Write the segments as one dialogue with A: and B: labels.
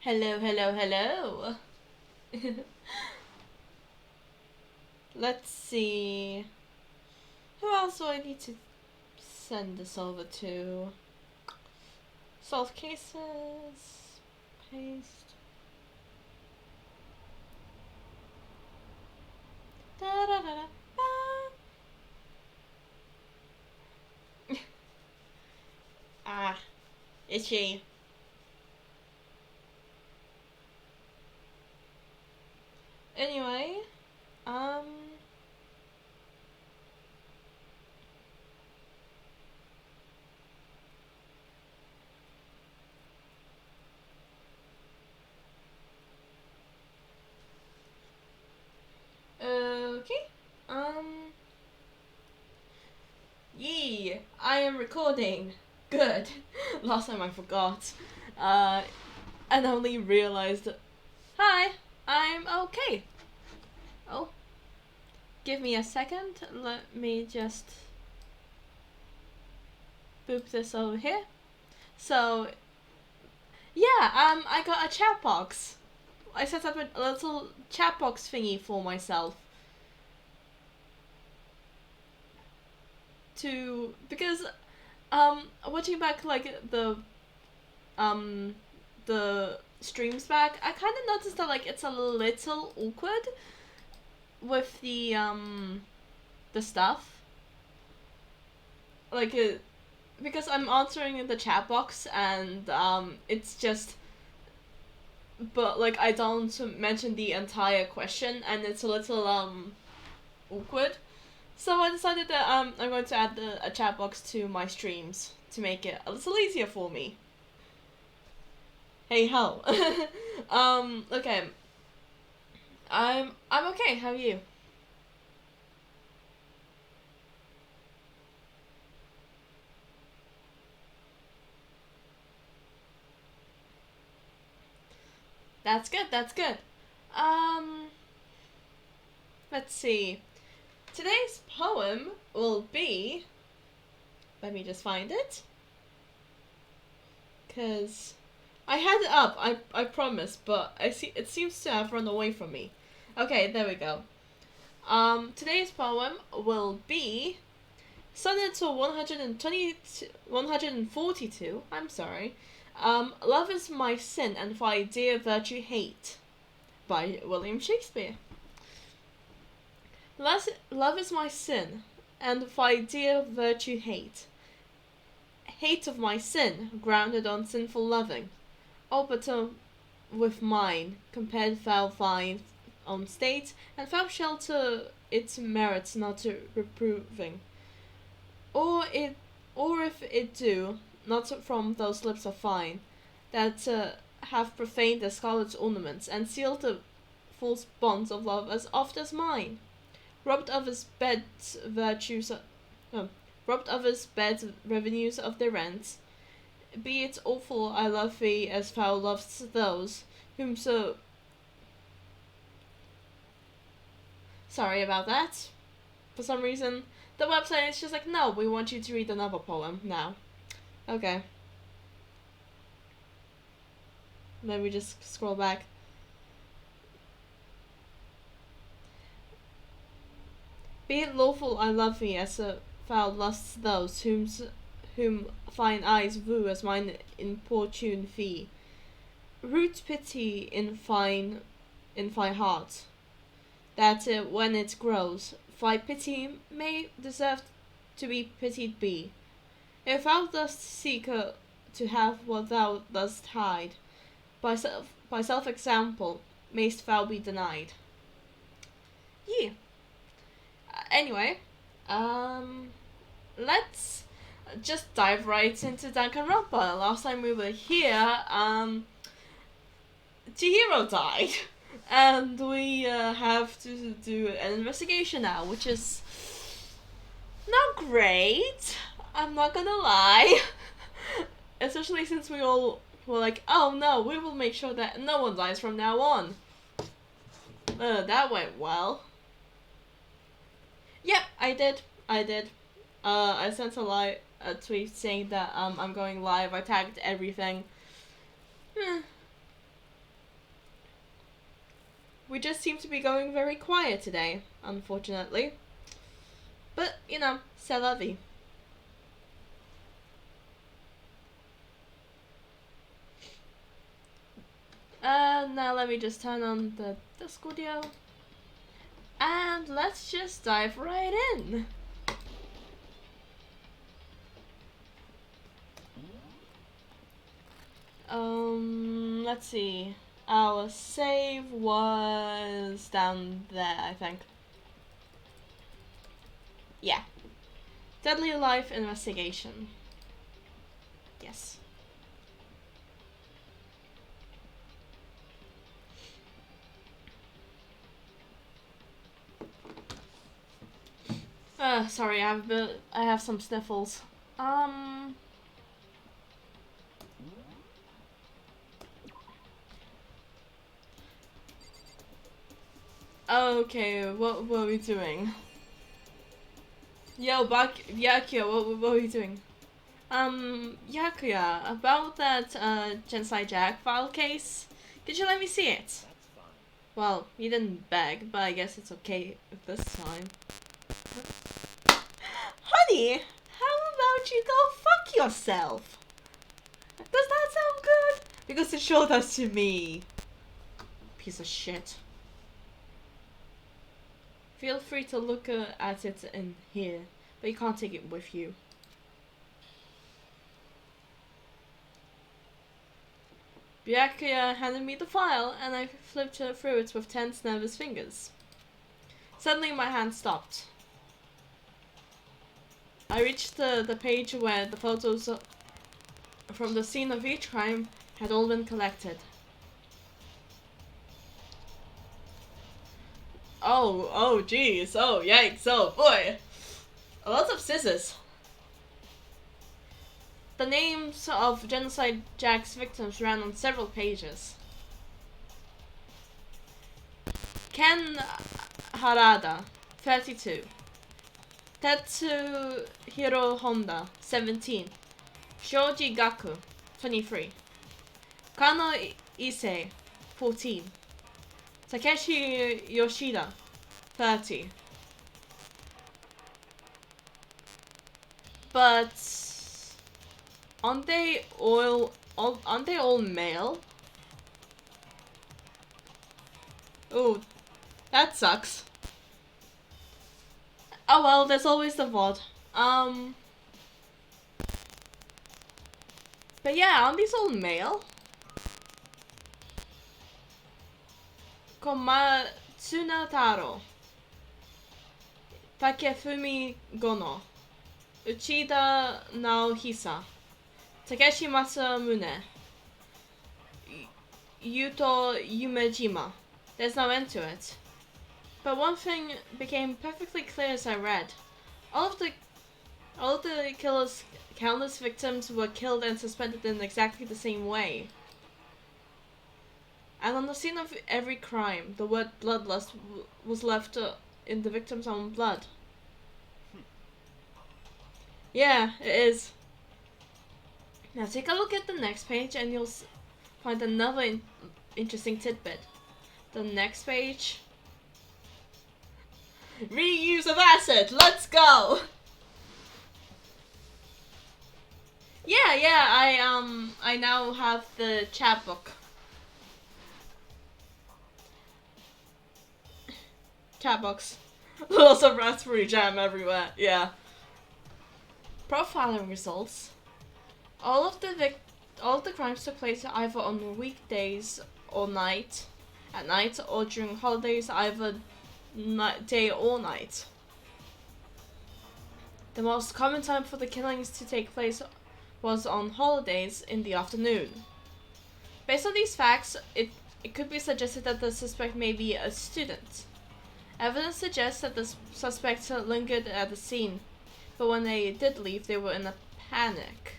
A: Hello, hello, hello. Let's see. Who else do I need to send this over to? Solve cases. Paste. Da da da da. Ah, itchy. Anyway, um. Okay. Yee, I am recording. Good. Last time I forgot. And only realized. Hi, I'm okay. Oh, give me a second. Let me just boop this over here. So, yeah, I got a chat box. I set up a little chat box thingy for myself. Because watching back like the streams back, I kind of noticed that like it's a little awkward with the stuff, like because I'm answering in the chat box and it's just, but like I don't mention the entire question and it's a little awkward. So I decided that I'm going to add a chat box to my streams to make it a little easier for me. Hey ho. Okay. I'm okay. How are you? That's good. That's good. Um, let's see. Today's poem will be. Let me just find it. Cause I had it up. I promise, but I see it seems to have run away from me. Okay, there we go. Today's poem will be Sonnet to 142. I'm sorry. Love is my sin, and thy dear virtue hate, by William Shakespeare. Love is my sin, and thy dear virtue hate. Hate of my sin, grounded on sinful loving. Oh, but with mine, compared thou thine own state, and thou shelter its merits not reproving. Or if it do, not from those lips of thine, that have profaned the scarlet's ornaments, and sealed the false bonds of love as oft as mine. Robbed of his bed's virtues, robbed of his bed's revenues of their rents. Be it awful I love thee as thou lovest those whom so. Sorry about that. For some reason, the website is just like, no, we want you to read another poem now. Okay. Let me just scroll back. Be it lawful I love thee as thou lovest those whom thine eyes woo as mine importune thee. Root pity in thy heart, that when it grows, thy pity may deserve to be pitied be. If thou dost seek to have what thou dost hide, by self example mayst thou be denied. Yeah. Anyway, let's just dive right into Danganronpa. Last time we were here, Chihiro died, and we have to do an investigation now, which is not great. I'm not gonna lie. Especially since we all were like, oh no, we will make sure that no one dies from now on. That went well. Yep, I did. I sent a tweet saying that I'm going live. I tagged everything. We just seem to be going very quiet today, unfortunately. But, you know, c'est la vie. Now let me just turn on the disc audio. And let's just dive right in. Let's see. Our save was down there, I think. Yeah. Deadly Life Investigation. Yes. Sorry, I have some sniffles. Okay, what were we doing? Yo, Yakuya, what were we doing? Yakuya, about that, Genocide Jack file case, could you let me see it? Well, you didn't beg, but I guess it's okay this time. Honey, how about you go fuck yourself? Does that sound good? Because it sure does to me. Piece of shit. Feel free to look at it in here, but you can't take it with you. Byakuya handed me the file, and I flipped through it with tense, nervous fingers. Suddenly my hand stopped. I reached the page where the photos from the scene of each crime had all been collected. Oh geez, oh yikes, oh boy. A lot of scissors. The names of Genocide Jack's victims ran on several pages. Ken Harada, 32. Tetsuhiro Honda, 17. Shoji Gaku, 23. Kano Issei, 14. Takeshi Yoshida, 30. But aren't they all male? Oh, that sucks. Oh well, there's always the VOD. But yeah, aren't these all male? Komatsuna Taro, Takefumi Gono, Uchida Naohisa, Takeshi Masamune, Yuto Yumejima. There's no end to it. But one thing became perfectly clear as I read. All of the killer's countless victims were killed and suspended in exactly the same way. And on the scene of every crime, the word bloodlust was left in the victim's own blood. Yeah, it is. Now take a look at the next page and you'll find another interesting tidbit. The next page. Reuse of asset, let's go! Yeah, I now have the chapbook. Chatbox. Lots of raspberry jam everywhere, yeah. Profiling results. All of the crimes took place either on weekdays or at night, or during holidays, either day or night. The most common time for the killings to take place was on holidays in the afternoon. Based on these facts, it could be suggested that the suspect may be a student. Evidence suggests that the suspects lingered at the scene, but when they did leave, they were in a panic.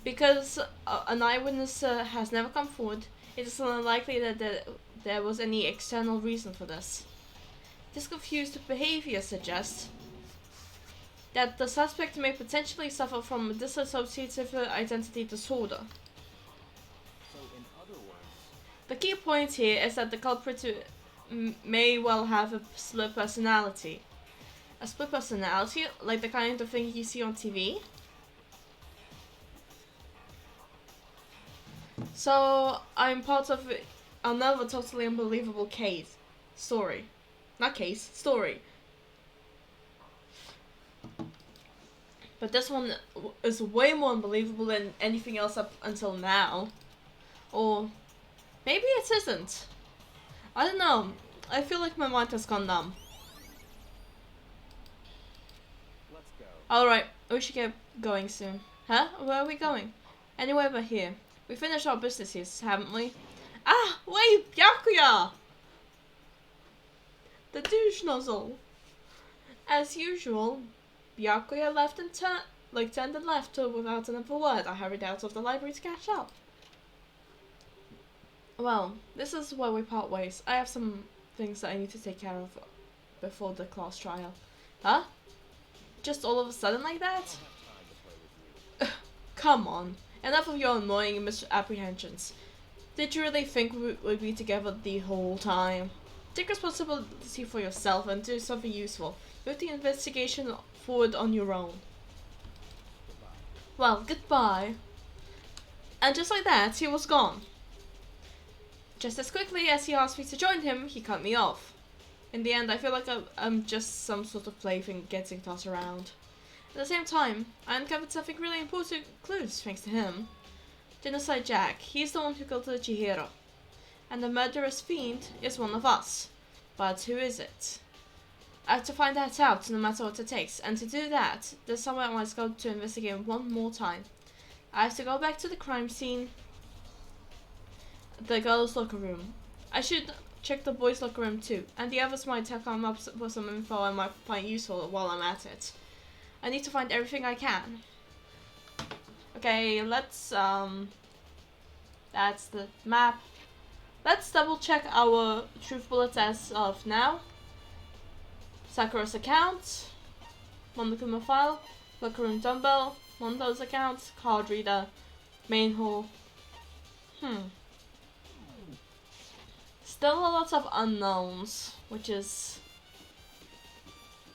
A: Because an eyewitness has never come forward, it is unlikely that there was any external reason for this. This confused behavior suggests that the suspect may potentially suffer from dissociative identity disorder.
B: So, in other words,
A: the key point here is that the culprit may well have a split personality. A split personality, like the kind of thing you see on TV. So I'm part of another totally unbelievable case story. Not case, story. But this one is way more unbelievable than anything else up until now. Or maybe it isn't. I don't know. I feel like my mind has gone numb.
B: Let's go.
A: Alright, we should get going soon. Huh? Where are we going? Anywhere but here. We finished our business here, haven't we? Ah! Wait! Byakuya! The douche nozzle. As usual, Byakuya left and turned and left without another word. I hurried out of the library to catch up. Well, this is where we part ways. I have some things that I need to take care of before the class trial. Huh? Just all of a sudden like that? Come on. Enough of your annoying misapprehensions. Did you really think we'd be together the whole time? Take responsibility for yourself and do something useful. Move the investigation forward on your own. Well, goodbye. And just like that, he was gone. Just as quickly as he asked me to join him, he cut me off. In the end, I feel like I'm just some sort of plaything getting tossed around. At the same time, I uncovered something really important clues thanks to him. Genocide Jack, he's the one who killed Chihiro. And the murderous fiend is one of us. But who is it? I have to find that out no matter what it takes, and to do that, there's somewhere I must go to investigate one more time. I have to go back to the crime scene, the girls' locker room. I should check the boys' locker room too, and the others might have come up with some info I might find useful while I'm at it. I need to find everything I can. Okay, let's, that's the map. Let's double check our truth bullets as of now. Sakura's account, Monokuma file, locker room dumbbell, Mondo's account, card reader, main hall. Still a lot of unknowns, which is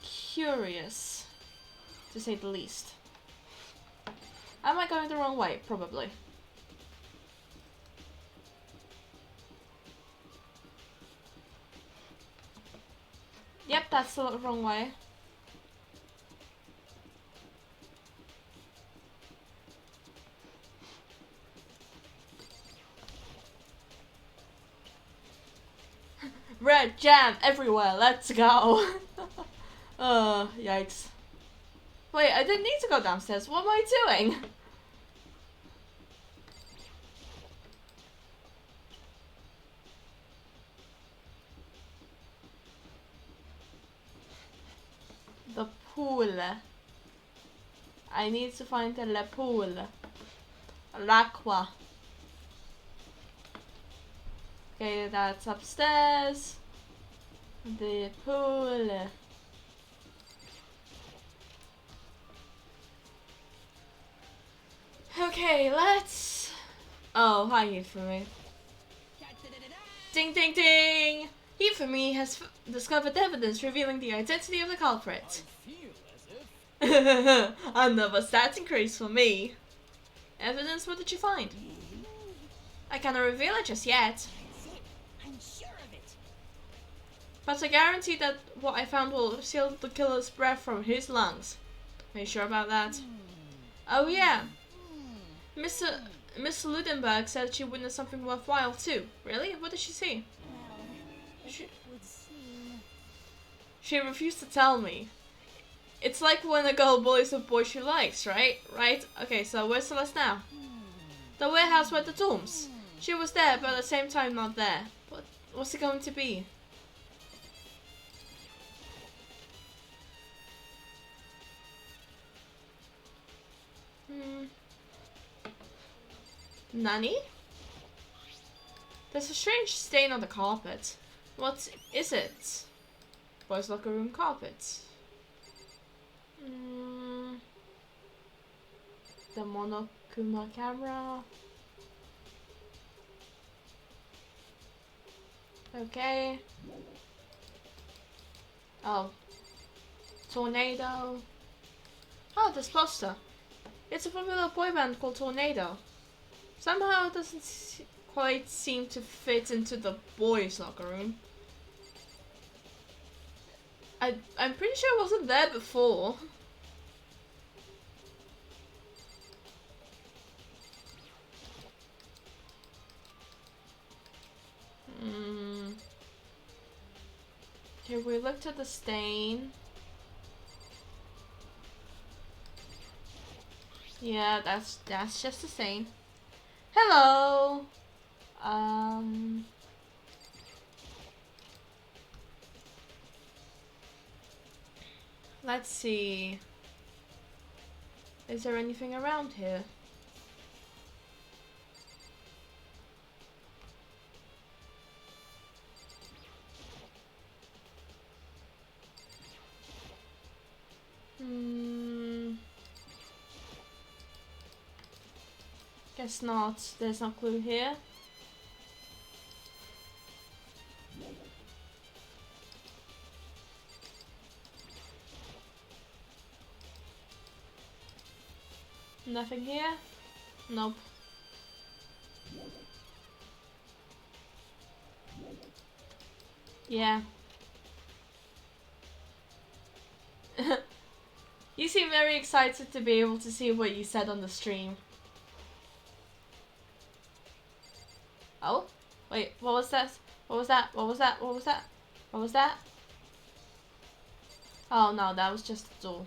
A: curious, to say the least. Am I going the wrong way? Probably. Yep, that's the wrong way. Red jam everywhere, let's go! Yikes. Wait, I didn't need to go downstairs, what am I doing? The pool. I need to find the pool. L'aqua. Okay, that's upstairs. The pool. Okay, let's... Oh, hi Hifumi. Ding ding ding! Hifumi has discovered evidence revealing the identity of the culprit. Another stat increase for me. Evidence? What did you find? I cannot reveal it just yet.
C: I'm sure of it.
A: But I guarantee that what I found will seal the killer's breath from his lungs. Are you sure about that? Oh yeah. Miss Ludenberg said she witnessed something worthwhile too. Really? What did she see? She refused to tell me. It's like when a girl bullies a boy she likes, right? Right? Okay, so where's Celeste now? The warehouse where the tombs. She was there, but at the same time not there. What's it going to be? Nani? There's a strange stain on the carpet. What is it? Boys' locker room carpet. The Monokuma camera. Okay. Oh. Tornado. Oh, this poster. It's a popular boy band called Tornado. Somehow it doesn't quite seem to fit into the boys' locker room. I'm pretty sure it wasn't there before. Here we looked at the stain. Yeah, that's just a stain. Hello. Let's see. Is there anything around here? Guess not. There's no clue here. Nothing here? Nope. Yeah. You seem very excited to be able to see what you said on the stream. Oh? Wait, what was that? What was that? What was that? What was that? What was that? Oh no, that was just a door.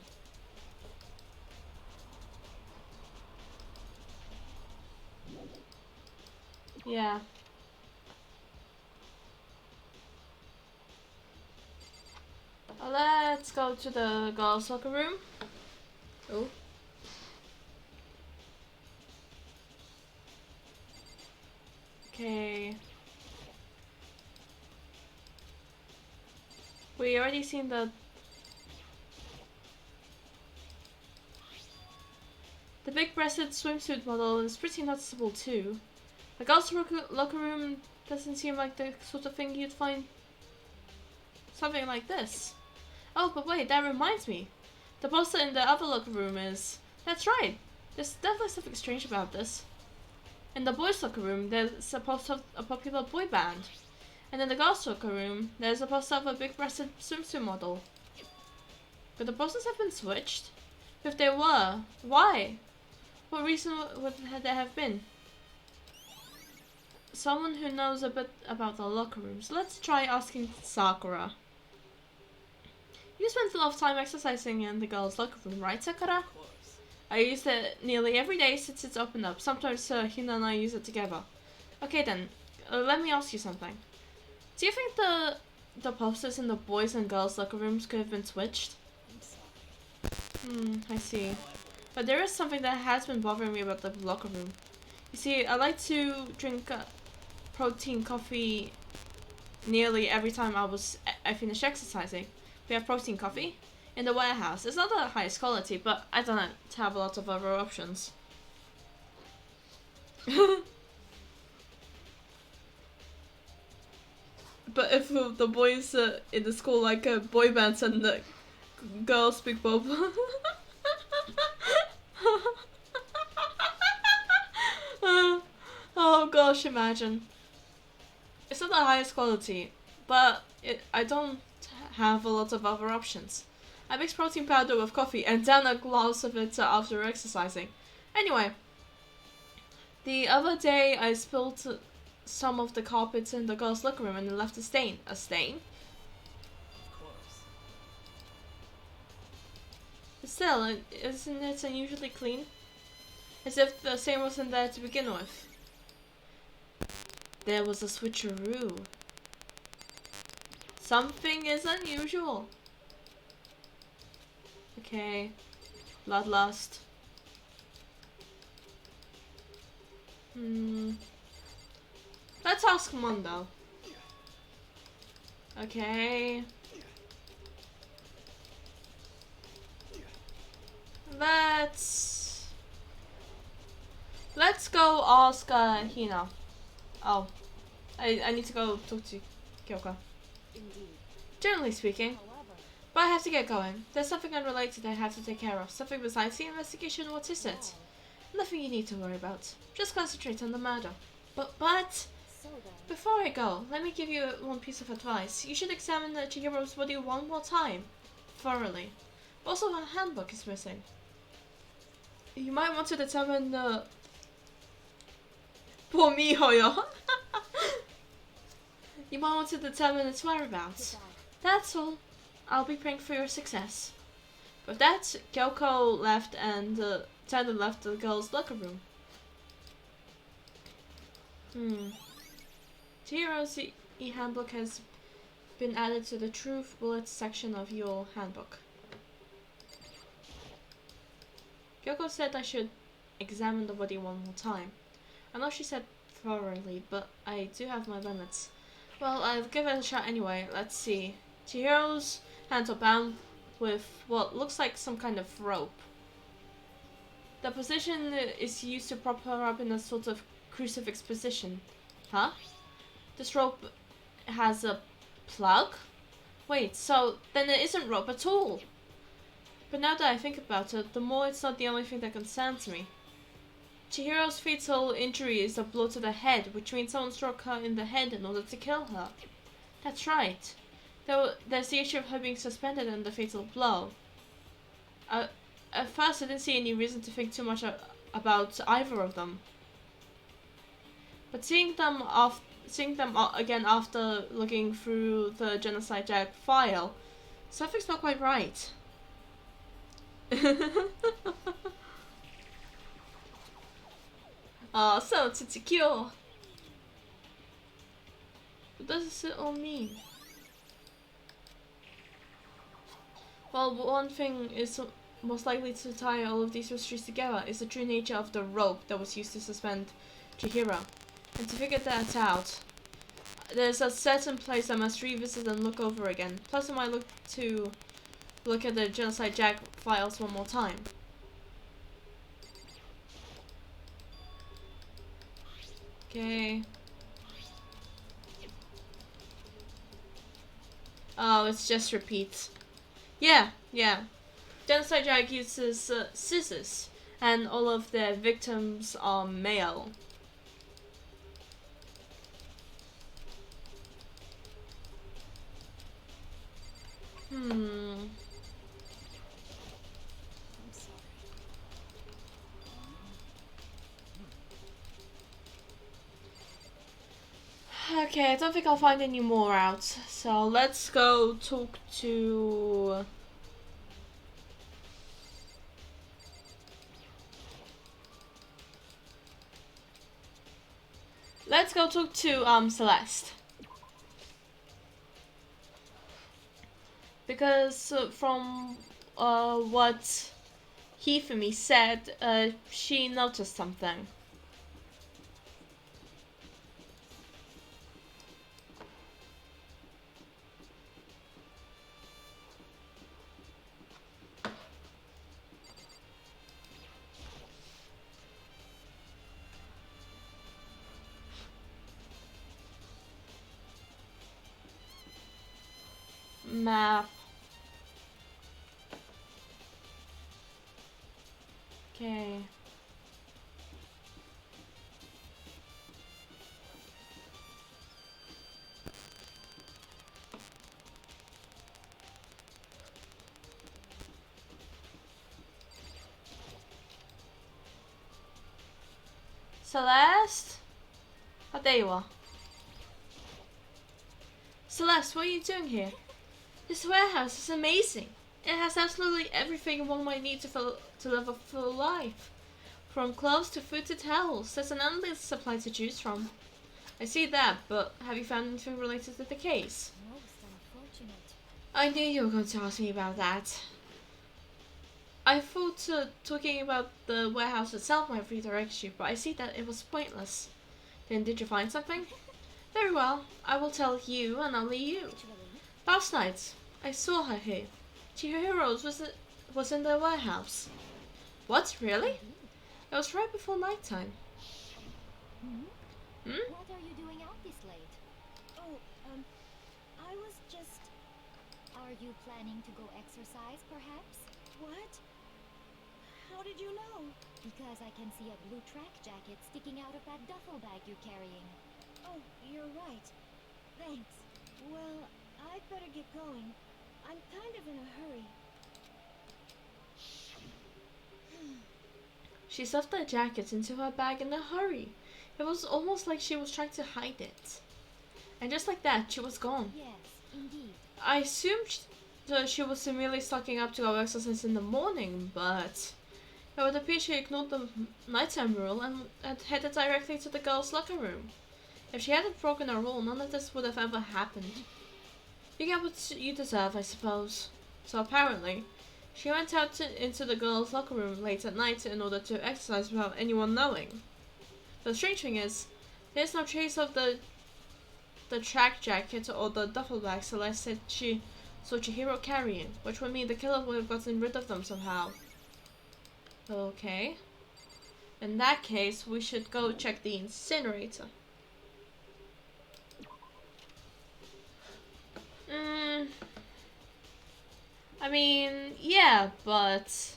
A: Yeah. Let's go to the girls' locker room. Oh. Okay. We already seen the big-breasted swimsuit model is pretty noticeable too. The girls' locker room doesn't seem like the sort of thing you'd find something like this. Oh, but wait, that reminds me. The poster in the other locker room is... That's right. There's definitely something strange about this. In the boys' locker room, there's a poster of a popular boy band. And in the girls' locker room, there's a poster of a big-breasted swimsuit model. Could the posters have been switched? If they were, why? What reason would there have been? Someone who knows a bit about the locker rooms. Let's try asking Sakura. You spent a lot of time exercising in the girls' locker room, right, Sakura?
B: Of course.
A: I use it nearly every day since it's opened up. Sometimes Hina and I use it together. Okay then, let me ask you something. Do you think the posters in the boys' and girls' locker rooms could have been switched? I see. But there is something that has been bothering me about the locker room. You see, I like to drink protein coffee nearly every time I finish exercising. We have protein coffee in the warehouse. It's not the highest quality, but I don't have a lot of other options. But if the boys in the school like boy bands and the girls speak both. Oh gosh, imagine. It's not the highest quality, but I don't have a lot of other options. I mix protein powder with coffee and down a glass of it after exercising. Anyway, the other day I spilled some of the carpets in the girls' locker room and left a stain. A stain?
B: Of course.
A: But still, isn't it unusually clean? As if the stain wasn't there to begin with. There was a switcheroo. Something is unusual. Okay. Bloodlust. Let's ask Mondo. Okay. Let's go ask Hina. Oh. I need to go talk to you. Kyoko.
C: Indeed.
A: Generally speaking.
C: However,
A: But I have to get going. There's something unrelated I have to take care of. Something besides the investigation. What is it? Nothing you need to worry about. Just concentrate on the murder. But...
C: so then.
A: Before I go, let me give you one piece of advice. You should examine Chihiro's body one more time. Thoroughly. Also, her handbook is missing. You might want to determine the... Poor mijo. You might want to determine its whereabouts.
C: Goodbye.
A: That's all. I'll be praying for your success. With that, Kyoko left and turned and left the girls' locker room. Chihiro's e-handbook has been added to the Truth Bullets section of your handbook. Kyoko said I should examine the body one more time. I know she said thoroughly, but I do have my limits. Well, I'll give it a shot anyway. Let's see. Chihiro's hands are bound with what looks like some kind of rope. The position is used to prop her up in a sort of crucifix position. Huh? This rope has a plug? Wait, so then it isn't rope at all. But now that I think about it, the more it's not the only thing that concerns me. Chihiro's fatal injury is a blow to the head, which means someone struck her in the head in order to kill her. That's right. There's the issue of her being suspended and the fatal blow. At first, I didn't see any reason to think too much about either of them. But seeing them again after looking through the Genocide Jack file, something's not quite right. Oh, so insecure. What does it all mean? Well, one thing is most likely to tie all of these mysteries together is the true nature of the rope that was used to suspend Chihiro. And to figure that out, there's a certain place I must revisit and look over again. Plus I might look at the Genocide Jack files one more time. Okay. Oh, it's just repeats. Yeah. Genocide Jack uses scissors, and all of their victims are male.
C: I'm sorry.
A: Okay, I don't think I'll find any more out. So let's go talk to... Let's go talk to Celeste. Because from what Hifumi said, she noticed something. Map. Okay. Celeste? Oh, there you are. Celeste, what are you doing here? This warehouse is amazing. It has absolutely everything one might need to live a full life. From clothes to food to towels, there's an endless supply to choose from. I see that, but have you found anything related to the case?
C: Most unfortunate.
A: I knew you were going to ask me about that. I thought talking about the warehouse itself might redirect you, but I see that it was pointless. Then did you find something? Very well, I will tell you and only you.
C: Actually,
A: Last night, I saw her here. Chihiro's was in the warehouse. What, really? It was right before nighttime.
C: what are you doing out this late?
B: Oh,
C: Are you planning to go exercise, perhaps?
D: What? How did you know?
C: Because I can see a blue track jacket sticking out of that duffel bag you're carrying.
D: Oh, you're right. Thanks. Well, I'd better get going. I'm kind of in a hurry.
A: She stuffed the jacket into her bag in a hurry. It was almost like she was trying to hide it. And just like that, she was gone.
C: Yes, indeed.
A: I assumed that she was merely stocking up to go exercise in the morning, but it would appear she ignored the nighttime rule and had headed directly to the girls' locker room. If she hadn't broken her rule, none of this would have ever happened. You get what you deserve, I suppose. So apparently, she went out into the girls' locker room late at night in order to exercise without anyone knowing. The strange thing is, there's no trace of the track jacket or the duffel bag Celeste said she saw Chihiro carrying, which would mean the killer would have gotten rid of them somehow. Okay. In that case, we should go check the incinerator. I mean, yeah, but...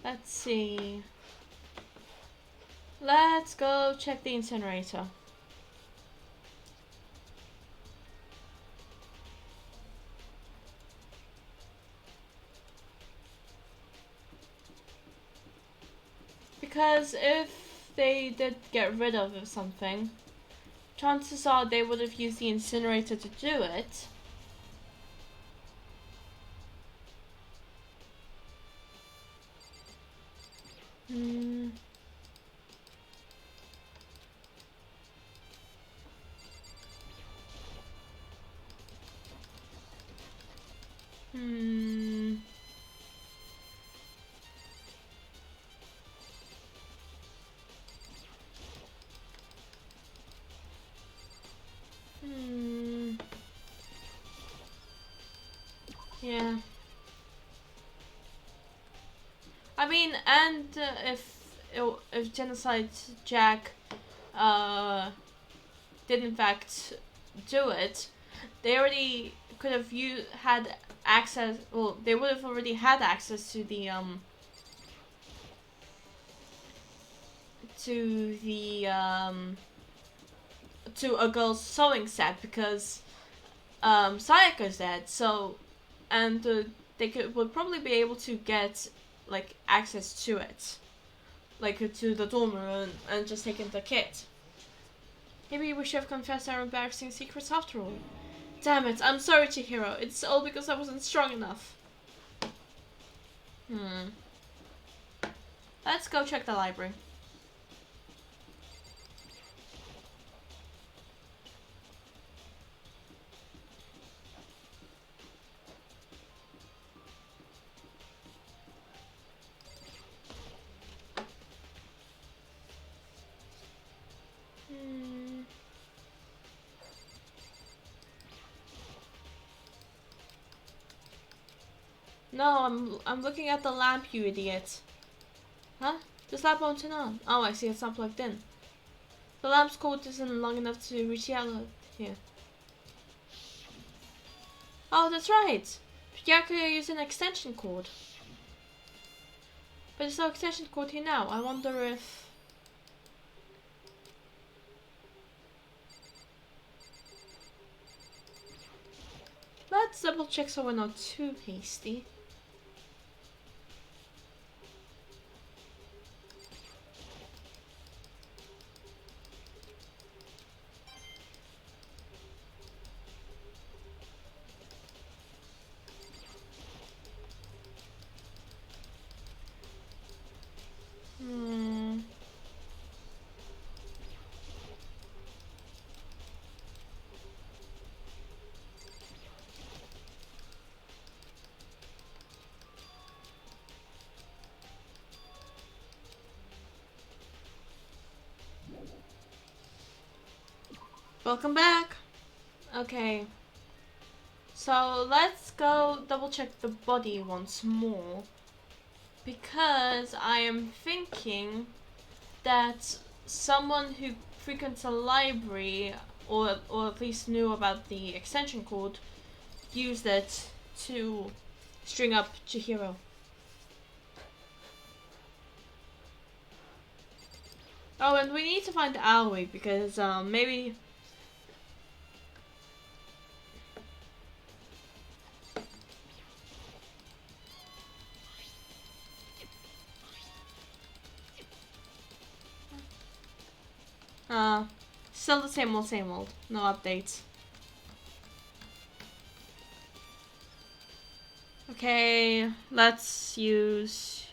A: Let's see. Let's go check the incinerator. Because if they did get rid of something, chances are they would have used the incinerator to do it. Yeah. I mean, and if Genocide Jack did in fact do it, they already could have had access. Well, they would have already had access to the to a girl's sewing set because Sayaka's dead. So, and they would probably be able to get like access to it, like to the dorm room and just take in the kit. Maybe we should have confessed our embarrassing secrets after all. Damn it, I'm sorry, Chihiro. It's all because I wasn't strong enough. Let's go check the library. No, I'm looking at the lamp, you idiot. Huh? This lamp won't turn on. Oh, I see, it's not plugged in. The lamp's cord isn't long enough to reach the outlet here. Oh, that's right. Yakuya used an extension cord. But there's no extension cord here now. I wonder if... Let's double check so we're not too hasty. Welcome back. Okay. So let's go double check the body once more. Because I am thinking that someone who frequents a library or at least knew about the extension code used it to string up Chihiro. Oh, and we need to find Aoi because maybe still the same old. No updates. Okay, let's use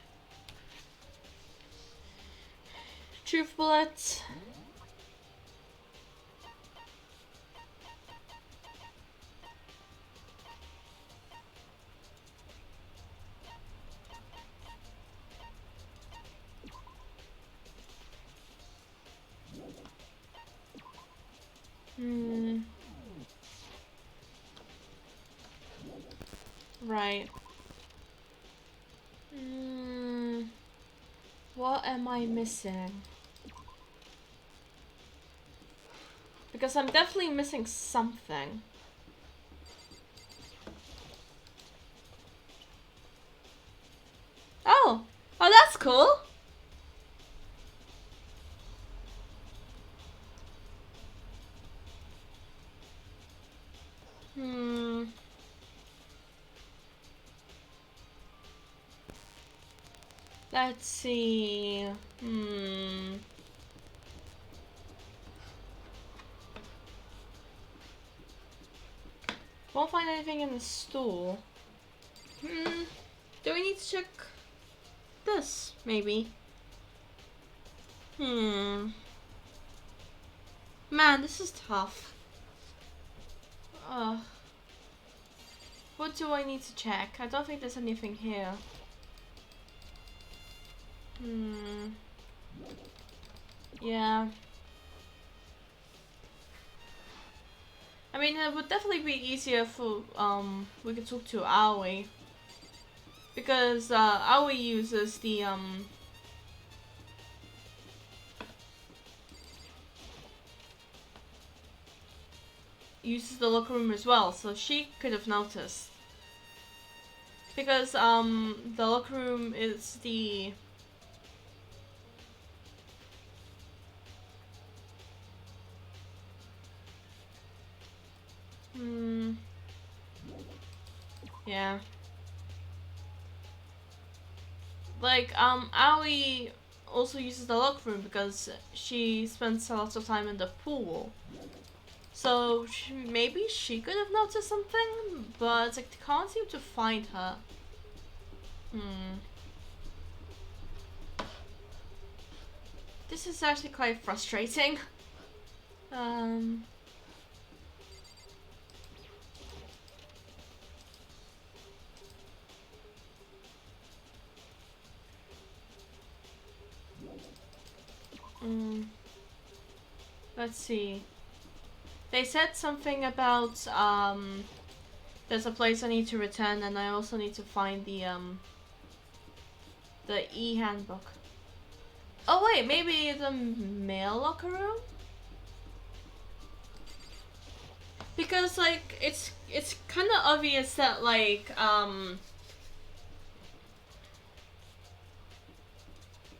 A: truth bullet. Right. What am I missing? Because I'm definitely missing something. Oh! Oh, that's cool! Let's see. Won't find anything in the store. Do we need to check this? Maybe. Man, this is tough. What do I need to check? I don't think there's anything here. Yeah. I mean, it would definitely be easier for, we could talk to Aoi. Because, Aoi uses the, uses the locker room as well, so she could have noticed. Because, the locker room is the... Yeah. Like, Aoi also uses the locker room because she spends a lot of time in the pool. So, maybe she could have noticed something, but I can't seem to find her. This is actually quite frustrating. Let's see. They said something about, there's a place I need to return, and I also need to find the e-handbook. Oh wait, maybe the male locker room? Because, like, it's kind of obvious that, like,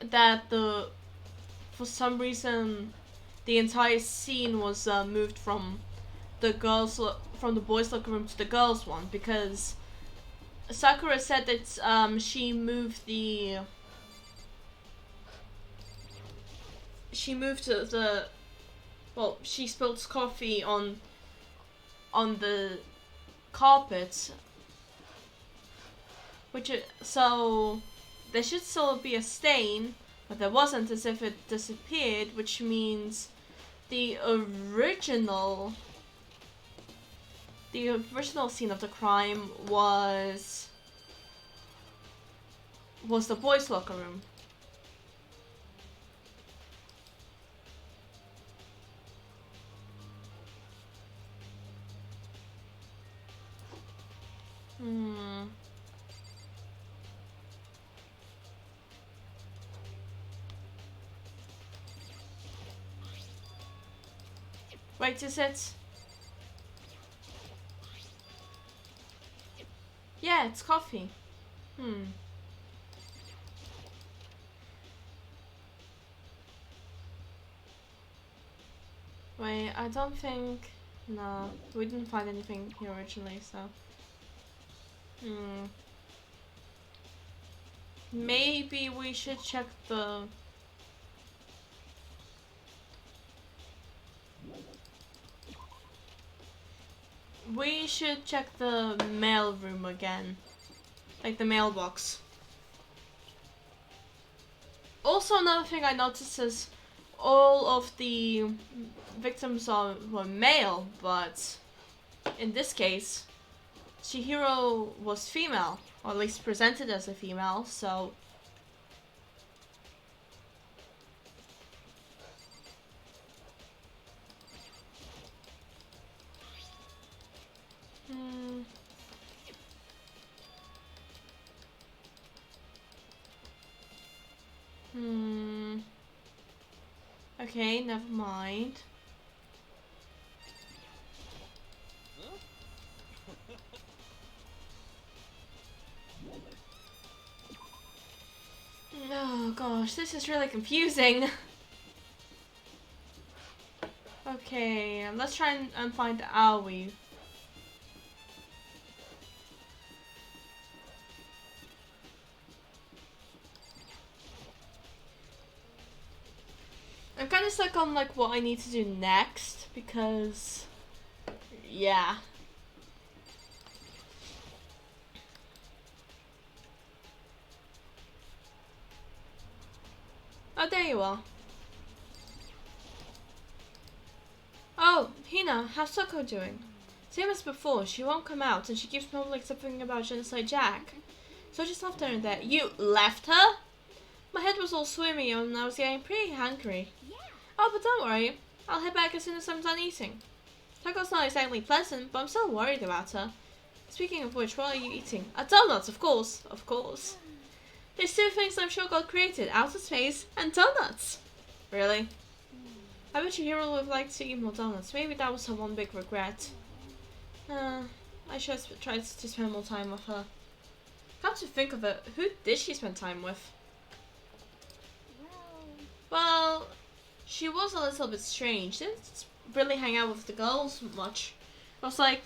A: that for some reason, the entire scene was moved from the boys' locker room to the girls' one, because Sakura said that she moved the well, she spilled coffee on the carpet, so there should still be a stain, but there wasn't, as if it disappeared, which means the original scene of the crime was the boys' locker room. Wait, is it? Yeah, it's coffee. Wait, I don't think... No, we didn't find anything here originally, so... Maybe we should check the... We should check the mail room again. Like the mailbox. Also, another thing I noticed is all of the victims were male, but in this case, Chihiro was female, or at least presented as a female, so... Okay, never mind. Oh gosh, this is really confusing. Okay, let's try and find Aoi. I'm kind of stuck on like what I need to do next because, yeah. Oh, there you are. Oh, Hina, how's Soko doing? Same as before, she won't come out and she keeps mumbling something about Genocide Jack. So I just left her in there. You left her? My head was all swimmy and I was getting pretty hungry.
C: Yeah.
A: Oh, but don't worry. I'll head back as soon as I'm done eating. Soko's not exactly pleasant, but I'm still worried about her. Speaking of which, what are you eating? Donuts, of course. Of course. There's two things I'm sure God created, outer space and donuts. Really? I bet your hero would like to eat more donuts. Maybe that was her one big regret. I should have tried to spend more time with her. Come to think of it, who did she spend time with? Well, she was a little bit strange. She didn't really hang out with the girls much. It was like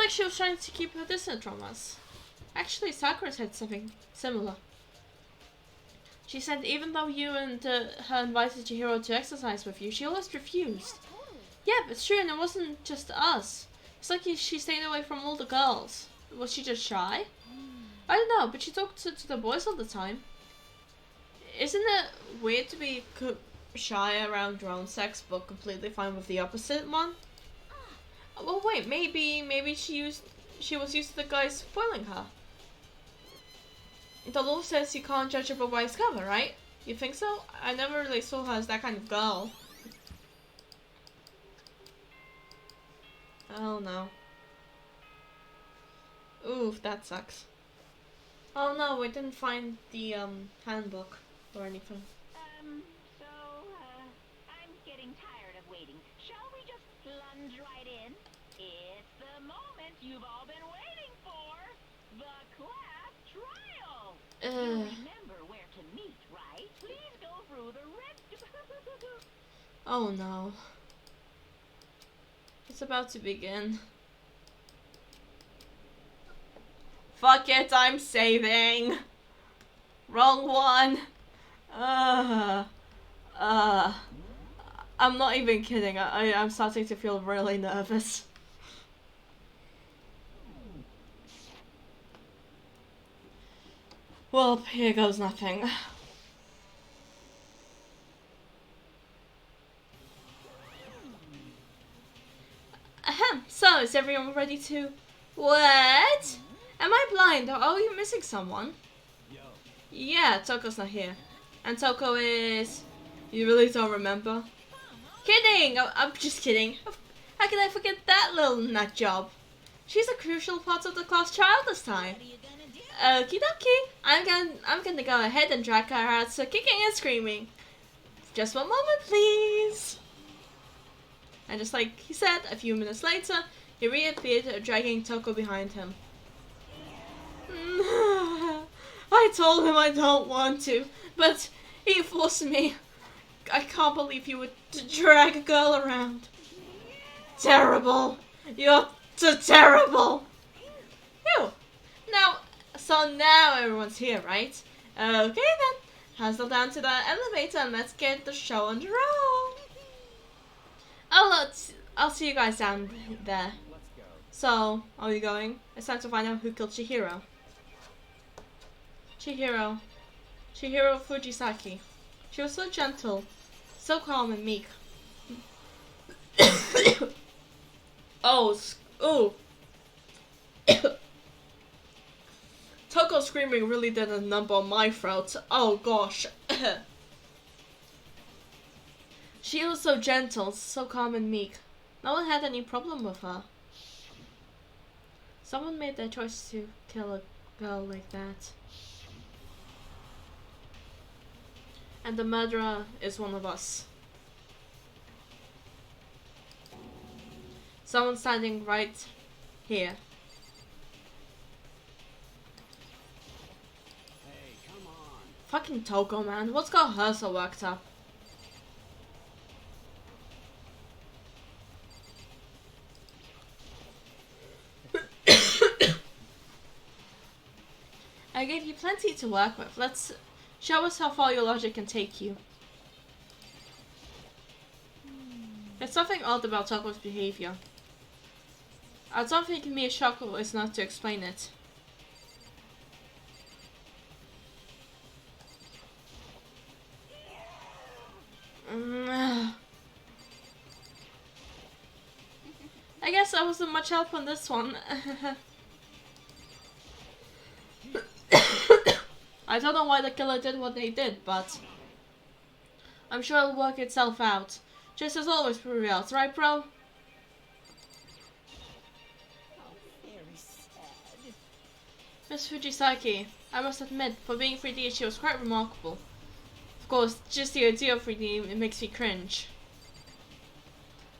A: she was trying to keep her distant from us. Actually, Sakura said something similar. She said even though you and her invited Chihiro to exercise with you, she always refused. Yeah, but it's true, and it wasn't just us. It's like she stayed away from all the girls. Was she just shy? I don't know, but she talked to the boys all the time. Isn't it weird to be shy around your own sex, but completely fine with the opposite one? Well, wait, maybe she was used to the guys spoiling her. The law says you can't judge a book by its cover, right? You think so? I never really saw her as that kind of girl. Oh no. Oof, that sucks. Oh no, we didn't find the handbook or anything.
E: I'm getting tired of waiting. Shall we just plunge right in? It's the moment you've all been waiting for. The class trial. You remember where to meet, right? Please go through the red...
A: Oh no. It's about to begin. Fuck it, I'm saving. Wrong one. I'm not even kidding. I'm starting to feel really nervous. Well, here goes nothing. Ahem. So, is everyone ready to... What? Am I blind or are you missing someone?
B: Yo.
A: Yeah, Toko's not here. And Toko is... You really don't remember? Kidding! I'm just kidding. How can I forget that little nut job? She's a crucial part of the class trial this time. Okie dokie. I'm gonna go ahead and drag her out so kicking and screaming. Just one moment, please. And just like he said, a few minutes later, he reappeared, dragging Toko behind him. I told him I don't want to, but he forced me. I can't believe you would drag a girl around. Terrible. You're terrible. Phew. Now everyone's here, right? Okay then. Hustle down to the elevator and let's get the show on the roll. I'll see you guys down there.
B: Let's go.
A: So, are you going? It's time to find out who killed Chihiro. Chihiro Fujisaki. She was so gentle, so calm and meek. Ooh. Toko screaming really did a number on my throat. Oh gosh. She was so gentle, so calm and meek. No one had any problem with her. Someone made their choice to kill a girl like that. And the murderer is one of us. Someone standing right here.
B: Hey, come on.
A: Fucking Toko, man. What's got her so worked up? I gave you plenty to work with. Let's show us how far your logic can take you. There's something odd about Toko's behavior. I don't think mere shock is enough to explain it. I guess I wasn't much help on this one. I don't know why the killer did what they did, but I'm sure it'll work itself out. Just as always, Puriels, right, bro?
D: Very sad.
A: Miss Fujisaki, I must admit, for being 3D, she was quite remarkable. Of course, just the idea of 3D, it makes me cringe.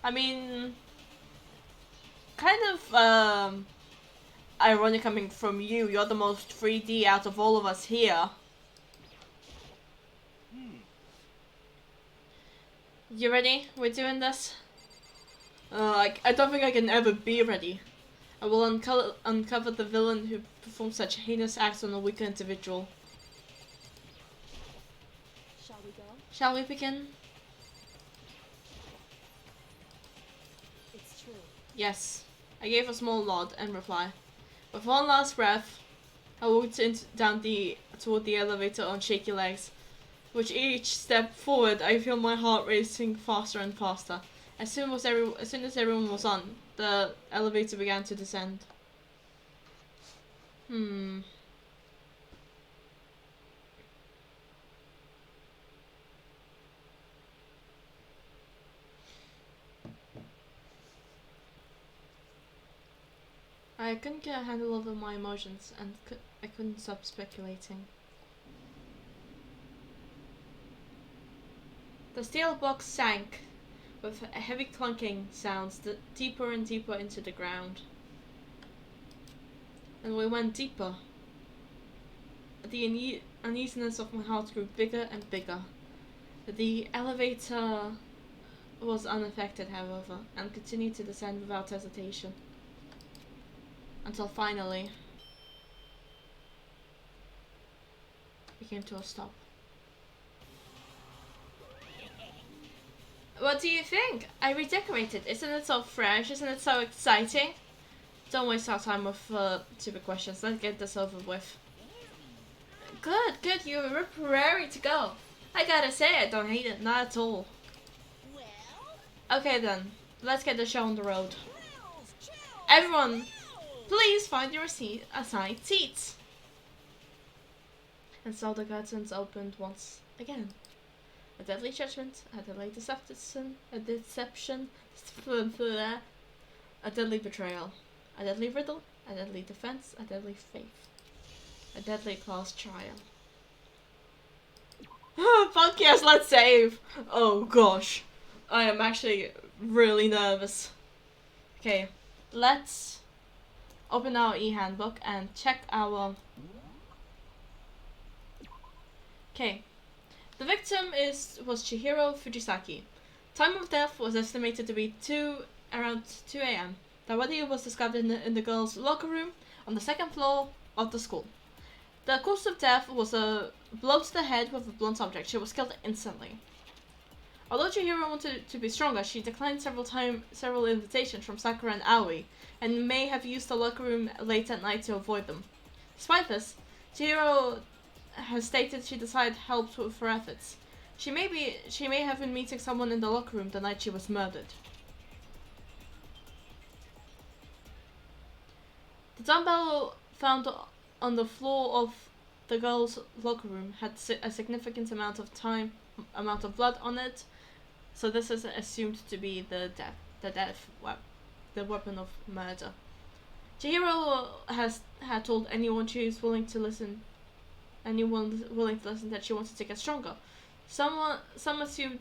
A: I mean, kind of, ironic coming from you. You're the most 3D out of all of us here. You ready? We're doing this? I don't think I can ever be ready. I will uncover the villain who performed such heinous acts on a weaker individual.
D: Shall we go?
A: Shall we begin?
D: It's true.
A: Yes. I gave a small nod and reply. With one last breath, I walked toward the elevator on shaky legs. With each step forward, I feel my heart racing faster and faster. As soon as everyone was on, the elevator began to descend. I couldn't get a handle over my emotions, and I couldn't stop speculating. The steel box sank, with heavy clunking sounds deeper and deeper into the ground. And we went deeper. The uneasiness of my heart grew bigger and bigger. The elevator was unaffected, however, and continued to descend without hesitation. Until finally, we came to a stop. What do you think? I redecorated. Isn't it so fresh? Isn't it so exciting? Don't waste our time with stupid questions. Let's get this over with. Good. You're ready to go. I gotta say, I don't hate it. Not at all. Okay then, let's get the show on the road. Everyone, please find your assigned seats. And so the curtains opened once again. A deadly judgment, a deadly deception, a deadly betrayal, a deadly riddle, a deadly defense, a deadly faith, a deadly class trial. Fuck yes, let's save! Oh gosh, I am actually really nervous. Okay, let's open our e-handbook and check our... Okay, the victim was Chihiro Fujisaki. Time of death was estimated to be around 2 a.m. The body was discovered in the girls' locker room on the second floor of the school. The cause of death was a blow to the head with a blunt object. She was killed instantly. Although Chihiro wanted to be stronger, she declined several invitations from Sakura and Aoi, and may have used the locker room late at night to avoid them. Despite this, Chihiro has stated she desired help with her efforts. She may have been meeting someone in the locker room the night she was murdered. The dumbbell found on the floor of the girls' locker room had a significant amount of blood on it, so this is assumed to be the weapon of murder. Chihiro had told anyone willing to listen that she wanted to get stronger. Some assumed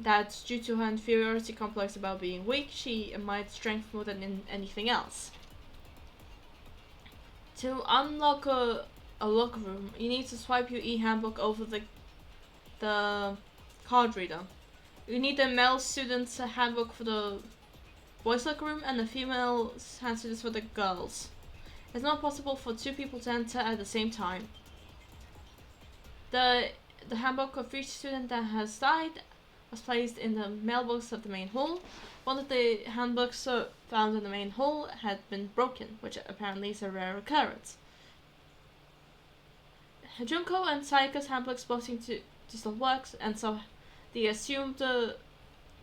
A: that due to her inferiority complex about being weak, she admired strength more than anything else. To unlock a locker room, you need to swipe your e-handbook over the card reader. You need a male student's handbook for the boys' locker room and a female handbook for the girls. It's not possible for two people to enter at the same time. The handbook of each student that has died was placed in the mailbox of the main hall. One of the handbooks found in the main hall had been broken, which apparently is a rare occurrence. Junko and Sayaka's handbooks both seem to still work, and so the assumed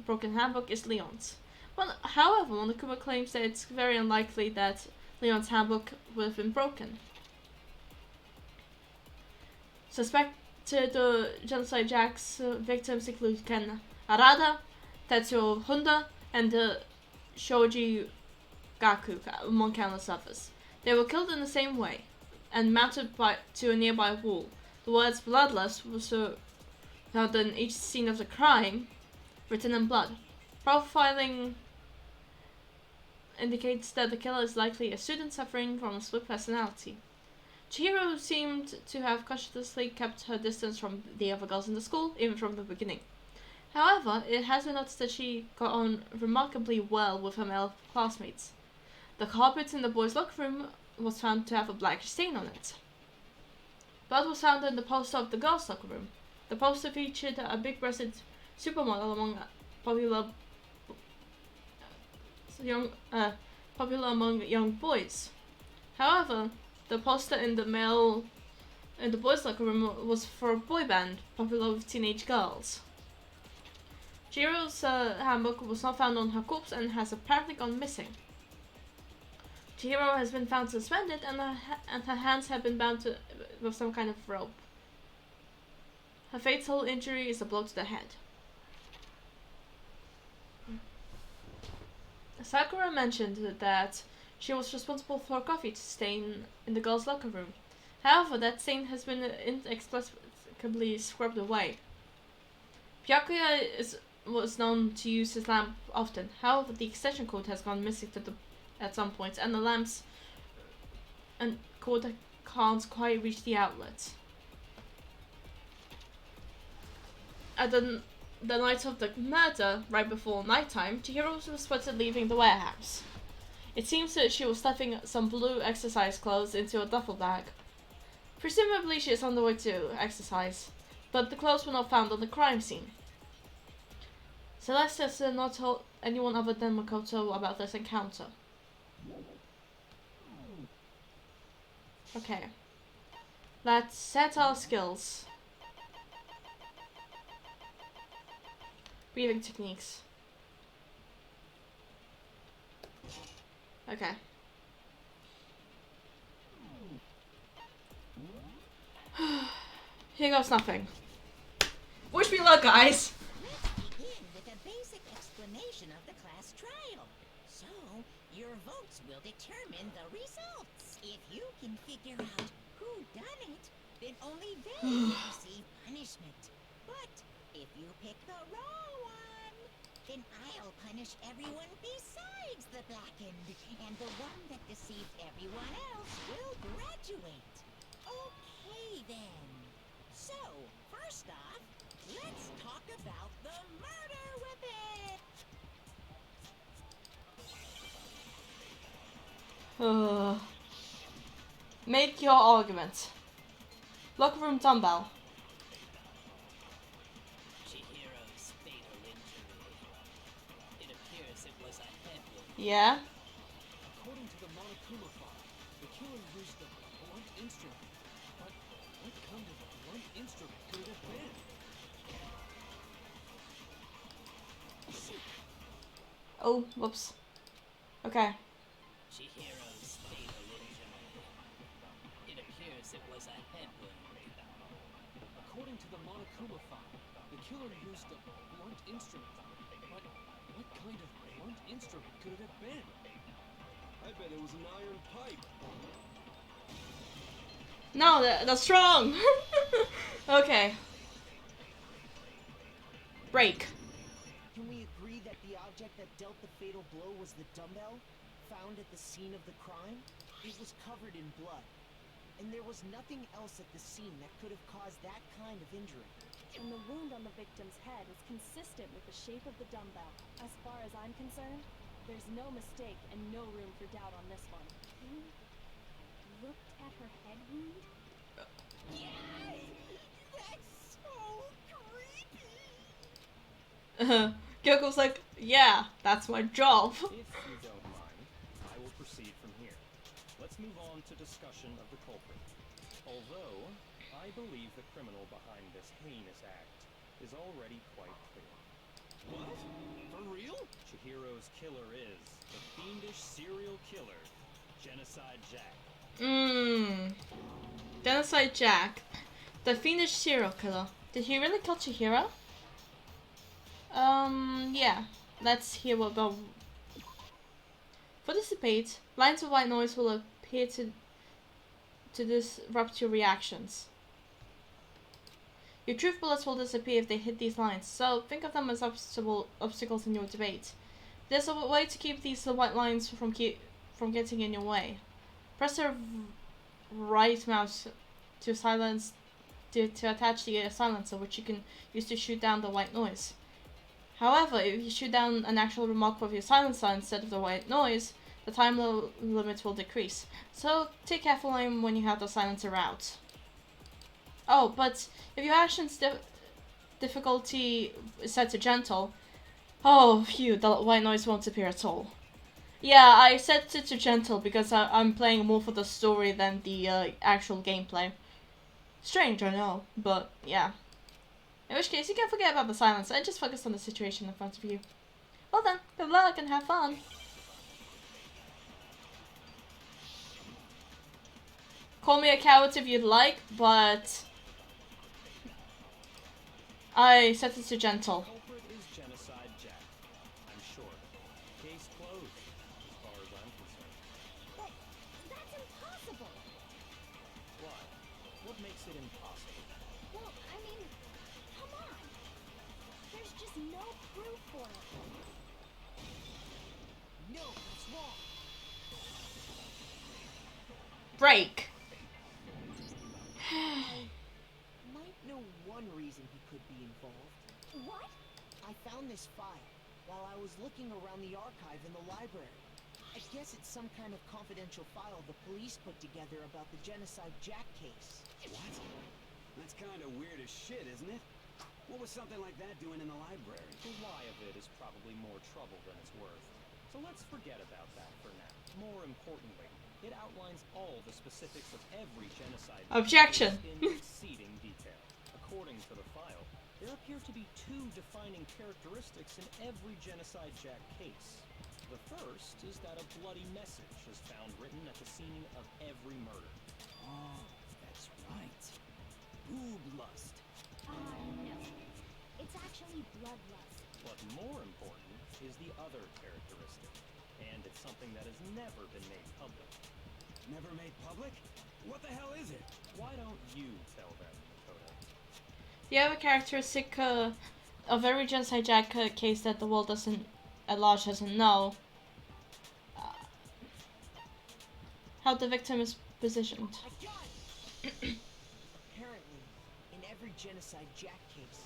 A: broken handbook is Leon's. However, Monokuma claims that it's very unlikely that Leon's handbook would have been broken. Suspected genocide jacks victims include Ken Arada, Tetsuo Honda, and Shoji Gaku, among countless others. They were killed in the same way, and mounted to a nearby wall. The words "bloodless" was found in each scene of the crime, written in blood. Profiling indicates that the killer is likely a student suffering from a split personality. Chihiro seemed to have consciously kept her distance from the other girls in the school, even from the beginning. However, it has been noticed that she got on remarkably well with her male classmates. The carpet in the boys' locker room was found to have a black stain on it. Blood was found in the poster of the girls' locker room. The poster featured a big-breasted supermodel popular among young boys. However, the poster in the boys' locker room was for a boy band popular with teenage girls. Chihiro's handbook was not found on her corpse and has apparently gone missing. Chihiro has been found suspended, and her hands have been bound with some kind of rope. Her fatal injury is a blow to the head. Sakura mentioned that she was responsible for a coffee stain in the girls' locker room. However, that stain has been inexplicably scrubbed away. Byakuya was known to use his lamp often. However, the extension cord has gone missing at some point, and the lamp's cord can't quite reach the outlet. At the night of the murder, right before nighttime, Chihiro was spotted leaving the warehouse. It seems that she was stuffing some blue exercise clothes into a duffel bag. Presumably she is on the way to exercise, but the clothes were not found on the crime scene. Celeste has not told anyone other than Makoto about this encounter. Okay. Let's set our skills. Breathing techniques. Okay. Here goes nothing. Wish me luck, guys!
F: Let's begin with a basic explanation of the class trial. So, your votes will determine the results. If you can figure out who done it, then only they will receive punishment. But if you pick the wrong one, then I'll punish everyone besides the blackened, and the one that deceived everyone else will graduate. Okay then. So, first off, let's talk about the murder weapon.
A: Make your argument. Locker room dumbbell.
B: Chihiro's fatal injury. It appears it was a head wound.
A: Yeah.
G: According to the Monokuma file, the killer used a blunt instrument. But what kind of blunt instrument could it have been?
A: Oh, whoops. Okay.
B: Chihiro's fatal injury. It appears it was a head wound.
G: According to the Monokuma file, the killer used a blunt instrument. But what kind of blunt instrument could it have been? I bet it was an iron pipe.
A: No, that's wrong. Okay. Break.
H: Can we agree that the object that dealt the fatal blow was the dumbbell found at the scene of the crime? It was covered in blood, and there was nothing else at the scene that could have caused that kind of injury.
I: And the wound on the victim's head is consistent with the shape of the dumbbell. As far as I'm concerned, there's no mistake and no room for doubt on this one.
C: You looked at her head wound?
F: Yes! That's so creepy!
A: Gyoko's like, yeah, that's my job.
J: If you don't mind, I will proceed from here. Let's move on to discussion of the culprit. Although, I believe the criminal behind this heinous act is already quite clear.
G: What? For real?
J: Chihiro's killer is the fiendish serial killer, Genocide Jack.
A: Genocide Jack. The fiendish serial killer. Did he really kill Chihiro? Yeah. Let's hear what about... For dissipate, lines of white noise will appear to disrupt your reactions. Your truth bullets will disappear if they hit these lines, so think of them as obstacles in your debate. There's a way to keep these white lines from getting in your way. Press the right mouse to silence to attach the silencer, which you can use to shoot down the white noise. However, if you shoot down an actual remark with your silencer instead of the white noise, the time limit will decrease. So take careful aim when you have the silencer out. Oh, but if your action's difficulty is set to gentle, oh phew, the white noise won't appear at all. Yeah, I set it to gentle because I'm playing more for the story than the actual gameplay. Strange, I know, but yeah. In which case, you can forget about the silence and just focus on the situation in front of you. Well then, good luck and have fun! Call me a coward if you'd like, but... I set it to gentle.
J: Culprit is Genocide Jack. I'm sure. Case closed, as far as I'm concerned.
C: But that's impossible.
J: Why? What makes it impossible?
C: Well, I mean, come on. There's just no proof for it.
H: No, that's wrong.
A: Break.
H: Might know one reason he could be involved.
C: What?
H: I found this file while I was looking around the archive in the library. I guess it's some kind of confidential file the police put together about the Genocide Jack case.
G: What? That's kind of weird as shit, isn't it? What was something like that doing in the library?
J: The why of it is probably more trouble than it's worth. So let's forget about that for now. More importantly, it outlines all the specifics of every genocide
A: Objection.
J: in exceeding detail. According to the file, there appear to be two defining characteristics in every Genocide Jack case. The first is that a bloody message is found written at the scene of every murder.
G: Oh, that's right. Boob lust.
C: No. It's actually bloodlust.
J: But more important is the other characteristic, and it's something that has never been made public.
G: Never made public? What the hell is it?
J: Why don't you tell them, Makoto?
A: The other characteristic a very genocide Jack case that the world doesn't, at large doesn't know, how the victim is positioned.
H: Apparently, in every genocide Jack case,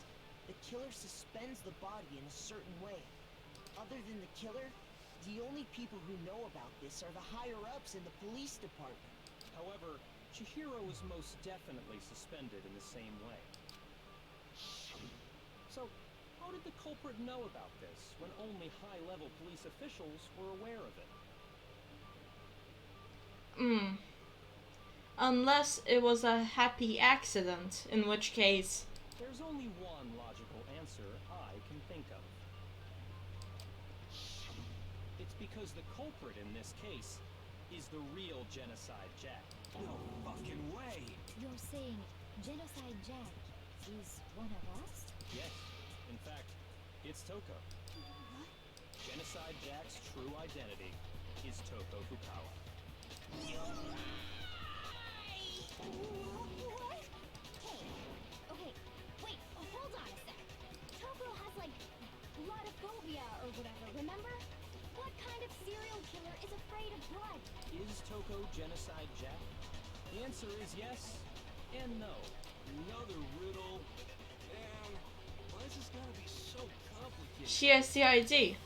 H: the killer suspends the body in a certain way. Other than the killer, the only people who know about this are the higher-ups in the police department.
J: However, Chihiro was most definitely suspended in the same way. So, how did the culprit know about this when only high-level police officials were aware of it?
A: Unless it was a happy accident, in which case...
J: There's only one logical answer I can think of. It's because the culprit in this case is the real Genocide Jack.
G: No fucking way!
C: You're saying Genocide Jack is one of us?
J: Yes, in fact, it's Toko.
C: What?
J: Genocide Jack's true identity is Toko Fukawa.
C: What? Hey, okay, wait, hold on a sec. Toko has like bloodophobia or whatever, remember? What kind of serial killer is afraid of blood?
J: Is Toko Genocide Jack? The answer is yes and no.
G: Another riddle. Man, why is this gotta be so complicated?
A: She has the ID.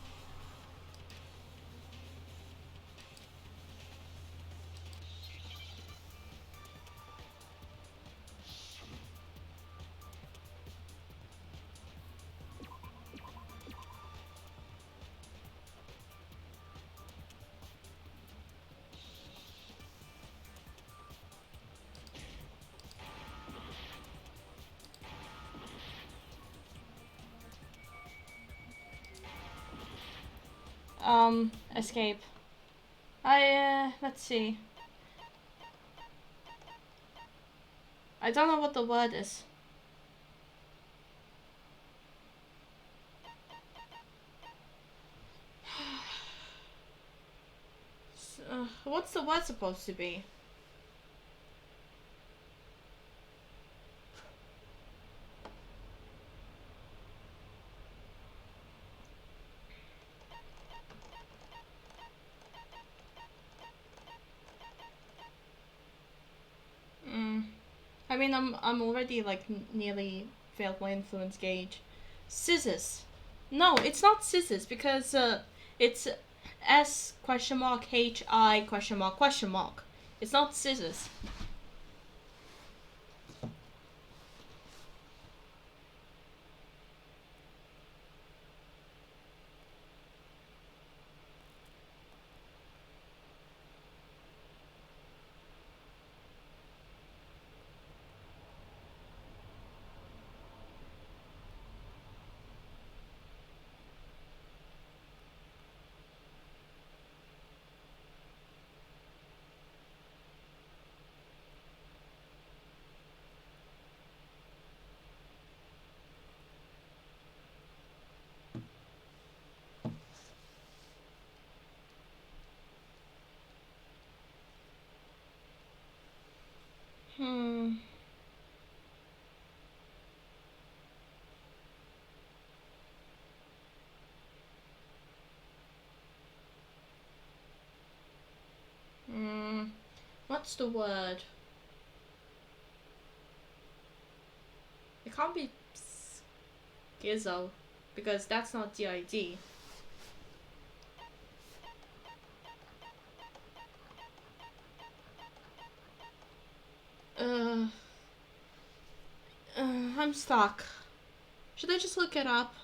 A: Escape. Let's see. I don't know what the word is. What's the word supposed to be? I mean, I'm already like nearly failed my influence gauge. Scissors. No, it's not scissors because it's S question mark H I question mark question mark. It's not scissors. What's the word? It can't be Gizzo because that's not the ID. I'm stuck. Should I just look it up?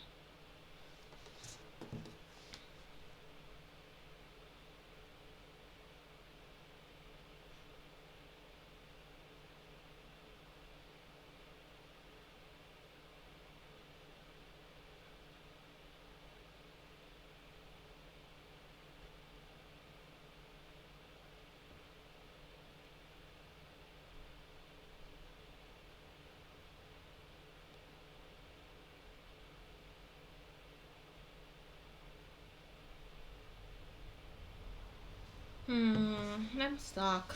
A: I'm stuck.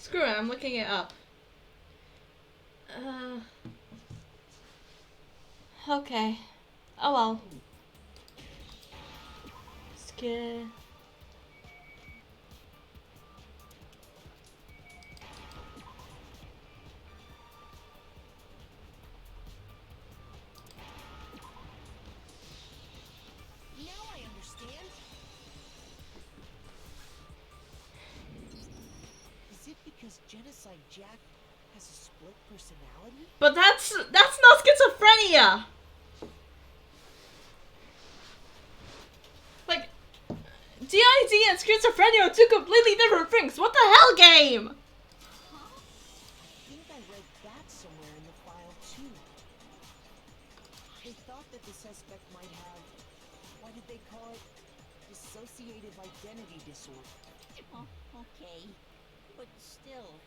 A: Screw it, I'm looking it up. Okay. Oh well. Scare.
F: Now I understand.
H: Is it because Genocide Jack has a split personality?
A: But that's not schizophrenia. Like, DID and schizophrenia are two completely different things. What the hell, game?
H: I think I read that somewhere in the file too. They thought that the suspect might have, what did they call it? Dissociative identity disorder.
F: Oh, okay. But still,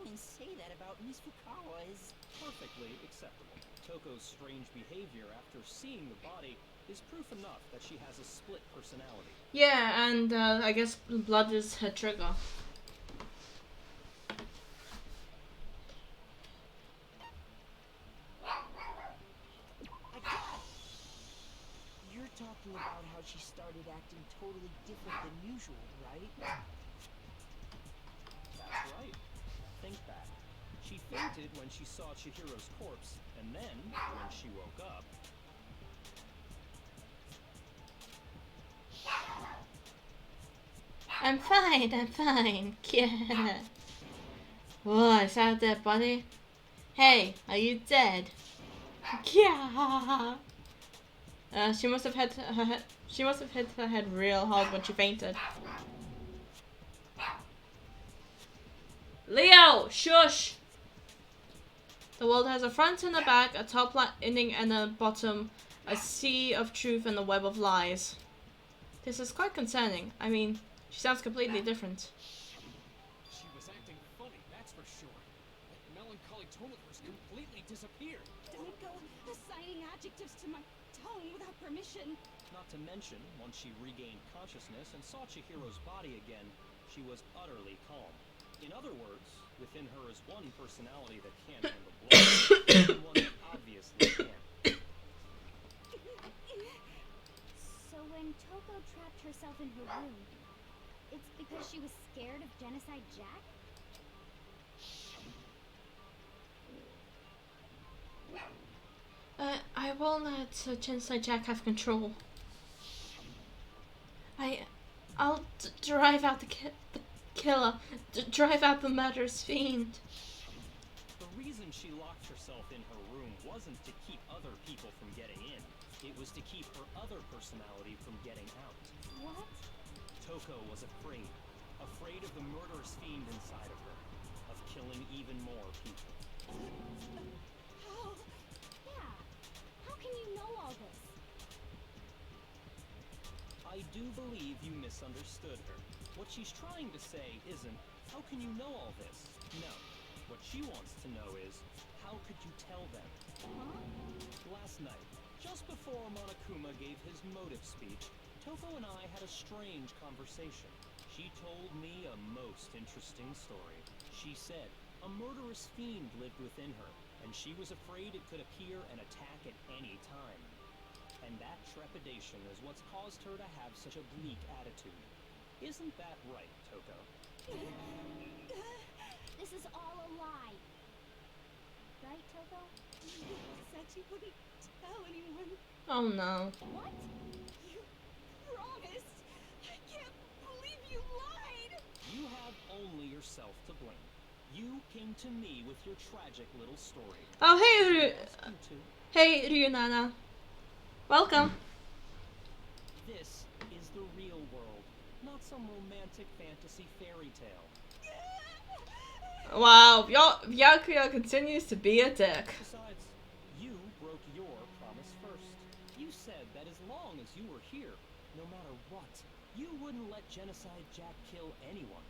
F: going to say that about Miss Fukawa is...
J: Perfectly acceptable. Toko's strange behavior after seeing the body is proof enough that she has a split personality.
A: Yeah, and I guess blood is her trigger.
H: I got it. You're talking about how she started acting totally different than usual, right?
J: That's right. Think back. She fainted when she saw Chihiro's corpse, and then, when she woke up...
A: I'm fine. Yeah. Oh, is that a dead body? Hey, are you dead? Yeah. She must have hit her head. She must have hit her head real hard when she fainted. Leo, shush. The world has a front and a back, a top ending and a bottom, a sea of truth and a web of lies. This is quite concerning. I mean, she sounds completely different.
G: She was acting funny, that's for sure. That melancholy tone of hers completely disappeared.
I: Don't go assigning adjectives to my tone without permission.
J: Not to mention, once she regained consciousness and saw Chihiro's body again, she was utterly calm. In other words, within her is one personality that can't handle blood, and one that obviously can.
C: So when Toko trapped herself in her room, it's because she was scared of Genocide Jack?
A: I won't let Genocide Jack have control. I'll drive out the killer, drive out the murderous fiend.
J: The reason she locked herself in her room wasn't to keep other people from getting in. It was to keep her other personality from getting out.
C: What?
J: Toko was afraid. Afraid of the murderous fiend inside of her. Of killing even more people.
I: How?
C: Yeah. How can you know all this?
J: I do believe you misunderstood her. What she's trying to say isn't, how can you know all this? No. What she wants to know is, how could you tell them?
C: Huh?
J: Last night, just before Monokuma gave his motive speech, Toko and I had a strange conversation. She told me a most interesting story. She said a murderous fiend lived within her, and she was afraid it could appear and attack at any time. And that trepidation is what's caused her to have such a bleak attitude. Isn't that right, Toko?
C: This is all a lie. Right, Toko?
I: Said you wouldn't tell anyone.
A: Oh no.
C: What?
I: You promised. I can't believe you lied.
J: You have only yourself to blame. You came to me with your tragic little story.
A: Oh hey
J: You to.
A: hey Ryunana. Welcome.
J: This is the real world, not some romantic fantasy fairy tale.
A: Wow, Byakuya continues to be a dick.
J: Besides, you broke your promise first. You said that as long as you were here, no matter what, you wouldn't let Genocide Jack kill anyone.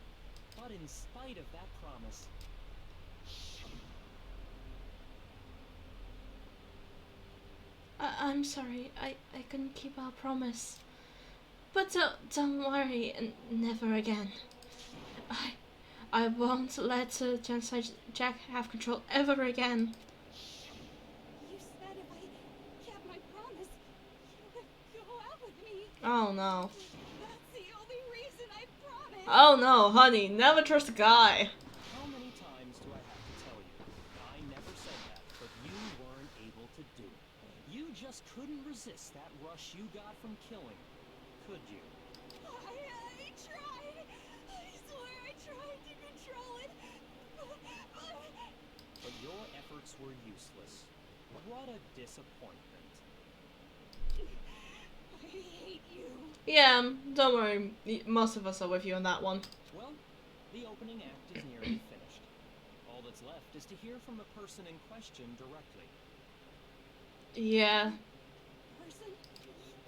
J: But in spite of that promise,
A: I'm sorry, I couldn't keep our promise. But don't worry, never again. I won't let Genocide Jack have control ever again.
I: You said if I kept my promise, you would go out with me.
A: Oh no.
I: That's the only reason I promised.
A: Oh no, honey, never trust a guy.
J: How many times do I have to tell you? I never said that, but you weren't able to do it. You just couldn't resist that rush you got from killing, could you?
I: I tried. I swear I tried to control it.
J: But your efforts were useless. What a disappointment.
I: I hate you.
A: Yeah, don't worry, most of us are with you on that one.
J: Well, the opening act is nearly finished. All that's left is to hear from the person in question directly.
A: Yeah.
I: Person,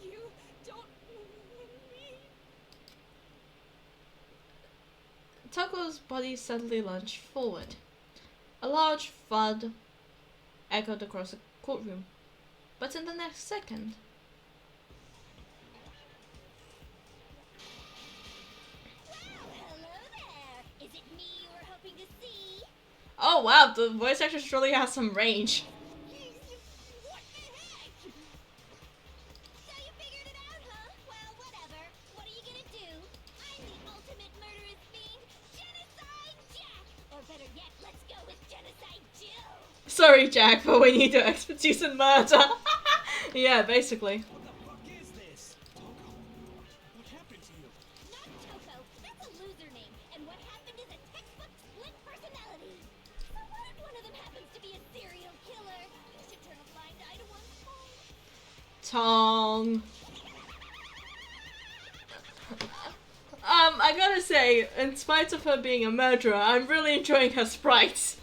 I: you don't mean.
A: Toko's body suddenly lunged forward. A large thud echoed across the courtroom, but in the next second,
C: Hello there. Is it me you were hoping to see?
A: oh wow, the voice actress really has some range.
C: What the heck? So you figured it out, huh? Well, whatever. What are you gonna do? I'm the ultimate murderous fiend, Genocide Jack. Or better yet, let's go with Genocide Jill.
A: Sorry, Jack, but we need your expertise in murder. Yeah, basically.
G: What the fuck is this? Toko, what happened to you?
C: Not Toko. That's a loser name. And what happened is a textbook split personality. So what if one of them happens to be a serial killer? You should turn a blind eye to one's fault.
A: Tong. I gotta say, in spite of her being a murderer, I'm really enjoying her sprites.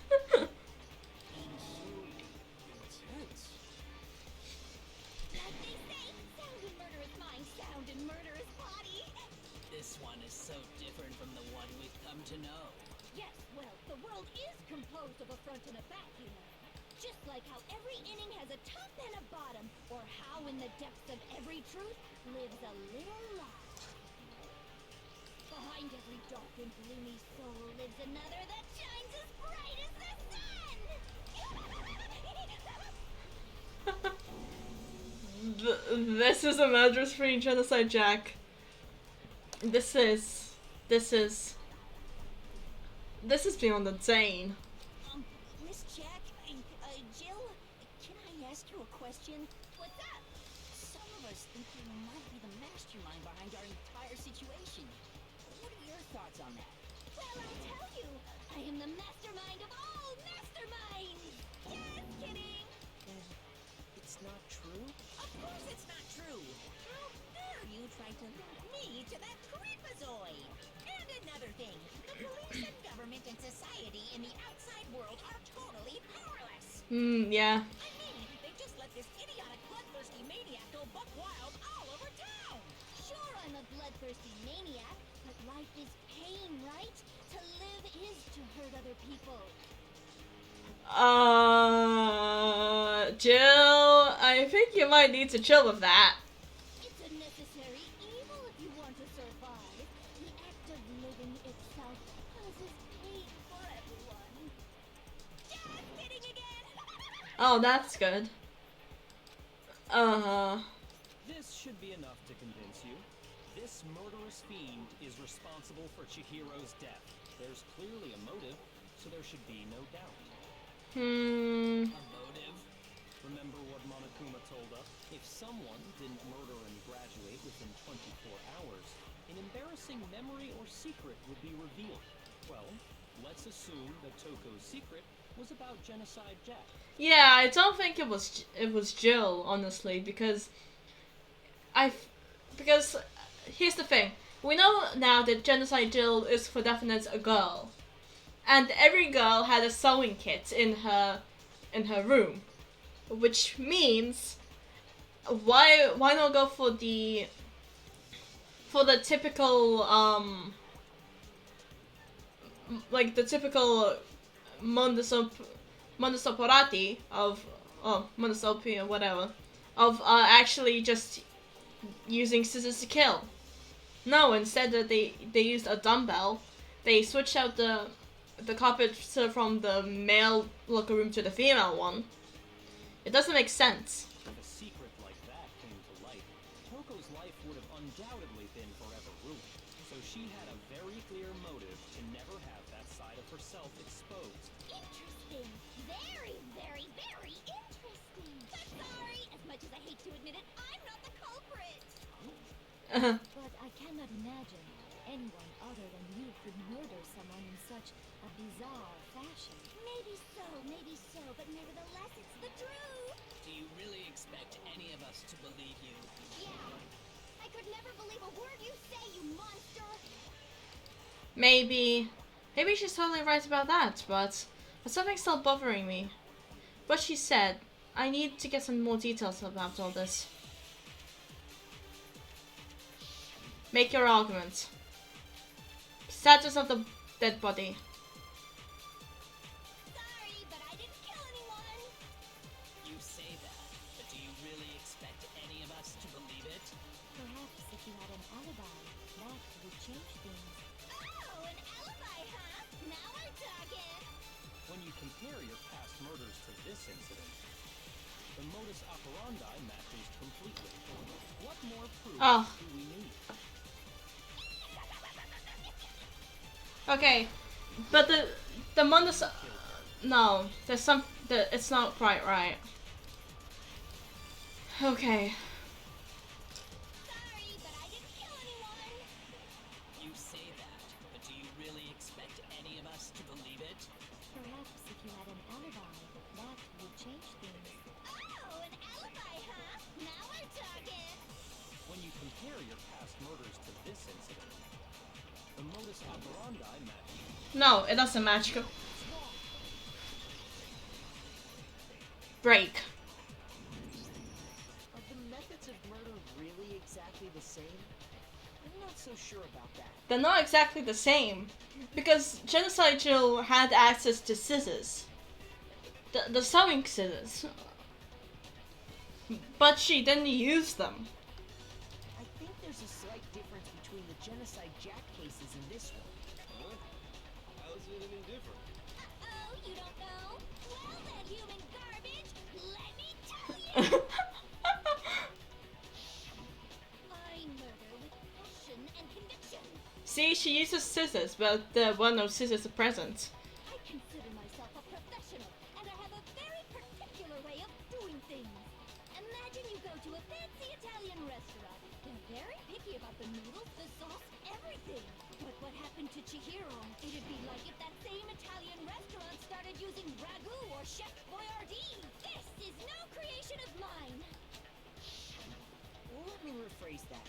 G: Intense.
C: Like they say, sound in murderous mind, sound in murderous body.
B: This one is so different from the one we've come to know.
C: Yes, well, the world is composed of a front and a back, you know. Just like how every inning has a top and a bottom, or how in the depths of every truth lives a little lie. Behind every dark and gloomy soul lives another that shines as bright as the sun!
A: This is a murderous free Genocide Jack. This is beyond insane.
F: Miss Jack, Jill, can I ask you a question?
C: What's up?
F: Some of us think you might be the mastermind behind our entire situation. What are your thoughts on that?
C: Well, I'll tell you, I am the mastermind of all masterminds! Just kidding!
F: It's not true? Of course it's not true! How dare you try to link me to that creepazoid? And another thing, the police and government and society in the outside world are totally powerless!
A: Yeah.
F: I mean, they just let this idiotic bloodthirsty maniac go buck wild all over town!
C: Sure, I'm a bloodthirsty maniac, but life is pain, right? To live is to hurt other people.
A: Jill, I think you might need to chill with that.
C: It's a necessary evil if you want to survive. The act of living itself causes pain for everyone. Just kidding again!
A: Oh, that's good.
J: This should be enough to convince you. This murderous fiend is responsible for Chihiro's death. There's clearly a motive, so there should be no doubt.
B: A motive?
J: Remember what Monokuma told us? If someone didn't murder and graduate within 24 hours, an embarrassing memory or secret would be revealed. Well, let's assume that Toko's secret was about Genocide Jack.
A: Yeah, I don't think it was Jill, honestly, because here's the thing. We know now that Genocide Jill is for definite a girl. And every girl had a sewing kit in her room. Which means why not go for the typical like the typical modus operandi of modus operandi or whatever of actually just using scissors to kill. No, instead that they used a dumbbell. they switched out the carpet from the male locker room to the female one. It doesn't make sense.
J: If a secret like that came to light, Toko's life would have undoubtedly been forever ruined. So she had a very clear motive to never have that side of herself exposed.
C: Interesting. Very, very, very interesting. But sorry, as much as I hate to admit it, I'm not the culprit.
D: But I cannot imagine anyone other than you could murder someone in such a bizarre fashion.
C: Maybe so, but nevertheless, it's the truth.
B: Do you really expect any of us to believe you?
C: Yeah. I could never believe a word you say, you monster.
A: Maybe she's totally right about that, but something's still bothering me. What she said, I need to get some more details about all this. Make your argument. Status of the dead body.
C: Sorry, but I didn't kill anyone.
B: You say that, but do you really expect any of us to believe it?
D: Perhaps if you had an alibi, that would change things.
C: Oh, an alibi, huh? Now we're talking.
J: When you compare your past murders to this incident, the modus operandi matches completely. What more proof do we need?
A: Okay, but the modus, no, there's some, it's not quite right. Okay.
C: Sorry, but I didn't kill anyone.
B: You say that, but do you really expect any of us to believe it?
D: Perhaps if you had an alibi, that would change things.
C: Oh, an alibi, huh? Now we're talking.
J: When you compare your past murders to this incident, the modus operandi matches.
A: No, it doesn't match. Break.
H: Are the methods of murder really exactly the same? I'm not so sure about that.
A: They're not exactly the same, because Genocide Jill had access to scissors, the sewing scissors, but she didn't use them.
H: I think there's a slight difference between the Genocide Jack cases and this one.
G: Huh? How is it any different?
C: Oh, you don't know? Well then, human garbage, let me tell you. I murder with passion and conviction.
A: See, she uses scissors, but there were no scissors present.
C: I consider myself a professional, and I have a very particular way of doing things. Imagine you go to a fancy Italian restaurant. They're very picky about the noodles, the sauce, everything. But what happened to Chihiro? It'd be like if that same Italian restaurant started using ragu or Chef Boyardee. This is no creation of mine.
H: Well, let me rephrase that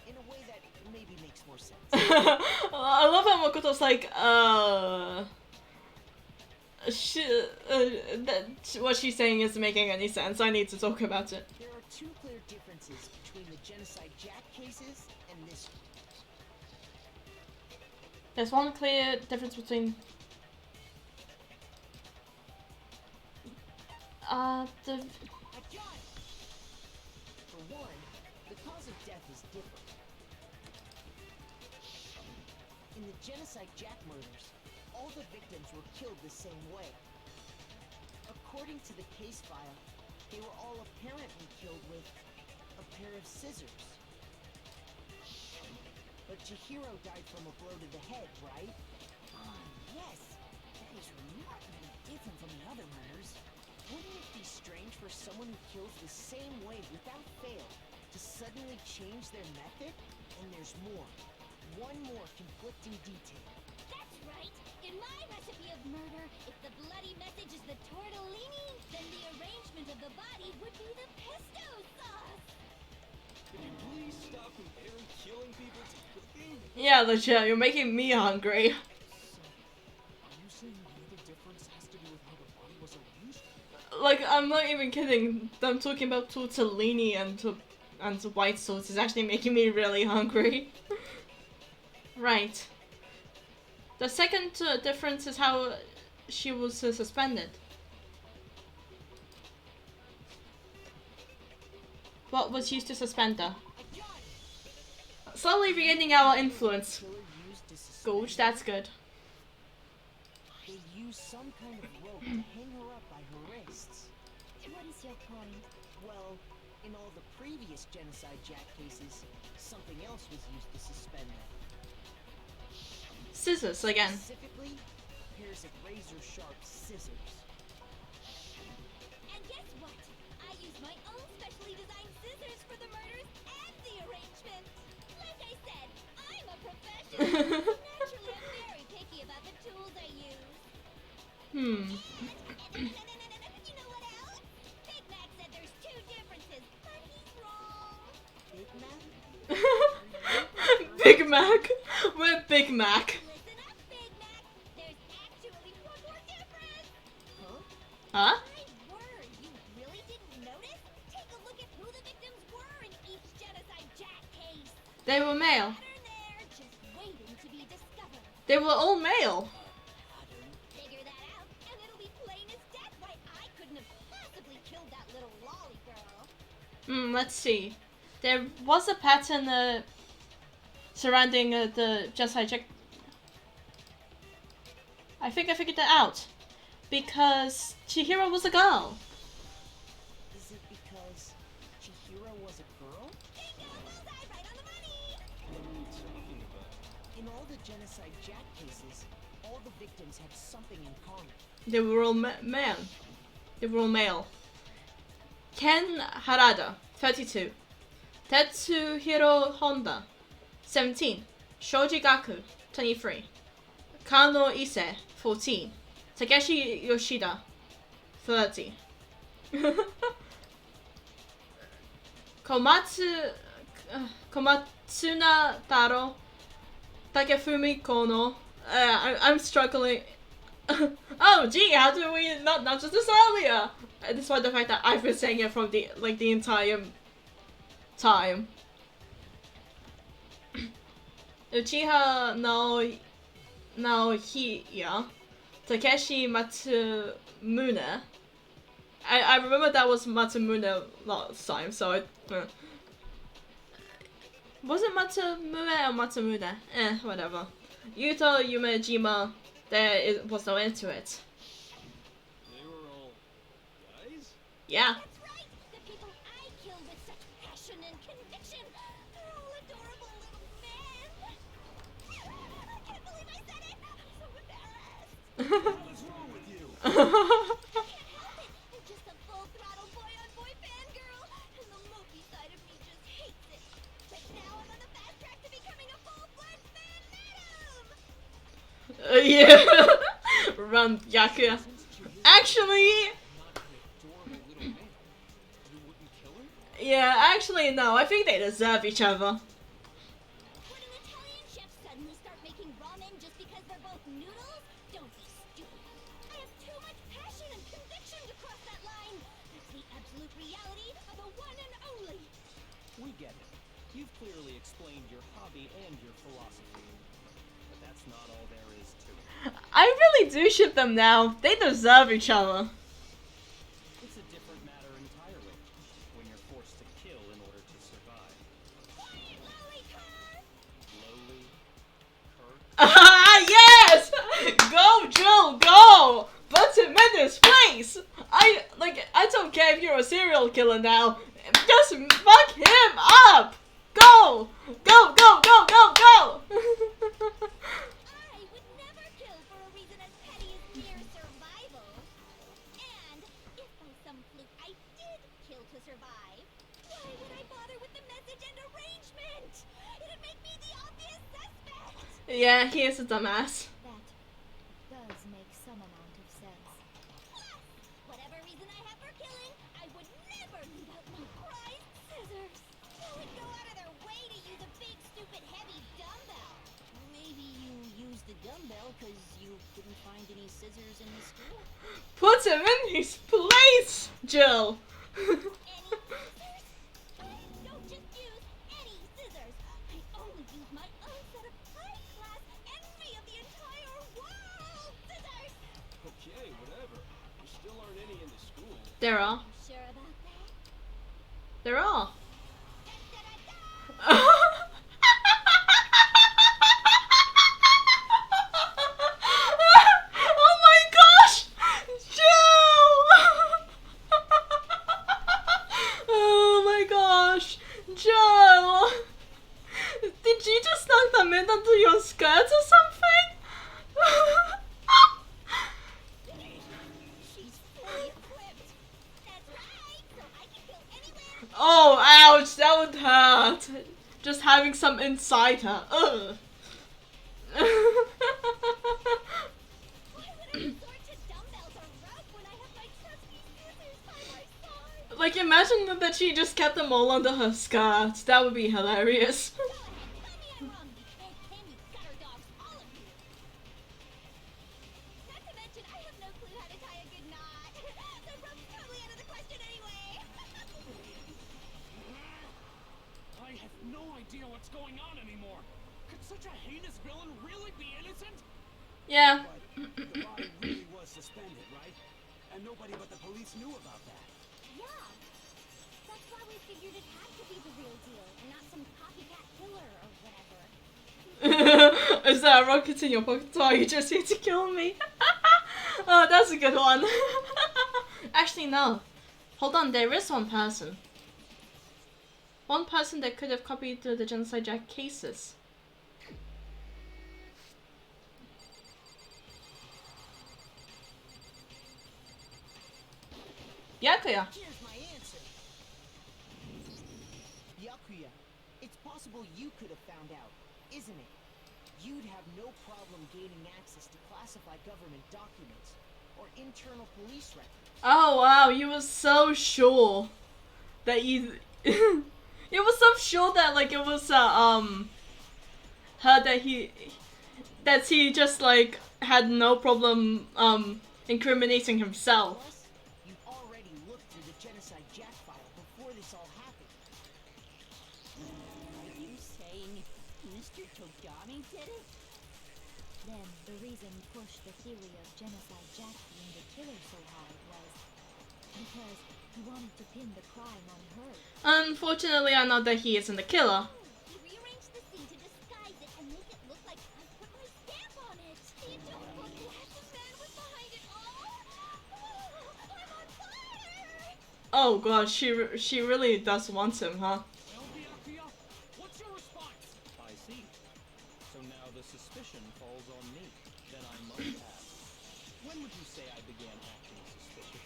H: in a way that maybe makes more sense.
A: I love how Makoto's like, what she's saying isn't making any sense. I need to talk about it.
H: There are two clear differences between the Genocide Jack cases and this one.
A: There's one clear difference between the
H: I got it! For one, the cause of death is different. In the Genocide Jack murders, all the victims were killed the same way. According to the case file, they were all apparently killed with a pair of scissors. But Chihiro died from a blow to the head, right? Ah, yes. That is remarkably different from the other murders. Wouldn't it be strange for someone who kills the same way without fail to suddenly change their method? And there's more. One more conflicting detail.
C: That's right. In my recipe of murder, if the bloody message is the tortellini, then the arrangement of the body would be the pesto sauce.
G: Could you please stop comparing killing people to cooking?
A: yeah, legit. You're making me hungry.
G: Are you saying the other difference has to do with how the body was arranged?
A: Like, I'm not even kidding. Them talking about tortellini and white sauce is actually making me really hungry. Right. The second difference is how she was suspended. What was used to suspend her?
H: I got it!
A: Slowly regaining our influence.
H: Killer used to suspend
A: Gouge, that's good.
H: used some kind of rope to hang her up by her wrists.
D: What is your point?
H: Well, in all the previous Genocide Jack cases, something else was used to suspend them.
A: Scissors again.
H: Specifically, pairs of razor-sharp scissors.
C: And guess what? I used my own specially designed scissors for the murders and the arrangement. Like I said, I'm a professional. So naturally, I'm very picky about the tools I use.
A: Hmm.
C: And you know what else? Big Mac said there's two differences, but he's wrong.
H: Big Mac?
A: Big Mac. We're Big Mac.
C: Listen up, Big Mac. There's actually one more difference.
A: Huh?
C: My word, you really didn't notice? Take a look at who the victims were in each Genocide Jack case.
A: They were male.
C: Pattern there, just waiting to be discovered.
A: They were all male.
C: Figure that out, and it'll be plain as death why I couldn't have possibly killed that little lolly girl.
A: Let's see. There was a pattern surrounding the Genocide Jack. I think I figured that out. Because Chihiro was a girl.
H: Is it because Chihiro was a girl?
C: Bingo, bullseye, right on the money.
G: What are you talking about?
H: In all the Genocide Jack cases, all the victims had something in common.
A: They were all men. They were all male. Ken Harada, 32. Tetsuhiro Honda, 17. Shoji Gaku, 23. Kano Ise, 14. Takeshi Yoshida, 30. Komatsuna Taro, Takefumi Kono. I'm struggling. Oh gee, how did we not notice this earlier? Despite the fact that I've been saying it from the entire time. Uchiha Naohiya, Takeshi Matsumune. I remember that was Matsumune last time, so I... Was it Matsumune or Matsumune? Whatever. Yuto Yumejima, there was no end to it.
G: They were all guys?
A: Yeah.
C: That's right, the people I killed with such passion and conviction. They're all adorable little men. I can't believe I said it. I'm so embarrassed.
G: What's wrong with you?
C: I can't help it. I'm just a full-throttle boy-on-boy fangirl, and the movie side of me just hates it. But now I'm on the fast track to becoming a full-blood fan madam.
A: Yeah. Run, Yakuya. Actually,
G: Not an adorable little man. You wouldn't kill her?
A: yeah, actually no, I think they deserve each other.
C: Would an Italian chef suddenly start making ramen just because they're both noodles? Don't be stupid. I have too much passion and conviction to cross that line. That's the absolute reality of a one and only.
J: We get it. You've clearly explained your hobby and your philosophy. But that's not all there is to it.
A: I really do ship them now. They deserve each other.
J: It's a different matter entirely. When you're forced to kill in order to survive.
C: Quiet, lolly car!
J: Lowly, Kirk,
A: Ah, yes! Go, Joel, go! Put him in his place! I don't care if you're a serial killer now. Just fuck him up! Go! Go, go, go, go, go!
C: I would never kill for a reason as petty as mere survival. And if by some fluke I did kill to survive, why would I bother with the message and arrangement? It'd make me the obvious suspect.
A: Yeah, he is a dumbass.
D: That does make some amount of sense.
C: Plus, whatever reason I have for killing, I would never leave out my prized scissors. Who would go out of their way to use a big, stupid, heavy dumbbell?
F: Maybe you used the dumbbell because you couldn't find any scissors in the store?
A: Put him in his place, Jill.
C: Any scissors? Don't just use any scissors. I only use my own set of high-class envy of the entire world scissors.
G: Okay, whatever. There still aren't any in the school.
A: There are.
C: Sure about that?
A: There are.
C: Da-da-da-da!
A: Oh my god! that would hurt. Just having some inside her. Ugh.
C: Why would I resort to dumbbells or rope when I have my trusty scissors by my side?
A: Like, imagine that she just kept them all under her skirt. That would be hilarious.
C: Tell me I'm wrong, you can you gutter dogs, all of you. Not to mention, I have no clue how to tie a good knot. The rope's totally out of the question anyway.
G: I have no idea what's going on anymore. Could such a heinous villain really be innocent?
A: Yeah.
H: But the body really was suspended, right? And nobody but the police knew about that.
C: Yeah. That's why we figured it had to be the real deal, and not some copycat killer or whatever.
A: Is there a rocket in your pocket? Are you just here to kill me? Oh, that's a good one. Actually, no. Hold on, there is one person. One person that could have copied the Genocide Jack cases. Yakuya.
H: Here's my answer. Yakuya, it's possible you could have found out, isn't it? You'd have no problem gaining access to classified government documents or internal police records.
A: Oh wow, you were so sure that you you were so sure that like it was her that he just like had no problem incriminating himself.
H: Plus, you already looked through the Genocide Jack file before this all happened.
F: Are you saying Mr. Togami did it?
D: Then the reason he pushed the theory of Genocide Jack being the killer so hard was because he wanted to pin the crime on her.
A: Unfortunately, I know that he isn't the killer.
C: He rearranged the scene to disguise it and make it look like I put my stamp on it. The adult book that the man was behind it all. Oh, I'm on fire!
A: Oh god, she really does want him, huh?
G: Well, Byakuya, what's your response?
J: I see. So now the suspicion falls on me. Then I must ask, when would you say I began acting suspicious?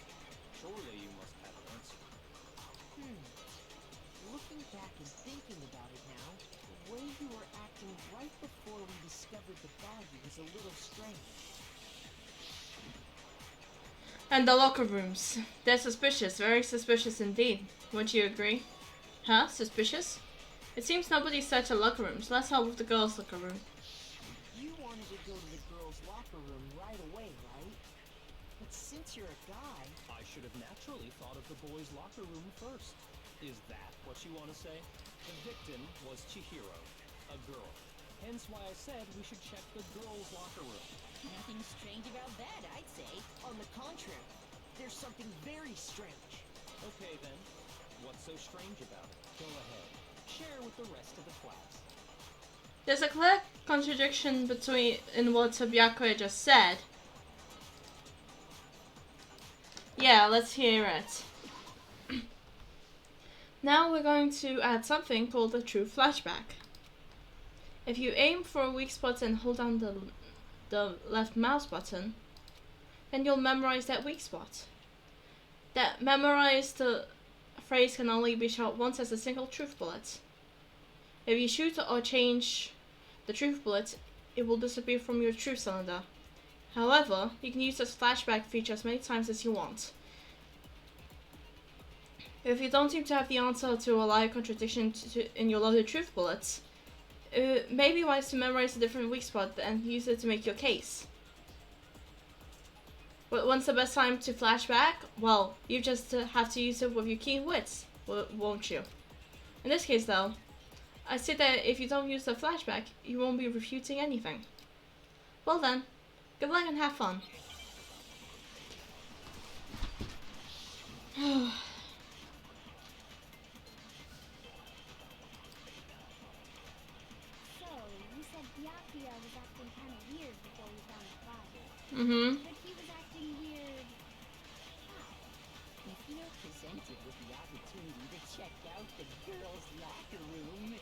J: Surely you must have an answer.
H: Looking back and thinking about it now, the way you were acting right before we discovered the body was a little strange.
A: And the locker rooms. They're suspicious, very suspicious indeed. Would you agree? Huh? Suspicious? It seems nobody searched the locker rooms. Let's help with the girls' locker room.
H: You wanted to go to the girls' locker room right away, right? But since you're a guy,
J: I should have naturally thought of the boys' locker room first. Is that what you want to say? The victim was Chihiro, a girl. Hence why I said we should check the girls' locker room.
F: Nothing strange about that, I'd say.
H: on the contrary, there's something very strange.
J: Okay then, what's so strange about it? Go ahead, share with the rest of the class.
A: There's a clear contradiction in what Byakuya just said. Yeah, let's hear it. Now we're going to add something called a true flashback. If you aim for a weak spot and hold down the left mouse button, then you'll memorize that weak spot. That memorized phrase can only be shot once as a single truth bullet. If you shoot or change the truth bullet, it will disappear from your truth cylinder. However, you can use this flashback feature as many times as you want. If you don't seem to have the answer to a live contradiction in your loaded truth bullets, it may be wise to memorize a different weak spot and use it to make your case. But when's the best time to flashback? Well, you just have to use it with your keen wits, won't you? In this case though, I say that if you don't use the flashback, you won't be refuting anything. Well then, good luck and have fun.
C: So, you said Byakuya was acting kind of weird before we found the body.
A: Mm-hmm.
C: But he was acting weird.
F: If you're presented with the opportunity to check out the girls' locker room,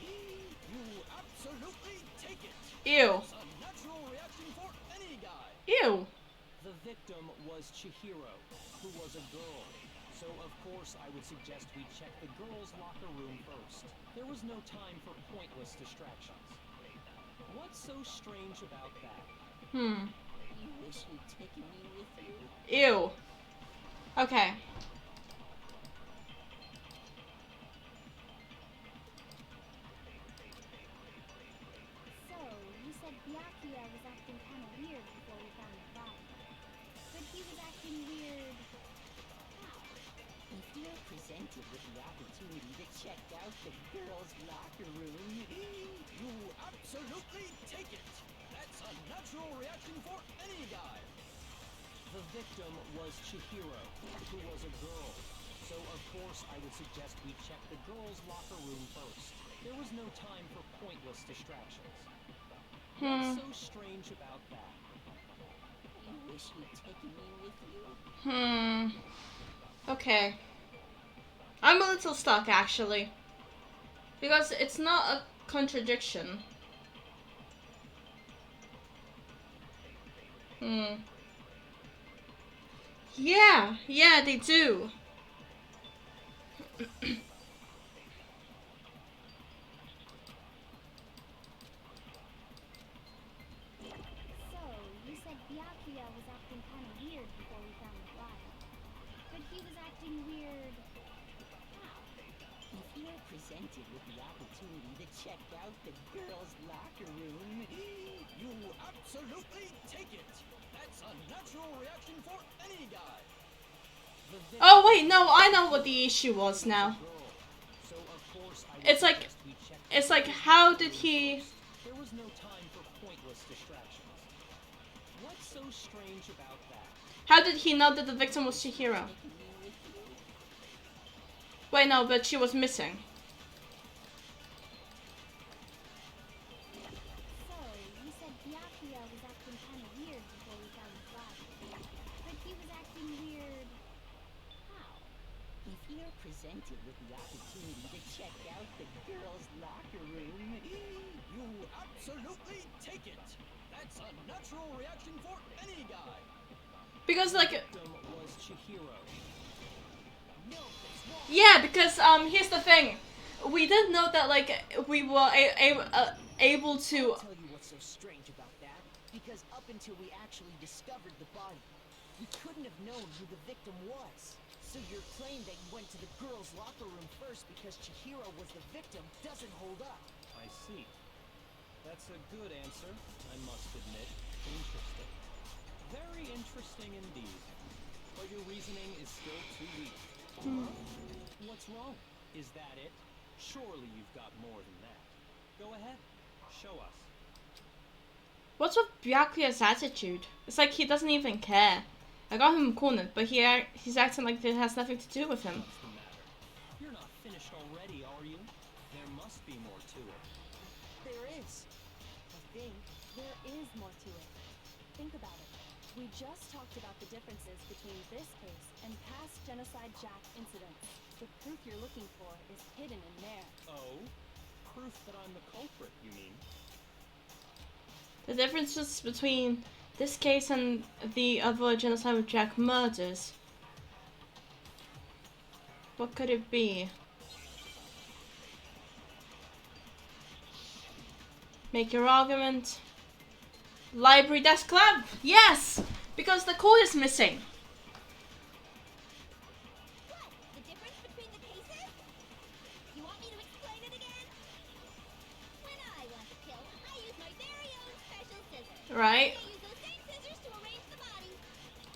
G: You absolutely take it.
A: Ew.
G: It's a natural reaction for any guy.
A: Ew.
J: The victim was Chihiro, who was a girl. So of course I would suggest we check the girls' locker room first. There was no time for pointless distractions. What's so strange about that?
F: You wish you'd taken me with you.
A: Ew. Okay.
D: So, you said Byakuya was acting kind of weird before we found the body. But he was acting weird. How?
F: If you're presented with the opportunity to check out the girls' locker room,
G: You absolutely take it! That's a natural reaction for any guy!
J: The victim was Chihiro, who was a girl. So of course I would suggest we check the girls' locker room first. There was no time for pointless distractions. What's so strange about that?
F: you wish you'd taken me with you.
A: Okay. I'm a little stuck, actually. Because it's not a contradiction. Yeah, they do.
D: So, you said Byakuya was acting kind of weird before we found the body. But he was acting weird. How?
F: If you're presented with the opportunity to check out the girls' locker room,
G: You absolutely take it! That's a natural reaction for any guy!
J: The victim
A: Oh wait, no, I know what the issue was now.
J: girl. So of course I would
A: It's like,
J: suggest we check the
A: it's like,
J: girls'
A: how
J: locker
A: did
J: room
A: he?
J: first. There was no time for pointless distractions. What's so strange about that?
A: How did he know that the victim was Chihiro? Wait, no, but she was missing.
D: So, you said Byakuya was acting kind of weird before we found the body. But he was acting weird. How?
F: if you're presented with the opportunity to check out the girls' locker room,
G: You absolutely take it! That's a natural reaction for any guy!
A: Because like,
J: Victim was Chihiro.
A: yeah, because here's the thing. We didn't know that like we were able to.
H: Tell you what's so strange about that, because up until we actually discovered the body, we couldn't have known who the victim was. So your claim that you went to the girls' locker room first because Chihiro was the victim doesn't hold up.
J: I see. That's a good answer, I must admit. Interesting. Very interesting indeed. But your reasoning is still too weak. What's wrong? Is that it? Surely you've got more than that. Go ahead. Show us.
A: What's with Byakuya's attitude? It's like he doesn't even care. I got him cornered, but he's acting like it has nothing to do with him.
J: What's the matter? You're not finished already, are you? There must be more to it.
H: There is. I think.
I: There is more to it. Think about it. We just talked about the differences between this case and past Genocide Jack incidents. The proof you're looking for is hidden in there.
J: Oh? Proof that I'm the culprit, you mean?
A: The differences between this case and the other Genocide with Jack murders. What could it be? Make your argument. Library desk lamp! Yes! Because the cord is missing.
C: What? The difference between the cases? You want me to explain it again? When I want to kill, I use my very own special scissors.
A: Right?
C: I use those same scissors to arrange the body.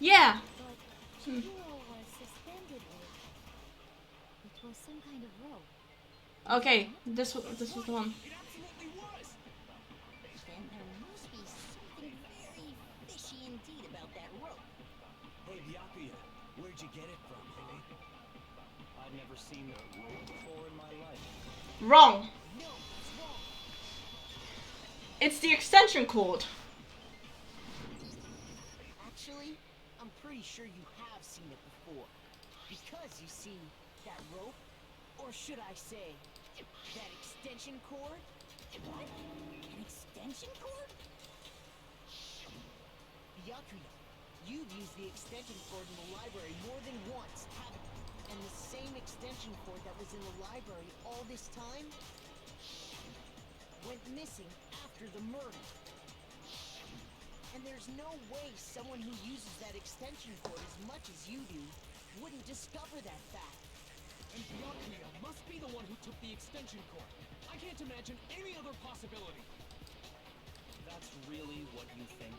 A: Yeah.
D: But Chihiro was suspended with... It was some kind of rope.
A: Okay, this was the one.
G: It absolutely was!
F: then there must be something very fishy indeed about that rope.
G: Hey, Byakuya, where'd you get it from, homie?
J: I've never seen a rope before in my life.
A: Wrong.
H: No, it's wrong.
A: It's the extension cord.
H: Actually, I'm pretty sure you have seen it before. Because you see, that rope, or should I say, that extension cord?
F: What? An extension cord?
H: Byakuya, you've used the extension cord in the library more than once, haven't you? And the same extension cord that was in the library all this time went missing after the murder. And there's no way someone who uses that extension cord as much as you do wouldn't discover that fact.
G: And Byakuya must be the one who took the extension cord. I can't imagine any other possibility.
J: That's really what you think?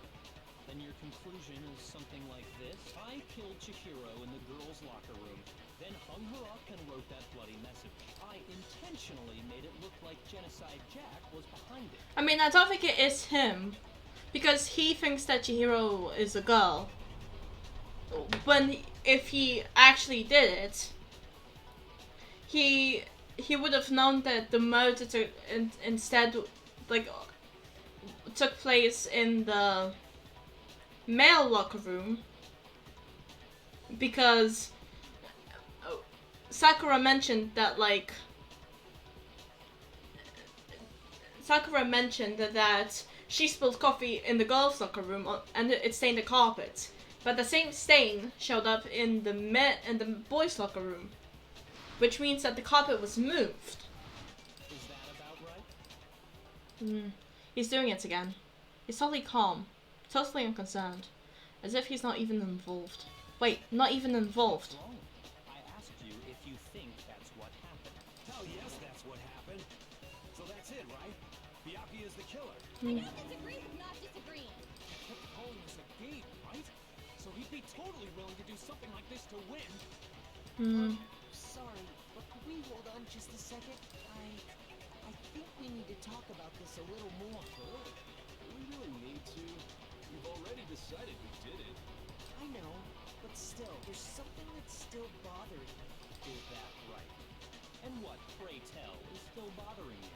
J: Then your conclusion is something like this? I killed Chihiro in the girls' locker room, then hung her up and wrote that bloody message. I intentionally made it look like Genocide Jack was behind it.
A: I mean, I don't think it is him, because he thinks that Chihiro is a girl. When if he actually did it, he would have known that the murder instead like took place in the male locker room, because Sakura mentioned that she spilled coffee in the girls' locker room and it stained the carpet, but the same stain showed up in the boys' locker room, which means that the carpet was moved.
J: Is that about right?
A: He's doing it again. He's totally calm, totally unconcerned, as if he's not even involved. Wait, not even involved.
J: What's wrong? I asked you if you think that's what happened.
G: Hell yes, that's what happened. So that's it, right? Byakuya's the killer.
C: I don't disagree with not disagreeing.
G: He kept calling this a game, right? So he'd be totally willing to do something like this to win.
H: Sorry, but could we hold on just a second? I think we need to talk about this a little more.
G: Do we really need to? We've already decided who did it.
H: I know, but still, there's something that's still bothering me.
J: Is that right? And what, pray tell, is still bothering you?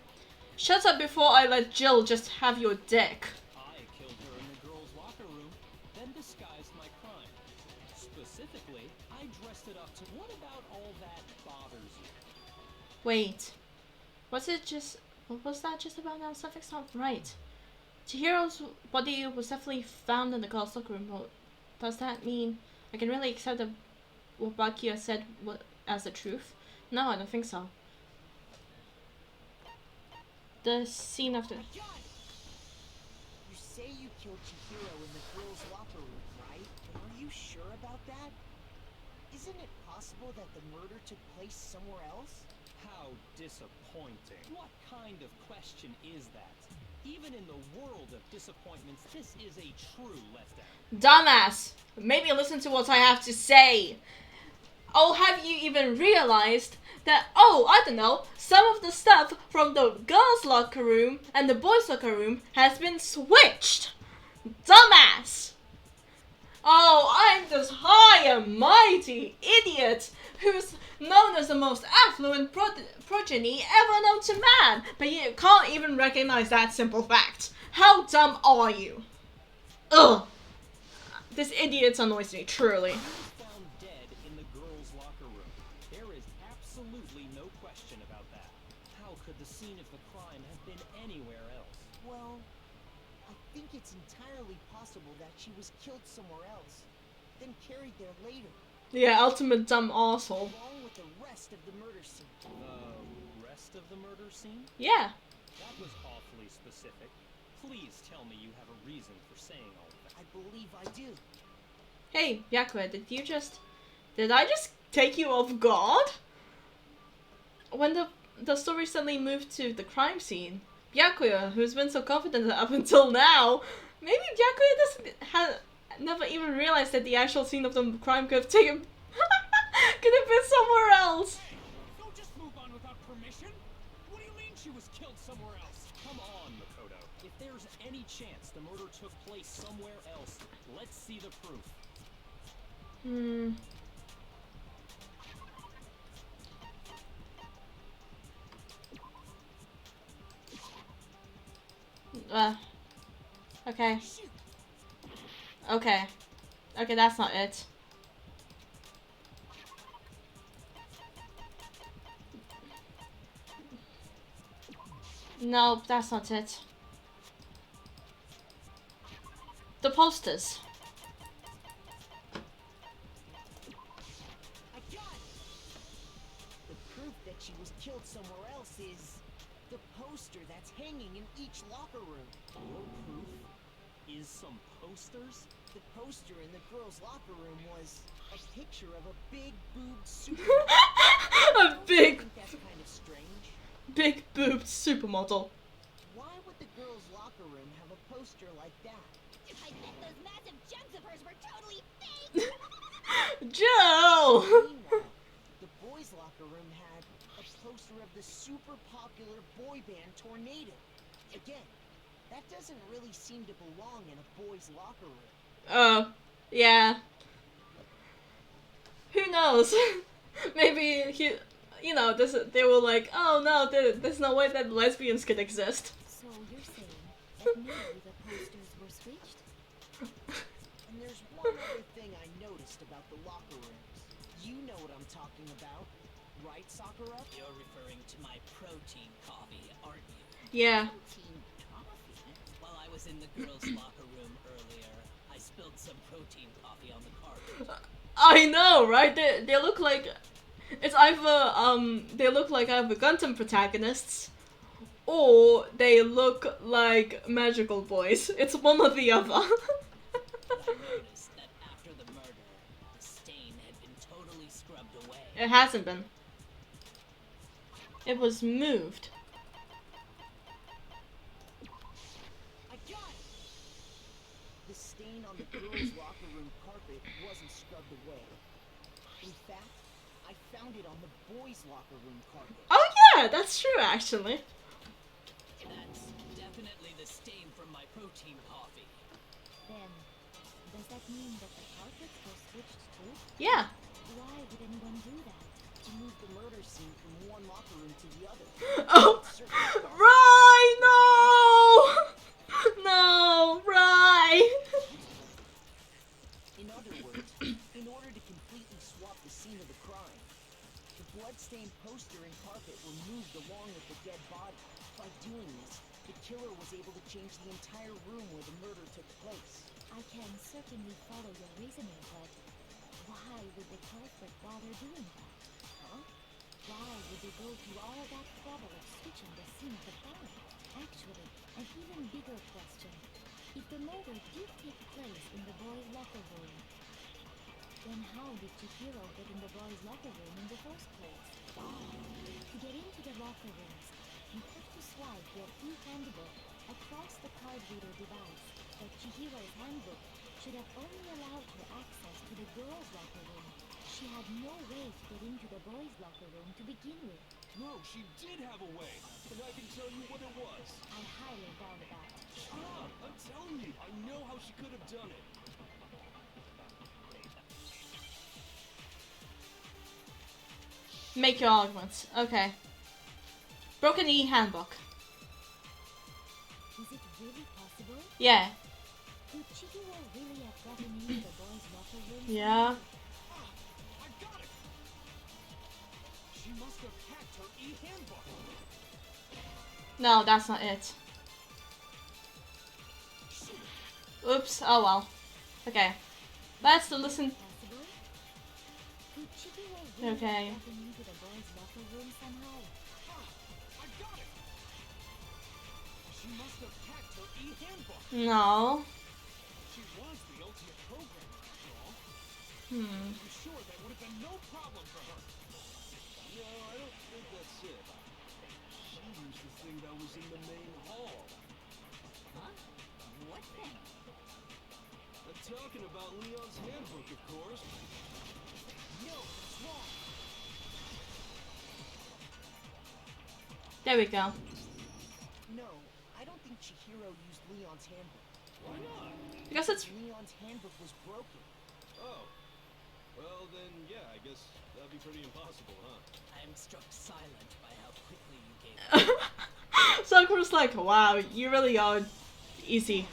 A: Shut up before I let Jill just have your dick.
J: I killed her in the girls' locker room, then disguised my crime. Specifically, I dressed it up to... What about all that bothers you?
A: Wait, what was that just about now? Something's not right. Chihiro's body was definitely found in the girls' locker room, but does that mean I can really accept that what Byakuya said as the truth? No, I don't think so. The scene after...
H: You say you killed Chihiro in the girls' locker room, right? But are you sure about that? Isn't it possible that the murder took place somewhere else?
J: How disappointing. What kind of question is that? Even in the world of disappointments, this is a true letdown.
A: Dumbass! Maybe listen to what I have to say. Oh, have you even realized that, I don't know, some of the stuff from the girls' locker room and the boys' locker room has been switched? Dumbass! Oh, I'm this high and mighty idiot who's known as the most affluent progeny ever known to man, but you can't even recognize that simple fact. How dumb are you? Ugh! This idiot annoys me, truly.
J: He was found dead in the girls' locker room. There is absolutely no question about that. How could the scene of the crime have been anywhere else?
H: Well, I think it's entirely possible that she was killed somewhere else, then carried there later,
A: Yeah, ultimate dumb arsehole.
H: along with the rest of the murder scene.
J: The rest of the murder scene?
A: Yeah.
J: That was awfully specific. Please tell me you have a reason for saying all of that.
H: I believe I do.
A: Hey, Byakuya, did I just take you off guard? When the story suddenly moved to the crime scene, Byakuya, who's been so confident up until now, maybe Byakuya never even realized that the actual scene of the crime could have been somewhere else.
G: Don't just move on without permission. What do you mean she was killed somewhere else?
J: Come on, Makoto. If there's any chance the murder took place somewhere else, let's see the proof.
A: Okay. Okay, that's not it. No, that's not it. The posters.
H: I got it! she was killed somewhere else is the poster that's hanging in each locker room.
J: Your proof is some posters?
H: The poster in the girls' locker room was a picture of a big boobed super.
A: A big,
H: I think that's kind of strange.
A: big boobed supermodel.
H: Why would the girls' locker room have a poster like that?
C: I bet those massive jugs of hers were totally fake!
A: Joe!
H: Meanwhile, the boys' locker room had a poster of the super popular boy band Tornado. Again, that doesn't really seem to belong in a boys' locker room.
A: Oh, yeah. Who knows? Maybe they were like, oh no, there's no way that lesbians could exist.
D: So you're saying that maybe the posters were switched?
H: And there's one other thing I noticed about the locker rooms. You know what I'm talking about, right, Sakura?
B: You're referring to my protein coffee, aren't you?
A: Yeah.
F: Protein coffee?
B: While I was in the girls' locker room earlier, I spilled some protein coffee on the carpet.
A: I know, right? They look like it's either they look like either Gundam protagonists or they look like magical boys. It's one or the other.
B: But I noticed that after the murder, the stain had been totally scrubbed away.
A: It hasn't been. It was moved.
H: I got it! The stain on the girls' locker room carpet wasn't scrubbed away. In fact, I found it on the boys' locker room carpet.
A: Oh yeah, that's true actually.
B: That's definitely the stain from my protein coffee.
D: Then, does that mean that the carpets were switched too?
A: Yeah.
D: Why would anyone do that?
H: To move the murder scene from one locker room to the other.
A: Oh, Rai, no, no, Rai.
H: In other words, in order to completely swap the scene of the crime, the bloodstained poster and carpet were moved along with the dead body. By doing this, the killer was able to change the entire room where the murder took place.
D: I can certainly follow your reasoning, but why would the culprit bother doing that?
H: Huh?
D: Why would they go through all that trouble of switching the scene of the crime? Actually, an even bigger question. If the murder did take place in the boys' locker room, then how did Chihiro get in the boys' locker room in the first place? To get into the locker rooms, you have to swipe your e-handbook across the card reader device. But Chihiro's handbook should have only allowed her access to the girls' locker room. She had no way to get into the boys' locker room to begin with.
G: No, she did have a way, and I can tell you what it was.
D: I highly doubt that.
G: I'm telling you, I know how she could have done it.
A: Make your arguments. Okay. Broken E handbook.
D: Is it really possible?
A: Yeah.
D: Could Chihiro really have gotten into the boys' locker room?
A: Yeah.
G: I got it! She must have hacked her e-handbook.
A: No, that's not it. Oops. Oh well. Okay. Let's listen.
D: Possible? Could Chihiro really
A: Okay.
D: have gotten into the boys' locker room somehow?
G: I got it! She must have hacked her e-handbook.
A: No.
G: She was the ultimate programmer, after all.
A: Hmm.
G: I'm sure that would have been no problem for her. No, I don't think that's it. She used the thing that was in the main hall.
F: Huh? What thing?
G: I'm talking about Leon's handbook, of course.
H: No, it's wrong.
A: There we go.
H: No, I don't think Chihiro used Leon's handbook.
G: Why not?
A: Because it's
H: Leon's handbook was broken.
G: Oh. Well, then, yeah, I guess that'd be pretty impossible, huh?
B: I am struck silent by how quickly you gave up.
A: Sakura's like, wow, you really are easy.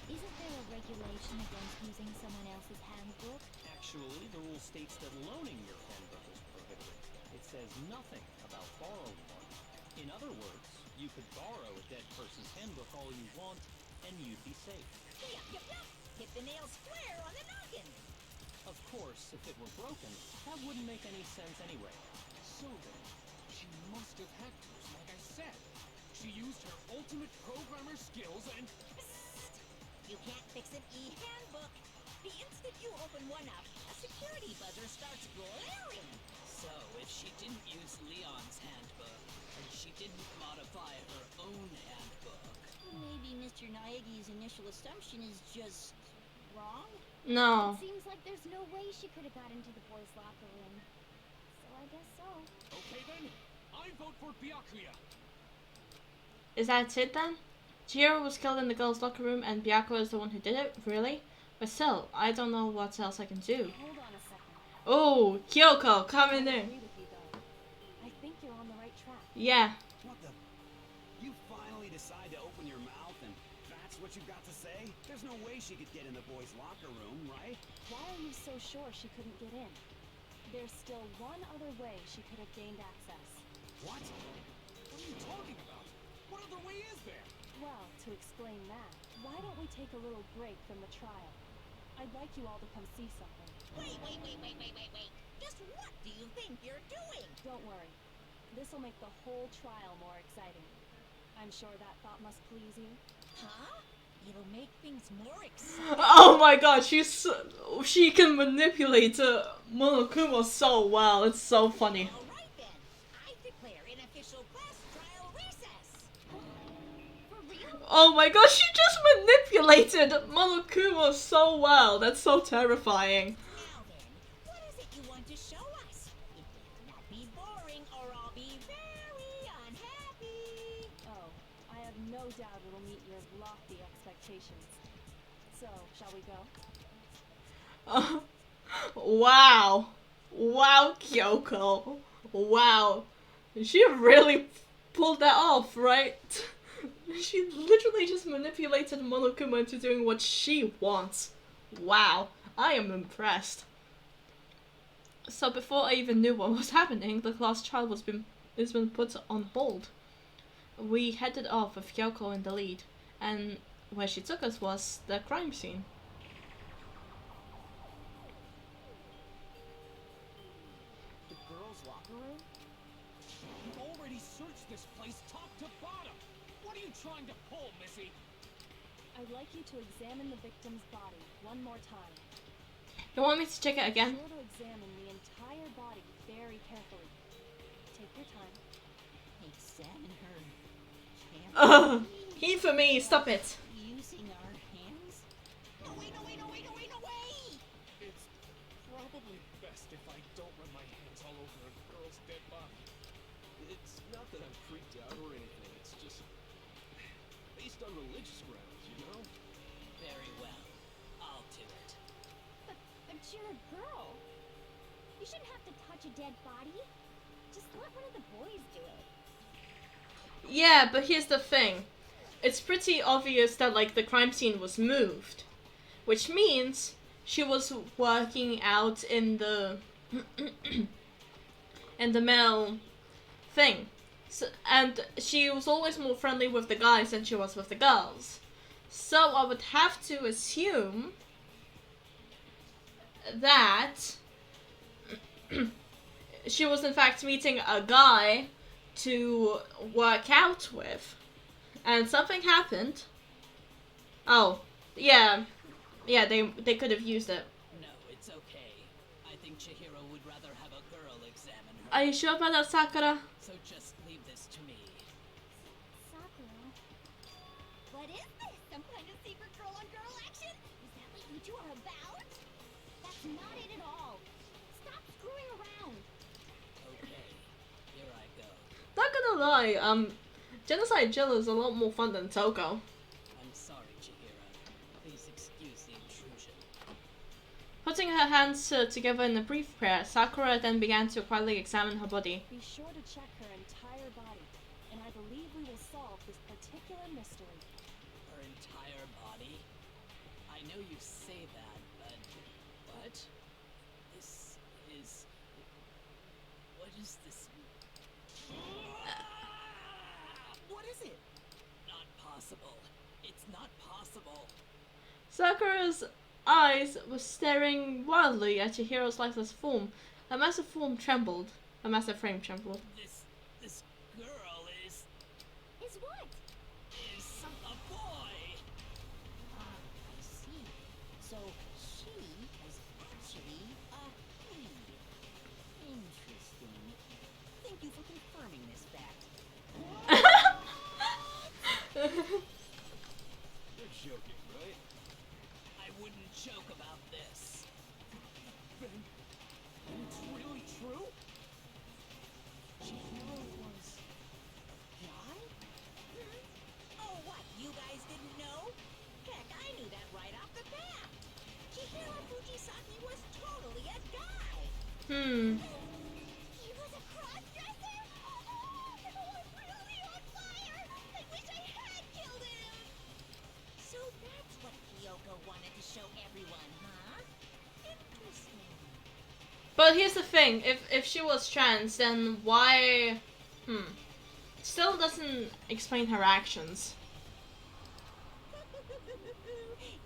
D: Isn't there a regulation against using someone else's handbook?
J: Actually, the rule states that loaning your handbook is prohibited. It says nothing about borrowing one. In other words, you could borrow a dead person's handbook all you want, and you'd be safe.
F: Yup, yup, yup. Hit the nail square on the noggin.
J: Of course, if it were broken, that wouldn't make any sense anyway.
G: So then, she She must have hacked hers, like I said. She used her ultimate programmer skills and...
F: You can't fix an e-handbook. The instant you open one up, a security buzzer starts blaring.
B: So, if she didn't use Leon's handbook, and she didn't modify her own handbook...
F: Maybe Mr. Naegi's initial assumption is just wrong?
A: No.
D: It seems like there's no way she could have got into the boys' locker room. So I guess so.
G: Okay then, I vote for Byakuya.
A: Is that it then? Chihiro was killed in the girls' locker room and Byakuya is the one who did it? Really? But still, I don't know what else I can do.
I: Hold on a second.
A: Oh, Kyoko, come in
I: I
A: there.
I: agree with you, though. I think you're on the right track.
A: Yeah.
K: What the? You finally decide to open your mouth and that's what you got to say? There's no way she could get in the boys' locker room, right?
I: Why are you so sure she couldn't get in? There's still one other way she could have gained access.
G: What? What are you talking about? What other way is there?
I: Well, to explain that, why don't we take a little break from the trial? I'd like you all to come see something.
F: Wait. Just what do you think you're doing?
I: Don't worry. This'll make the whole trial more exciting. I'm sure that thought must please you.
F: Huh? It'll make things more exciting.
A: Oh my god, she can manipulate Monokuma so well. It's so funny.
F: All right then. I declare an official class trial recess.
D: For real?
A: Oh my god, she just manipulated Monokuma so well. That's so terrifying.
F: Now then, what is it you want to show us? It better not be boring or I'll be very unhappy.
I: Oh, I have no doubt it'll meet your lofty expectations. So, shall we go?
A: Wow. Wow, Kyoko. Wow. She really pulled that off, right? She literally just manipulated Monokuma into doing what she wants. Wow. I am impressed. So before I even knew what was happening, the class trial has been put on hold. We headed off with Kyoko in the lead, and where she took us was the crime scene.
H: The girls' locker room?
G: You already searched this place top to bottom. What are you trying to pull, Missy?
I: I'd like you to examine the victim's body one more time.
A: You want me to check it again?
I: Be sure to examine the entire body very carefully. Take your time.
F: Examine her. Can't
A: He for me, stop it.
F: using our hands? No way!
G: It's probably best if I don't run my hands all over a girl's dead body.
K: It's not that I'm freaked out or anything. It's just based on religious grounds, you know?
B: Very well. I'll do it.
D: But you're a girl. You shouldn't have to touch a dead body. Just let one of the boys do it.
A: Yeah, but here's the thing. It's pretty obvious that, like, the crime scene was moved. Which means she was working out in the... in the male thing. So, and she was always more friendly with the guys than she was with the girls. So I would have to assume that she was in fact meeting a guy to work out with. And something happened. Oh, yeah. Yeah, they could have used it.
B: No, it's okay. I think Chihiro would rather have a girl examine her.
A: Are you sure about that, Sakura?
B: So just leave this to me.
D: Sakura.
C: What is this? Some kind of secret girl-on-girl action? Is that what you two are about?
D: That's not it at all. Stop screwing around.
B: Okay, here I go.
A: Not gonna lie, Genocide Jill is a lot more fun than Toko.
B: I'm sorry, Chihiro. Please excuse the intrusion.
A: Putting her hands together in a brief prayer, Sakura then began to quietly examine her body.
I: Be sure to check her entire body, and I believe we will solve this particular mystery.
B: Her entire body? I know you say that, but... What? This is... What is this?
F: What is it?
B: Not possible. It's not possible.
A: Sakura's eyes were staring wildly at Chihiro's lifeless form. Her massive frame trembled.
B: This
A: But here's the thing: if she was trans, then why? Still doesn't explain her actions.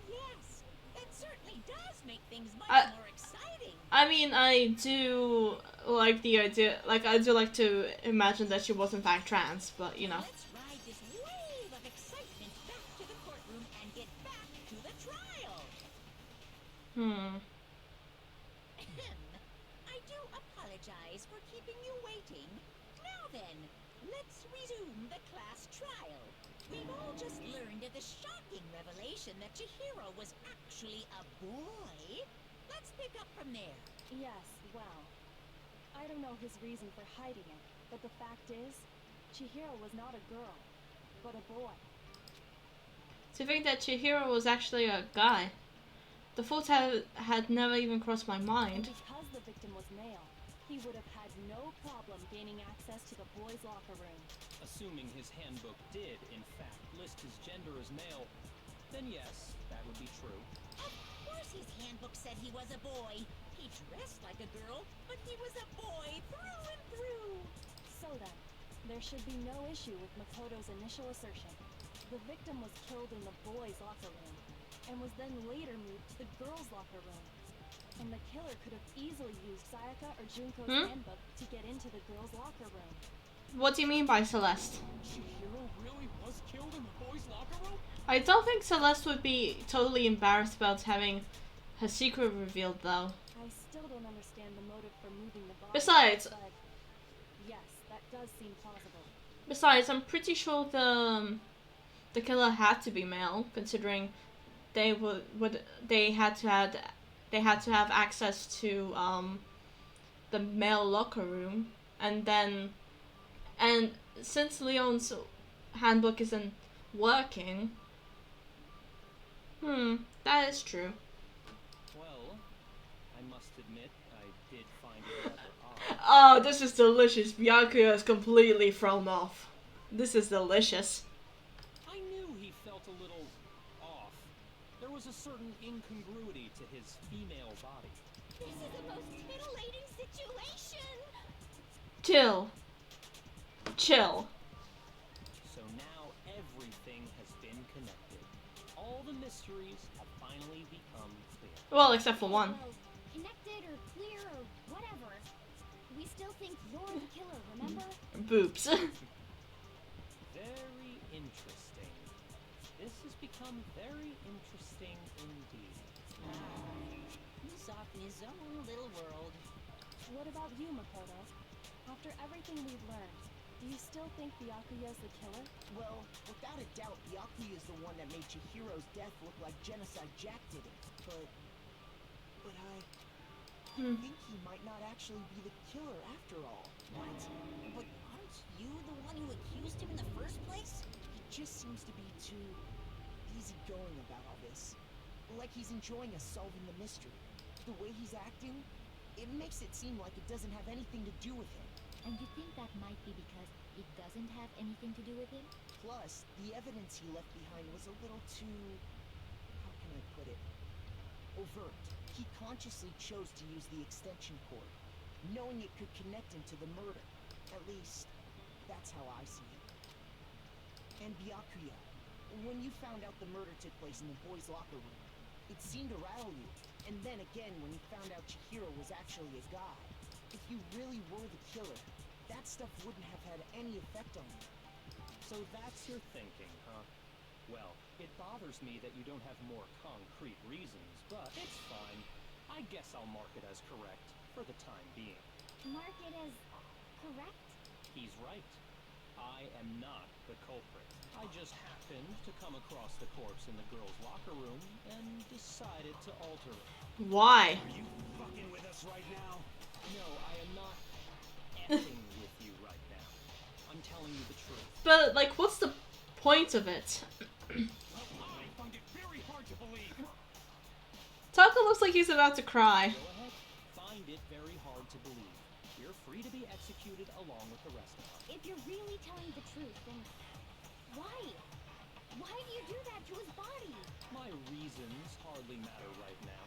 F: Yes, that certainly does make things much
A: I-
F: more exciting.
A: I mean, I do like the idea. Like, I do like to imagine that she was in fact trans, but you know.
F: Let's ride this wave of excitement back to the courtroom and get back to the trial. I do apologize for keeping you waiting. Now then, let's resume the class trial. We've all just learned of the shocking revelation that Chihiro was actually a boy. Let's pick up from there.
I: Yes, well, I don't know his reason for hiding it, but the fact is, Chihiro was not a girl, but a boy.
A: To think that Chihiro was actually a guy. The thought had never even crossed my
I: And
A: mind.
I: because the victim was male, he would have had no problem gaining access to the boys' locker room.
J: Assuming his handbook did, in fact, list his gender as male, then yes, that would be true.
F: Of course his handbook said he was a boy. He dressed like a girl, but he was a boy through and through.
I: So then, there should be no issue with Makoto's initial assertion. The victim was killed in the boys' locker room, and was then later moved to the girls' locker room. And the killer could have easily used Sayaka or Junko's handbook to get into the girls' locker room.
A: What do you mean by Celeste?
G: Chihiro really was killed in the boys' locker room?
A: I don't think Celeste would be totally embarrassed about having her secret revealed, though.
I: I still don't understand the motive for moving the body.
A: Besides-
I: but yes, that does seem plausible.
A: Besides, I'm pretty sure the killer had to be male, considering they had to have access to the male locker room, and since Leon's handbook isn't working, that is true.
J: Well, I must admit, I did find it rather odd.
A: Oh, this is delicious. Byakuya is completely thrown off. This is delicious.
J: I knew he felt a little off. There was a certain incongruity to his female body.
C: This is the most titillating situation!
A: Chill. Chill.
J: So now everything has been connected. All the mysteries have finally become clear.
A: Well, except for one.
D: Well, connected or clear or whatever. We still think you're the killer, remember?
A: Boobs.
J: Very interesting. This has become very interesting indeed.
F: He's off in his own little world.
I: What about you, Makoto? After everything we've learned, do you still think Byakuya's the killer?
H: Well, without a doubt, Byakuya is the one that made Chihiro's death look like Genocide Jack did it. But I think he might not actually be the killer after all.
F: What? But aren't you the one who accused him in the first place?
H: He just seems to be too easygoing about all this. Like he's enjoying us solving the mystery. The way he's acting, it makes it seem like it doesn't have anything to do with him.
D: And you think that might be because it doesn't have anything to do with him?
H: Plus, the evidence he left behind was a little too... how can I put it? Overt. He consciously chose to use the extension cord, knowing it could connect him to the murder. At least, that's how I see it. And Byakuya, when you found out the murder took place in the boys' locker room, it seemed to rattle you. And then again, when you found out Chihiro was actually a guy, if you really were the killer, that stuff wouldn't have had any effect on you.
J: So that's your thinking, huh? Well, it bothers me that you don't have more concrete reasons, but it's fine. I guess I'll mark it as correct, for the time being.
D: Mark it as correct?
J: He's right. I am not the culprit. I just happened to come across the corpse in the girls' locker room and decided to alter it.
A: Why?
K: Are you fucking with us right now?
J: No, I am not effing with you right now. I'm telling you the truth.
A: But, like, what's the point of it?
K: Well, I find it very hard to believe.
A: Taka looks like he's about to cry.
J: Go ahead. Find it very hard to believe. You're free to be executed along with the rest of us.
D: If you're really telling the truth, then why? Why do you do that to his body?
J: My reasons hardly matter right now.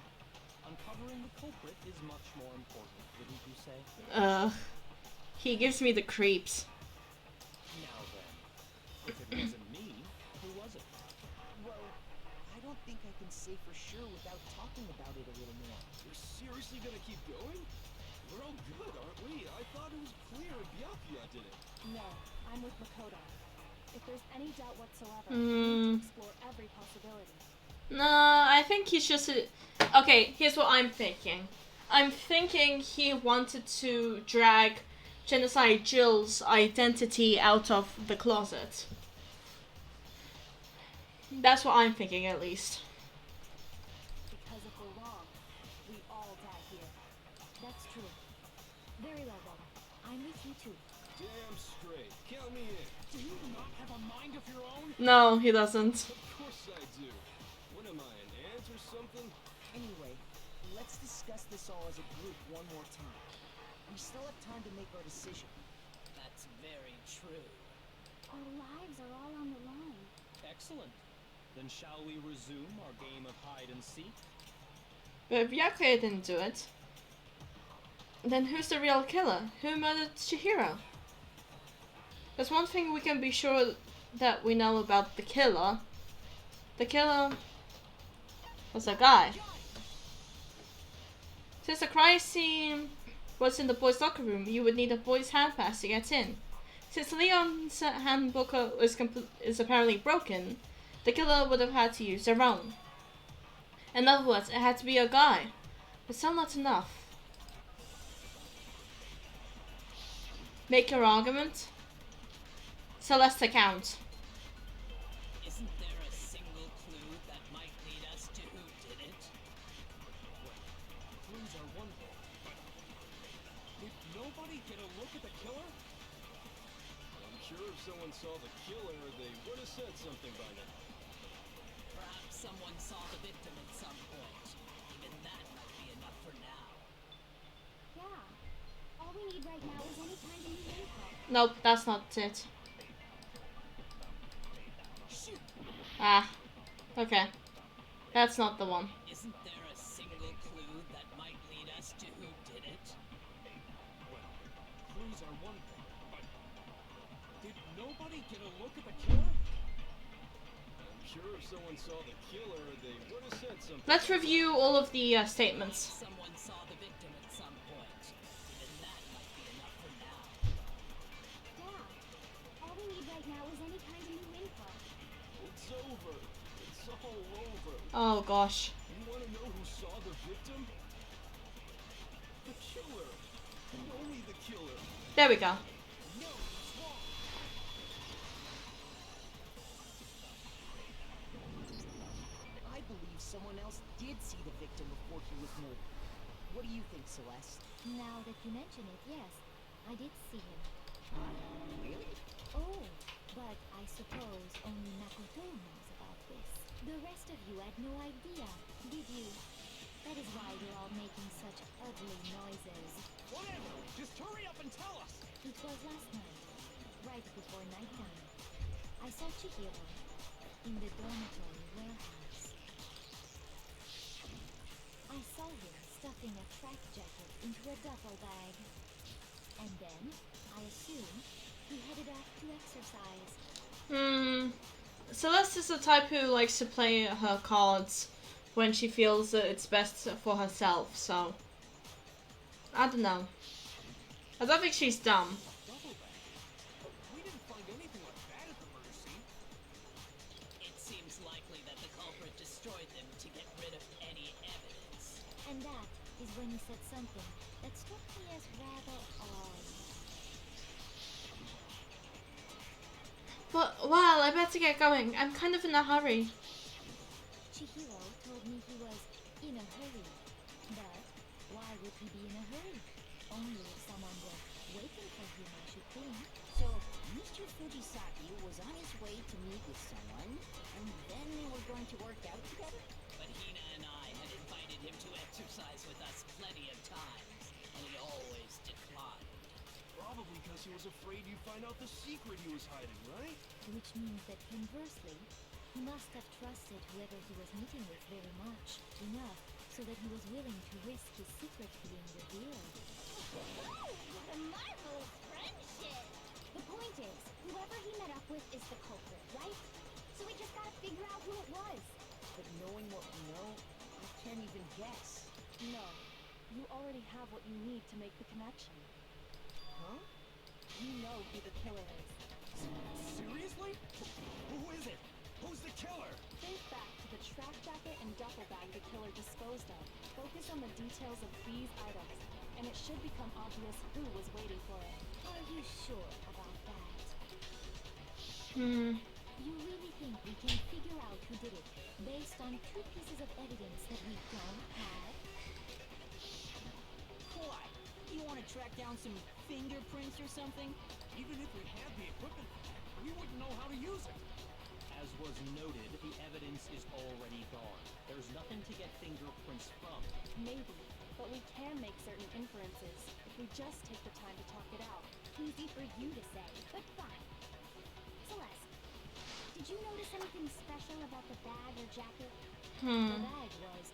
J: Uncovering the culprit is much more important, wouldn't you say?
A: He gives me the creeps.
J: Now then, if it wasn't me, who was it?
H: Well, I don't think I can say for sure without talking about it a little more.
G: You're seriously gonna keep going? We're all good, aren't we? I thought it was clear Byakuya did it.
I: No, I'm with Makoto. If there's any doubt whatsoever, we need to explore every possibility.
A: No, I think he's just okay, here's what I'm thinking. I'm thinking he wanted to drag Genocide Jill's identity out of the closet. That's what I'm thinking, at least.
I: Because if we're wrong, we all die here.
D: That's true. Very well then. I'm with you too.
G: Damn straight. Count me in.
J: Do you not have a mind of your own?
A: No, he doesn't.
G: Of course I do. What am I, an ant or something?
H: Anyway, let's discuss this all as a group one more time. We still have time to make our decision.
B: That's very true.
D: Our lives are all on the line.
J: Excellent. Then shall we resume our game of hide and seek?
A: But if Byakuya didn't do it, then who's the real killer? Who murdered Chihiro? There's one thing we can be sure that we know about the killer. The killer was a guy. Since the crime scene was in the boys' locker room, you would need a boys' hand pass to get in. Since Leon's handbook is apparently broken, the killer would have had to use their own. In other words, it had to be a guy. But still not enough. Make your argument. Celeste account.
B: Isn't there a single clue that might lead us to who did it?
G: Clues are one thing, but did nobody get a look at the killer? I'm sure if someone saw the killer, they would have said something by now.
B: Perhaps someone saw the victim at some point. Even that might be enough for now.
D: Yeah. All we need right now is any kind of new info.
A: Nope, that's not it. Ah, okay. That's not the one.
B: Isn't there a single clue that might lead us to who did it?
G: Well, clues are one thing, but did nobody get a look at the killer? I'm sure if someone saw the killer, they would have said something.
A: Let's review all of the statements.
B: Someone saw the victim at some point. Even that might be enough for now.
D: Yeah. All we need right now is any kind of new info.
G: It's over. It's all over.
A: Oh gosh.
G: You want to know who saw the victim? The killer. And only the killer.
A: There we go.
H: No, it's wrong. I believe someone else did see the victim before he was murdered. What do you think, Celeste?
D: Now that you mention it, yes. I did see him.
H: Really?
D: Oh, but I suppose only Makoto knows about this. The rest of you had no idea, did you? That is why you're all making such ugly noises.
J: Whatever! Just hurry up and tell us!
D: It was last night, right before nighttime. I saw Chihiro in the dormitory warehouse. I saw him stuffing a track jacket into a duffel bag. And then, I assume, he headed off to exercise.
A: Celeste is the type who likes to play her cards when she feels that it's best for herself, so I don't know. I don't think she's dumb.
G: Double bag. We didn't find anything like that at the murder scene.
B: It seems likely that the culprit destroyed them to get rid of any evidence.
D: And that is when he said something that struck me as rather odd.
A: But, well, I better get going. I'm kind of in a hurry.
D: Chihiro told me he was in a hurry. But why would he be in a hurry? Only if someone was waiting for him, I should think.
F: So, Mr. Fujisaki was on his way to meet with someone, and then they were going to work out together?
B: But Hina and I had invited him to exercise with us plenty of times, and he always declined.
G: Probably because he was afraid you'd find out the secret he was hiding, right?
D: Which means that conversely, he must have trusted whoever he was meeting with very much, enough so that he was willing to risk his secret being revealed.
C: Oh, what a marvelous friendship!
D: The point is, whoever he met up with is the culprit, right? So we just gotta figure out who it was.
H: But knowing what we know, I can't even guess.
I: No. You already have what you need to make the connection.
H: Huh?
I: You know who the killer is.
K: Seriously? Who is it? Who's the killer?
I: Think back to the track jacket and duffel bag the killer disposed of. Focus on the details of these items, and it should become obvious who was waiting for it.
D: Are you sure about that?
A: Hmm.
D: You really think we can figure out who did it based on 2 pieces of evidence that we don't have?
F: Why? You want to track down some fingerprints or something?
G: Even if we had the equipment, we wouldn't know how to use it.
J: As was noted, the evidence is already gone. There's nothing to get fingerprints from.
I: Maybe, but we can make certain inferences if we just take the time to talk it out.
D: Easy for you to say, but fine. Celeste, did you notice anything special about the bag or jacket? The bag was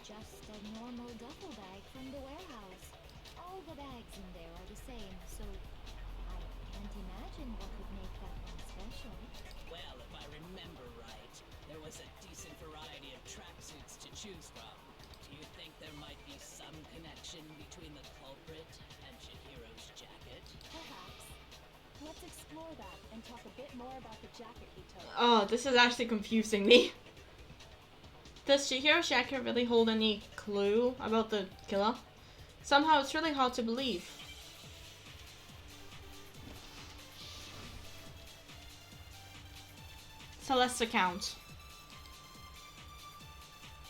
D: just a normal duffel bag from the warehouse. All the bags in there are the same, so I can't imagine what would make that one special.
B: Well, if I remember right, there was a decent variety of tracksuits to choose from. Do you think there might be some connection between the culprit and Chihiro's jacket?
I: Perhaps. Let's explore that and talk a bit more about the jacket he took.
A: Oh, this is actually confusing me. Does Chihiro's jacket really hold any clue about the killer? Somehow it's really hard to believe. Celeste's account.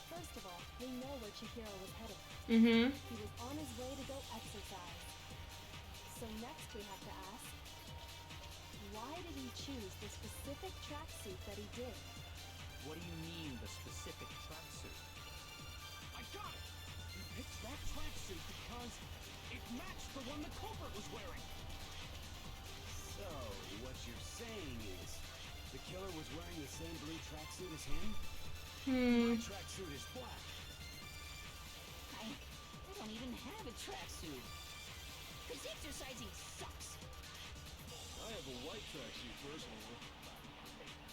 I: First of all, we know where Chihiro was headed.
A: Mm-hmm.
I: He was on his way to go exercise. So next we have to ask, why did he choose the specific tracksuit that he did?
J: What do you mean, the specific tracksuit?
G: I got it! He picked that tracksuit because it matched the one the culprit was wearing.
K: So, what you're saying is, the killer was wearing the same blue tracksuit as him? My tracksuit is black.
F: I don't even have a tracksuit. Cause exercising sucks.
G: I have a white tracksuit personally.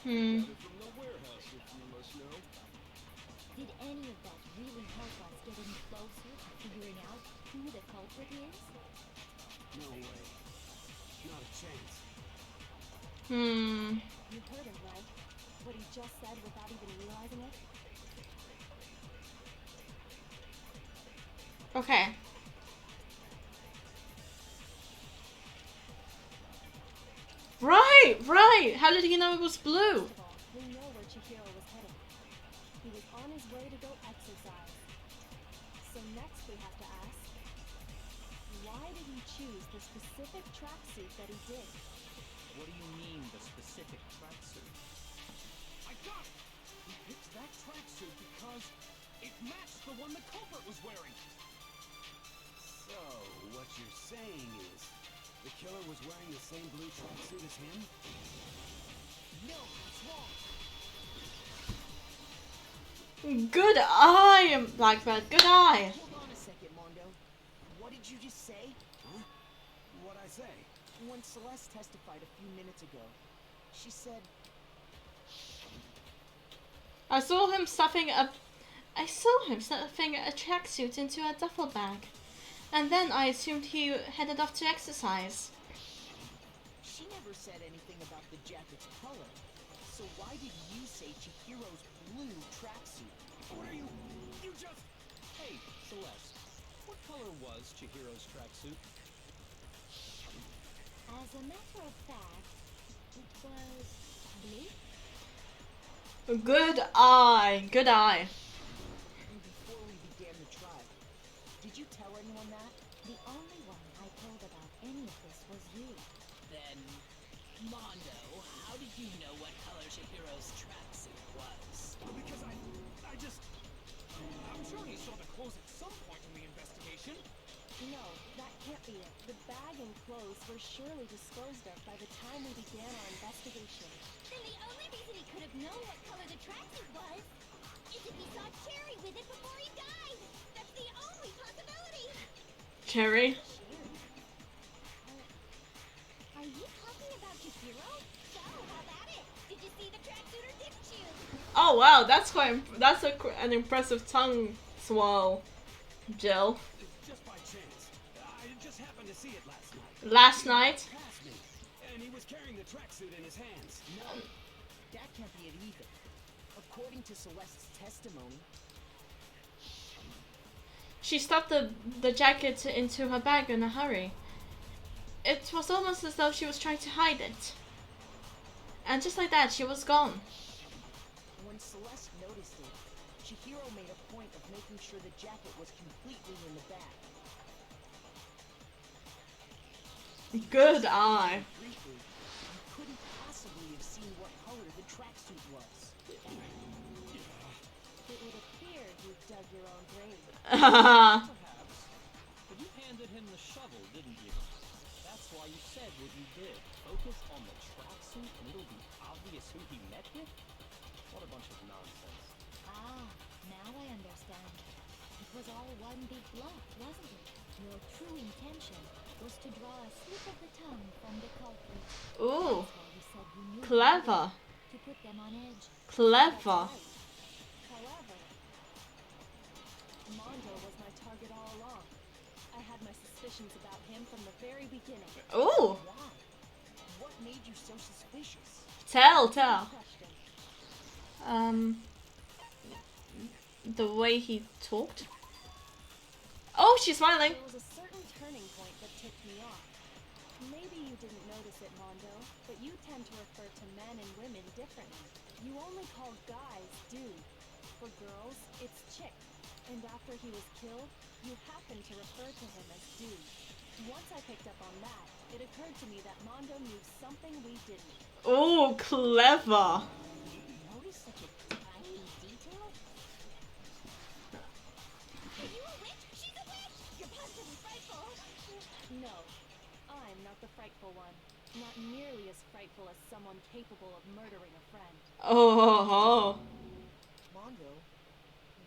A: Hmm.
G: Got it from the warehouse, if you must know.
D: Did any of that really help us get any closer to figuring out who the culprit is?
K: No way. Not a chance.
A: Hmm.
I: You heard him, right? What he just said without even realizing it?
A: Okay. Right! How did he know it was blue?
I: First of all, we know where Chihiro was headed. He was on his way to go exercise. So next we have to ask, why did he choose the specific tracksuit that he did?
J: What do you mean, the specific tracksuit?
G: I got it! He picked that tracksuit because it matched the one the culprit was wearing.
K: So, what you're saying is, the killer was wearing the same blue tracksuit as him?
H: No, it's wrong.
A: Good eye, Blackbird. Good eye.
H: Hold on a second, Mondo. What did you just say?
K: Huh? What'd I say?
H: When Celeste testified a few minutes ago, she said,
A: I saw him stuffing a tracksuit into a duffel bag. And then I assumed he headed off to exercise.
H: she never said anything about the jacket's color. So why did you say Chihiro's blue tracksuit?
G: What are you just...
J: Hey, Celeste, what color was Chihiro's tracksuit?
D: As a matter of fact, it was blue.
A: Good eye. Good eye.
H: And before we began the trial, did you tell anyone that?
D: The only one I told about any of this was you.
B: Then, Mondo, how did you know what color Chihiro's tracksuit was?
G: Because I just... I'm sure he saw the clothes at some point in the investigation.
I: No, that can't be it. The bag and clothes were surely disposed of by the time we began our investigation.
C: Then the only reason he could have known what color the tracksuit was Is if he saw Cherry with it before he died. That's the only possibility.
A: Cherry?
C: Are you talking about Chihiro? So, how about it? Did you see the tracksuit or didn't you?
A: Oh wow, that's an impressive tongue swirl, Jill.
K: Just by chance. I just happened to see it last night.
A: Last night?
K: Past me, and he was carrying the tracksuit in his hands.
H: No, that can't be it either. According to Celeste's testimony,
A: She stuffed the jacket into her bag in a hurry. It was almost as though she was trying to hide it. And just like that, she was gone.
H: when Celeste noticed it, Chihiro made a point of making sure the jacket was completely in the bag.
A: Good eye.
H: Briefly, you couldn't possibly have seen what color the tracksuit was.
I: It would appear you dug your own grave.
J: Perhaps. But you handed him the shovel, didn't you? That's why you said what you did. Focus on the tracksuit and it'll be obvious who he met with? What a bunch of nonsense.
D: Ah, now I understand. It was all one big bluff, wasn't it? Your true intention was to draw a slip of the tongue from the culprit.
A: Ooh,
D: That's why you said you knew
A: clever.
D: to put them on edge.
A: Clever.
I: However, Mondo was my target all along. I had my suspicions about him from the very beginning.
A: Ooh,
H: Why? What made you so suspicious?
A: tell.
I: Question.
A: The way he talked. Oh, she's smiling.
I: There was a certain turning point that tipped me off. Maybe you didn't notice it, Mondo, but you tend to refer to men and women differently. You only call guys dude. For girls, it's chick. And after he was killed, you happened to refer to him as dude. Once I picked up on that, it occurred to me that Mondo knew something we didn't.
A: Ooh, clever.
F: Notice such a tiny detail?
C: Are you a witch? She's a witch! You're positively frightful.
I: No, I'm not the frightful one. Not nearly as frightful as someone capable of murdering a friend.
A: Oh.
H: Mondo,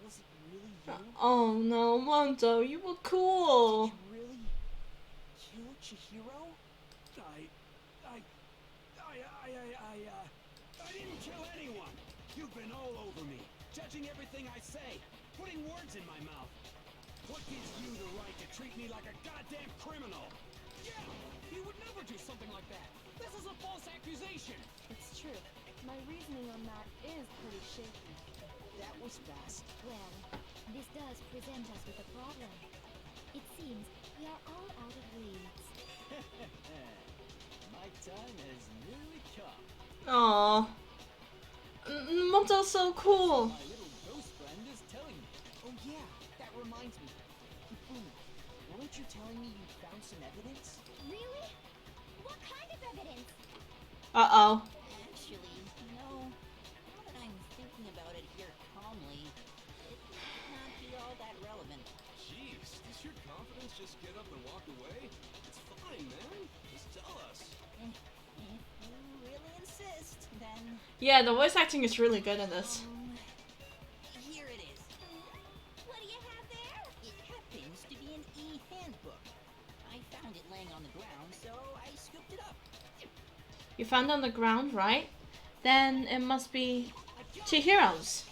H: was it really you?
A: Oh no, Mondo, you were cool.
H: Did you really kill Chihiro?
K: I didn't kill anyone. You've been all over me, judging everything I say, putting words in my mouth. What gives you the right to treat me like a goddamn criminal?
G: Yeah, he would never do something like that. This is a false accusation.
I: It's true. My reasoning on that is pretty shaky.
H: That was fast.
D: Well, this does present us with a problem. It seems we are all out of leads.
J: My time has nearly come.
A: Aw. Mondo's so cool.
J: My little ghost friend is telling me.
H: Oh yeah, that reminds me. Hifumi, weren't you telling me you found some evidence?
C: Really? What kind of evidence?
A: Uh-oh.
F: Actually, no. Now that I'm thinking about it here calmly, it might not be all that relevant.
G: Jeez, does your confidence just get up and walk away? It's fine, man. Just tell us.
F: If you really insist, then
A: Yeah, the voice acting is really good in this.
F: here it is.
C: What do you have there?
F: It happens to be an e-handbook. I found it laying on the ground, so I scooped it up.
A: You found it on the ground, right? Then it must be Chihiro's.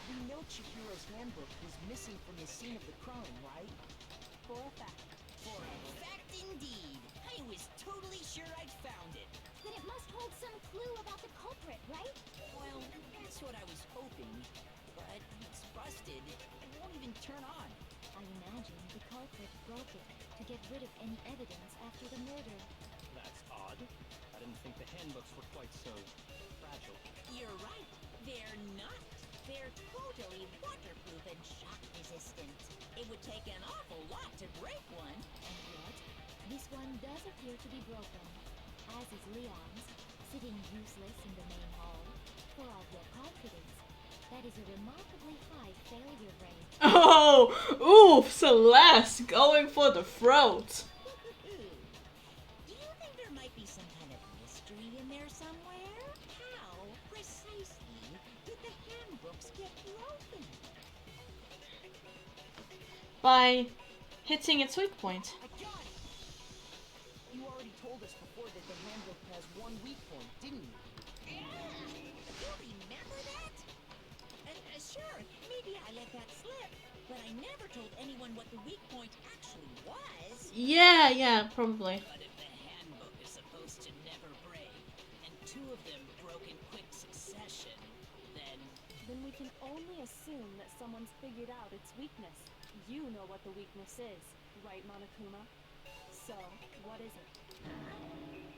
H: We know Chihiro's handbook was missing from the scene of the crime, right?
I: For a fact.
F: For a fact indeed. I was totally sure I'd found it.
C: Then it must hold some clue about the culprit, right?
F: Well, that's what I was hoping. But it's busted. It won't even turn on.
D: I imagine the culprit broke it to get rid of any evidence after the murder.
J: That's odd. I didn't think the handbooks were quite so fragile.
F: You're right. They're not. They're totally waterproof and shock resistant. It would take an awful lot to break one.
D: And yet, this one does appear to be broken, as is Leon's, sitting useless in the main hall. For all your confidence, that is a remarkably high failure rate.
A: Oh, ooh, Celeste going for the throat.
F: Do you think there might be some kind of mystery in there somewhere? How precisely did the handbook blocks get broken?
A: By hitting its weak point.
H: I got it! You already told us before that the handbook has one weak point, didn't you?
F: You remember that? Sure, maybe I let that slip, but I never told anyone what the weak point actually was.
A: Yeah, probably.
B: But if the handbook is supposed to never break, and two of them broke in quick succession, then
I: Then we can only assume that someone's figured out its weakness. You know what the weakness is, right, Monokuma? So, what is it?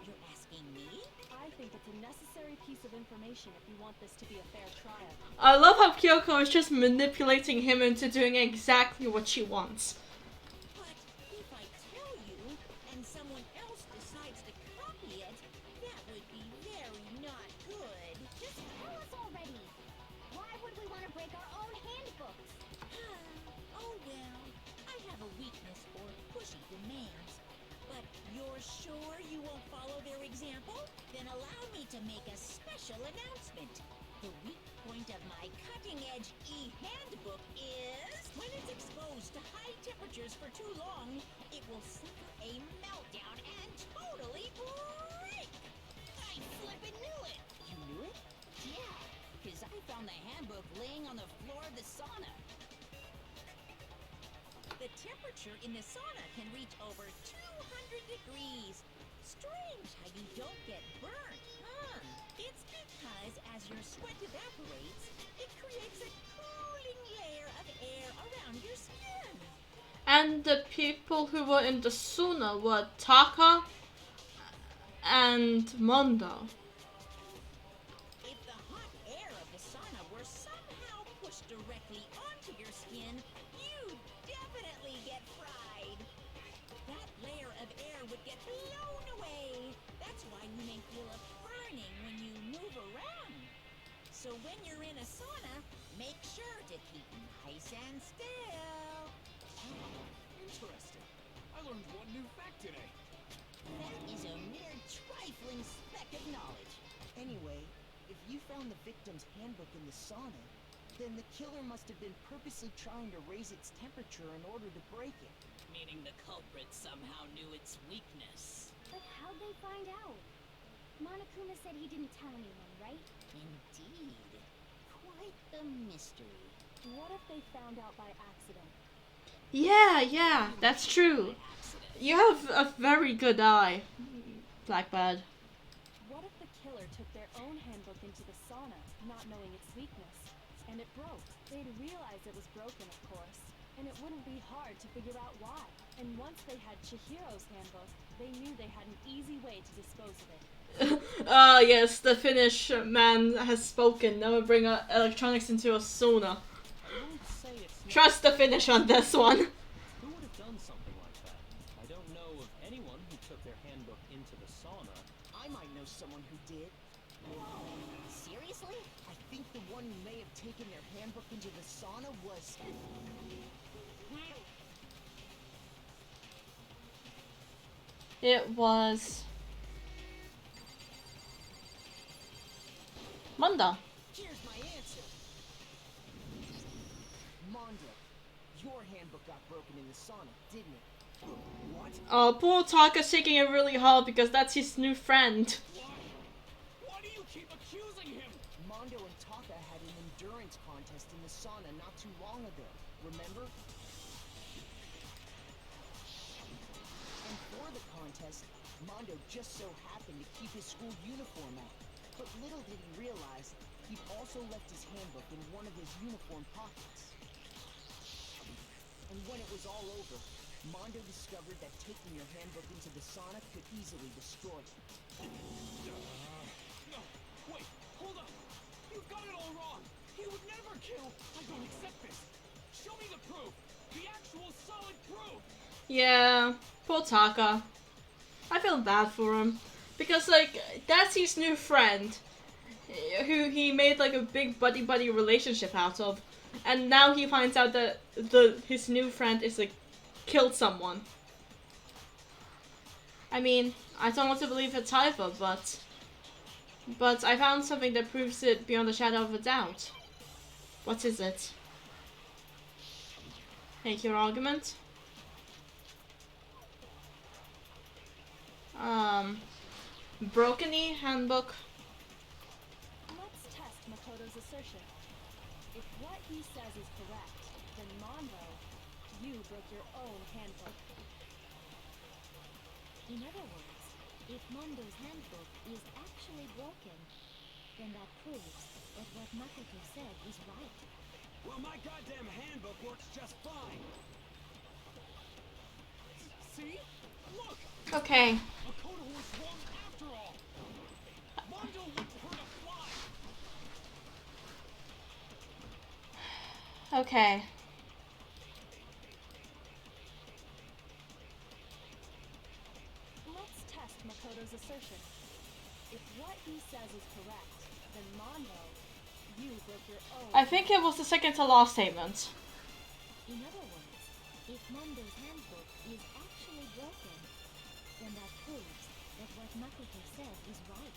F: You're asking me?
I: I think it's a necessary piece of information if you want this to be a fair trial.
A: I love how Kyoko is just manipulating him into doing exactly what she wants.
F: But if I tell you, and someone else decides to copy it, that would be very not good.
C: Just tell us already. Why would we want to break our own handbooks?
F: Oh well, I have a weakness for pushy demands. But you're sure you won't follow their example? Then allow me to make a special announcement. The weak point of my cutting-edge e-handbook is when it's exposed to high temperatures for too long, it will suffer a meltdown and totally break.
C: I flippin' knew it!
F: You knew it? Yeah, because I found the handbook laying on the floor of the sauna. The temperature in the sauna can reach over 200 degrees. Strange how you don't get burnt, huh? It's because as your sweat evaporates, it creates a cooling layer of air around your skin.
A: And the people who were in the sauna were Taka and Mondo.
F: If the hot air of the sauna were somehow pushed directly onto your skin, you'd definitely get fried. That layer of air would get blown away. That's why you may feel a burning when you move around. So when you're in a sauna, make sure to keep nice and still.
G: Interesting. I learned one new fact today.
F: That is a mere trifling speck of knowledge.
H: Anyway, if you found the victim's handbook in the sauna, then the killer must have been purposely trying to raise its temperature in order to break it.
B: meaning the culprit somehow knew its weakness.
C: But how'd they find out? Monokuma said he didn't tell anyone, right?
F: Indeed. Quite the mystery.
I: What if they found out by accident?
A: Yeah, that's true. You have a very good eye, Blackbird.
I: What if the killer took their own handbook into the sauna, not knowing its weakness, and it broke? They'd realize it was broken, of course, and it wouldn't be hard to figure out why. And once they had Chihiro's handbook, they knew they had an easy way to dispose of it.
A: Yes, the Finnish man has spoken. Never bring electronics into a sauna.
J: I won't say it's not.
A: Trust the Finnish on this one.
J: Who would have done something like that? I don't know of anyone who took their handbook into the sauna.
H: I might know someone who did.
F: Seriously?
H: I think the one who may have taken their handbook into the sauna was...
A: It was Manda.
H: Here's my answer. Mondo, your handbook got broken in the sauna, didn't it?
G: What?
A: Oh, poor Taka's taking it really hard because that's his new friend.
G: Why? Why do you keep accusing him?
H: Mondo and Taka had an endurance contest in the sauna not too long ago, remember? And for the contest, Mondo just so happened to keep his school uniform out. But little did he realize, he'd also left his handbook in one of his uniform pockets. And when it was all over, Mondo discovered that taking your handbook into the sauna could easily destroy it.
G: No, wait, hold up. You've got it all wrong. He would never kill. I don't accept this. Show me the proof. The actual solid proof.
A: Yeah, poor Taka. I feel bad for him. Because, like, that's his new friend. Who he made, like, a big buddy-buddy relationship out of. And now he finds out that his new friend is, like, killed someone. I mean, I don't want to believe it's either, but I found something that proves it beyond a shadow of a doubt. What is it? Make your argument. Brokeny handbook.
I: Let's test Makoto's assertion. If what he says is correct, then Mondo, you broke your own handbook.
D: In other words, if Mondo's handbook is actually broken, then that proves that what Makoto said is right.
K: Well, my goddamn handbook works just fine.
G: See? Look!
A: Okay.
G: Makoto was wrong after all! Mondo wouldn't hurt a fly!
A: Okay.
I: Let's test Makoto's assertion. If what he says is correct, then Mondo, you broke your own.
A: I think it was the second to last statement.
D: In other words, if Mondo's handbook is actually broken, then that proves that what Makoto said is right.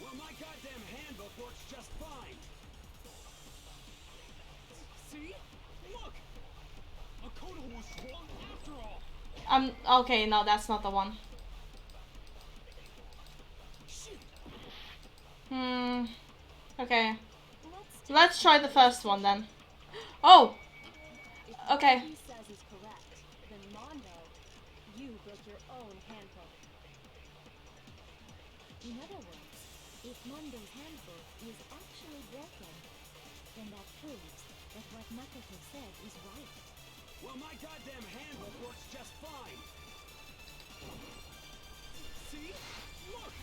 K: Well, my goddamn handbook works just fine.
G: See? Look! Makoto was wrong after all!
A: Okay, no, that's not the one. Okay. Let's try the first one then. Oh! Okay.
I: If what he says is correct, then Mondo, you broke your own handbook.
D: In other words, if Mondo's handbook is actually broken, then that proves that what Makoto said is right.
K: Well, my goddamn handbook works just fine.
G: See? Look!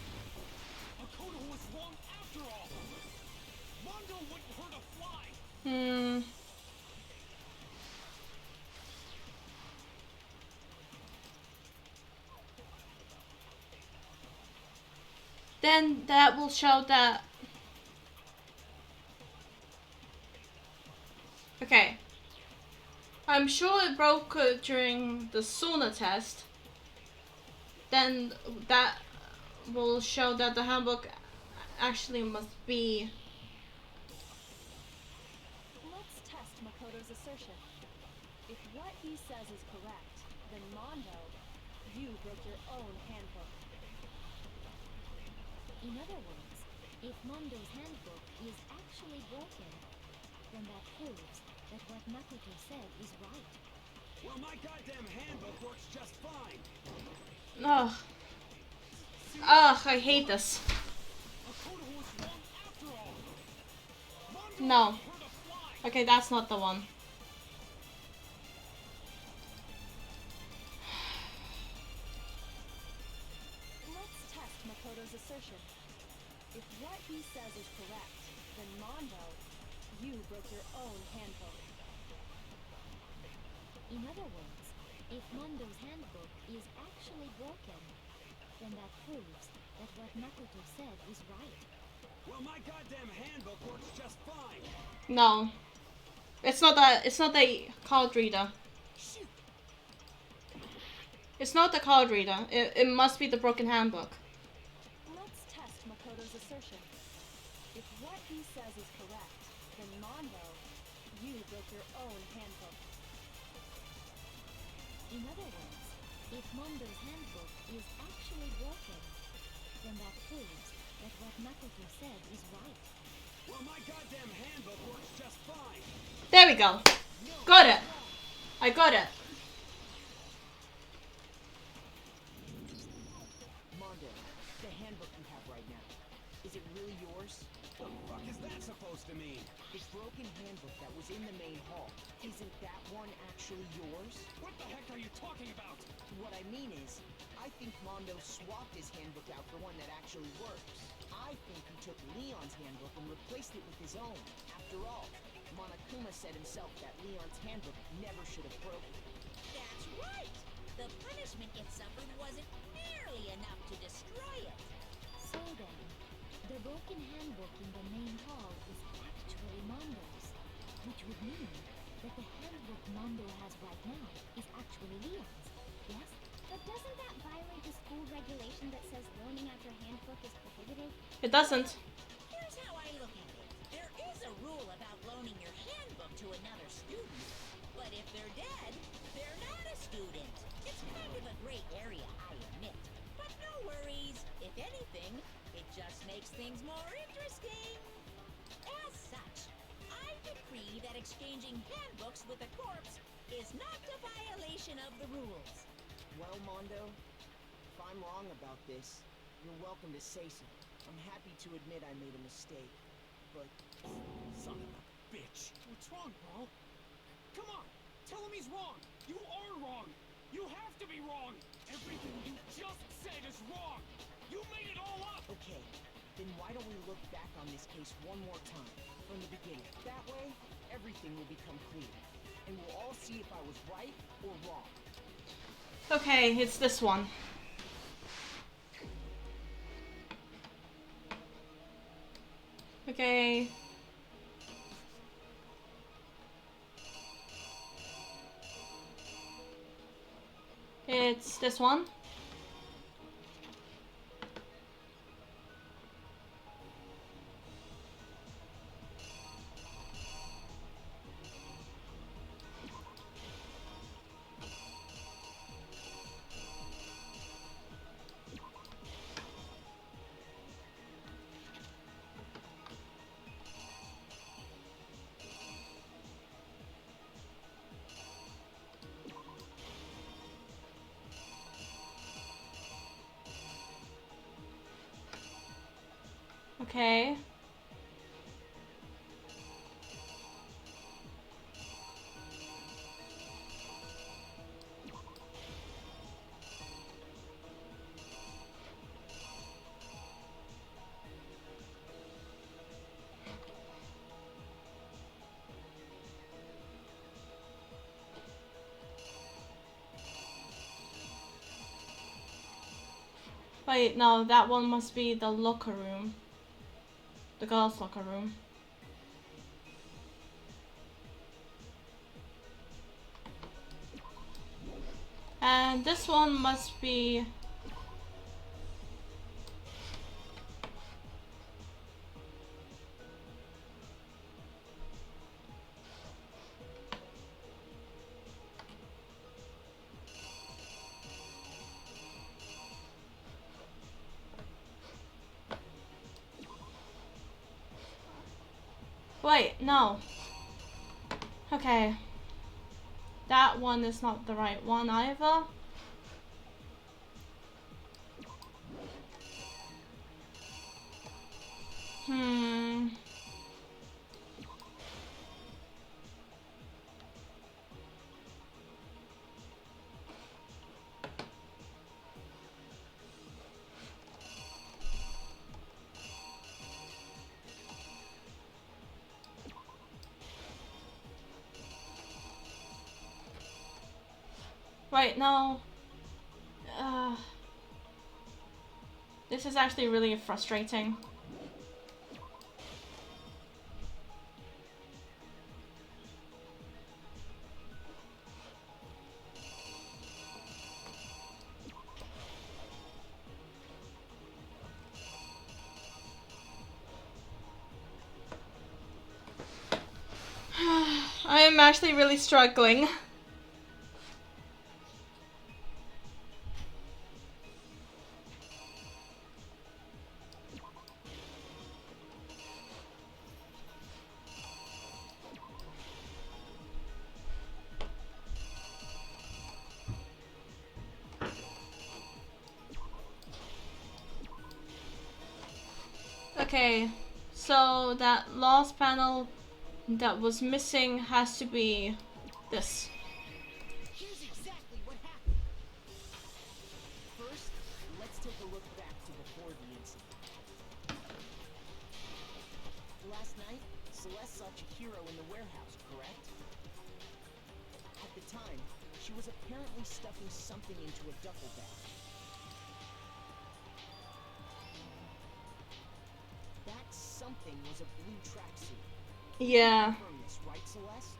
G: Makoto was wrong after all! Mondo wouldn't hurt a fly!
A: Then that will show that... Okay. I'm sure it broke during the Suna test. Then that will show that the handbook actually must be...
I: Let's test Makoto's assertion. If what he says is correct, then Mondo, you broke your own handbook.
D: In other words, if Mondo's handbook is actually broken, then that proves that what Makoto said is right.
K: Well, my goddamn handbook works just fine.
A: Ugh. Ugh, I hate this.
G: Makoto was wrong after all! Mondo
A: No.
G: wouldn't hurt a fly!
A: Okay, that's not the one.
I: Let's test Makoto's assertion. If what he says is correct, then Mondo, you broke your own handbook.
D: In other words, if Mondo's handbook is actually broken, then that proves that what Makoto said is right.
K: Well, my goddamn handbook works just fine.
A: No. It's not the card reader. It's not the card reader. It must be the broken handbook.
I: Let's test Makoto's assertion. If what he says is correct, then Mondo, you broke your own handbook.
D: In other words, if Mondo's handbook is actually broken, then that proves that what Makoto said is right.
K: Well, my goddamn handbook works just fine.
A: There we go. Got it. I got it.
H: Mondo, the handbook you have right now, is it really yours?
K: The fuck is that supposed to mean?
H: The broken handbook that was in the main hall, isn't that one actually yours?
G: What the heck are you talking about?
H: What I mean is, I think Mondo swapped his handbook out for one that actually works. I think he took Leon's handbook and replaced it with his own. After all, Monokuma said himself that Leon's handbook never should have broken.
F: That's right! The punishment it suffered wasn't nearly enough to destroy it.
D: So then, the broken handbook in the main hall is actually Mondo's, which would mean that the handbook Mondo has right now is actually Leon's, yes?
C: But doesn't that violate the school regulation that says loaning out your handbook is prohibited?
A: It doesn't.
F: Here's how I look at it. There is a rule about loaning your handbook to another student, but if they're dead, they're not a student. It's kind of a gray area, I admit. But no worries. If anything, it just makes things more interesting. As such, I decree that exchanging handbooks with a corpse is not a violation of the rules.
H: Well, Mondo, if I'm wrong about this, you're welcome to say so. I'm happy to admit I made a mistake, but...
G: Son of a bitch. What's wrong, bro? Come on, tell him he's wrong. You are wrong. You have to be wrong. Everything you just said is wrong. You made it all up.
H: Okay, then why don't we look back on this case one more time, from the beginning. That way, everything will become clear, and we'll all see if I was right or wrong.
A: Okay, it's this one. Okay. It's this one. Okay. Wait, no, that one must be the locker room. The girls' locker room. And this one must be... Wait, no. Okay. That one is not the right one either. Right, no. This is actually really frustrating. I'm actually really struggling. Okay, so that last panel that was missing has to be this.
H: Here's exactly what happened. First, let's take a look back to before the incident. Last night, Celeste saw Chihiro in the warehouse, correct? At the time, she was apparently stuffing something into a duffel bag. That something was a blue tracksuit.
A: Yeah.
H: Confirm this, right, Celeste?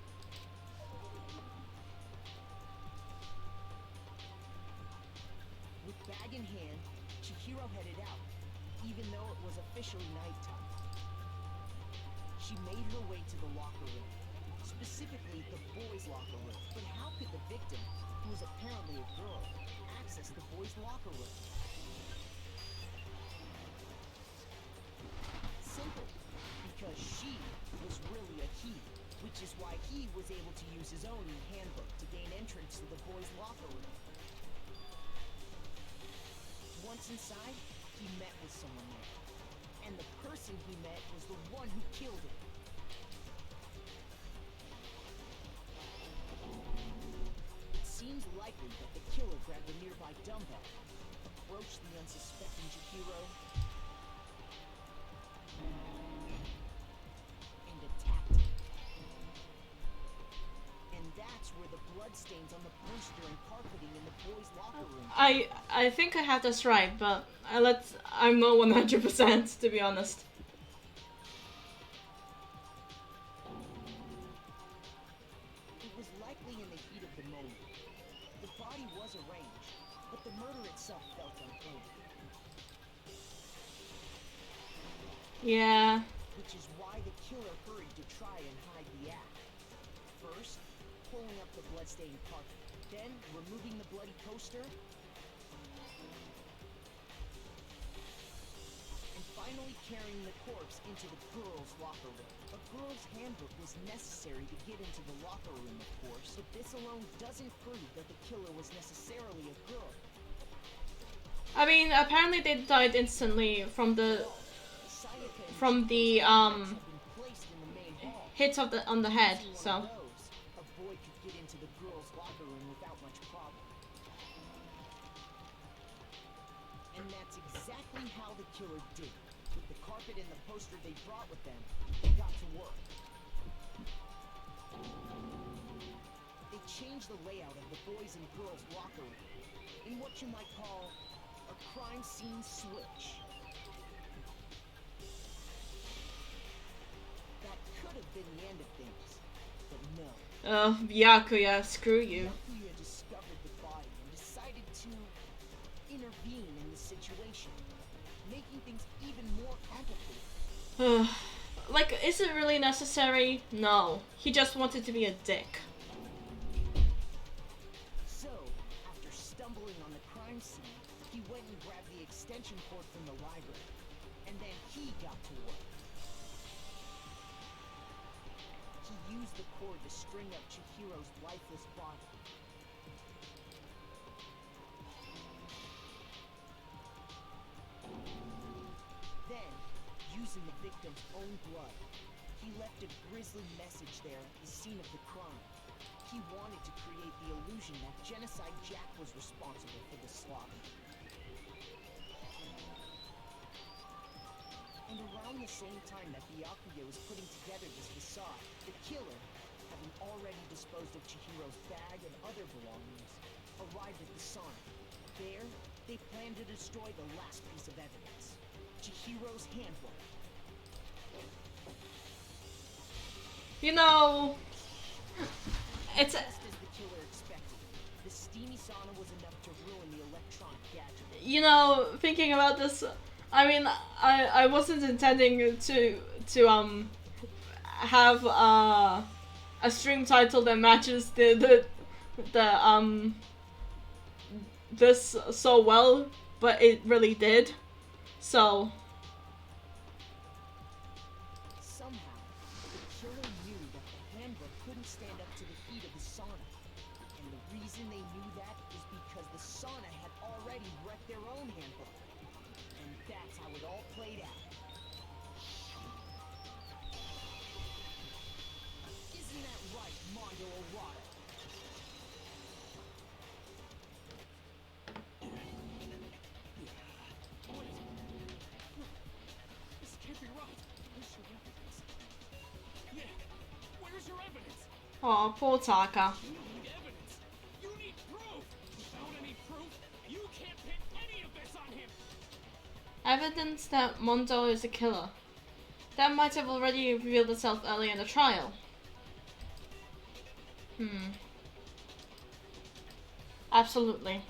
H: With bag in hand, Chihiro headed out, even though it was officially nighttime. She made her way to the locker room, specifically the boys' locker room. But how could the victim, who was apparently a girl, access the boys' locker room? Simple, because she was really a he, which is why he was able to use his own handbook to gain entrance to the boys' locker room. Once inside, he met with someone there, and the person he met was the one who killed him. It seems likely that the killer grabbed a nearby dumbbell, approached the unsuspecting Chihiro, and attacked him. And that's where the bloodstains on the poster and carpeting in the boys' locker room.
A: I think I have this right, but I'm not 100% to be honest.
H: It was likely in the heat of the moment. The body was arranged, but the murder itself felt unclean.
A: Yeah.
H: Which is why the killer hurried to try and hide the act. First, pulling up the bloodstained carpet, then removing the bloody poster, and finally carrying the corpse into the girls' locker room. A girl's handbook was necessary to get into the locker room, of course, but this alone doesn't prove that the killer was necessarily a girl.
A: I mean, apparently they died instantly from the hits on the head, so.
H: A boy could get into the girls' locker room without much problem. And that's exactly how the killer did it. With the carpet and the poster they brought with them, they got to work. They changed the layout of the boys' and girls' locker room in what you might call a crime scene switch. That could have been the end of things, but no.
A: Oh, Byakuya, screw you.
H: Byakuya discovered the body and decided to intervene in the situation, making things even more complicated.
A: Like, is it really necessary? No. He just wanted to be a dick.
H: So, after stumbling on the crime scene, he went and grabbed the extension cord from the library, and then he got to work. He used the cord to string up Chihiro's lifeless body. Then, using the victim's own blood, he left a grisly message there at the scene of the crime. He wanted to create the illusion that Genocide Jack was responsible for the slaughter. And around the same time that Byakuya was putting together this facade, the killer, having already disposed of Chihiro's bag and other belongings, arrived at the sauna. There, they planned to destroy the last piece of evidence, Chihiro's handbook.
A: You know, it's
H: Just as the killer expected, the steamy sauna was enough to ruin the electronic gadget.
A: you know, thinking about this, I mean, I wasn't intending to have a stream title that matches the this so well, but it really did. So
H: Somehow, the killer knew that the handbook couldn't stand up to the heat of the sauna. And the reason they knew that is because the sauna had already wrecked their own handbook. And that's how it all played out. Isn't that right, Mondo Orada?
G: This can't be right. Where's your evidence? Yeah, where's your evidence?
A: oh, poor Taka.
G: You need evidence. You need proof. Without any proof, you can't pin any of this on him.
A: Evidence that Mondo is a killer. That might have already revealed itself early in the trial. Absolutely.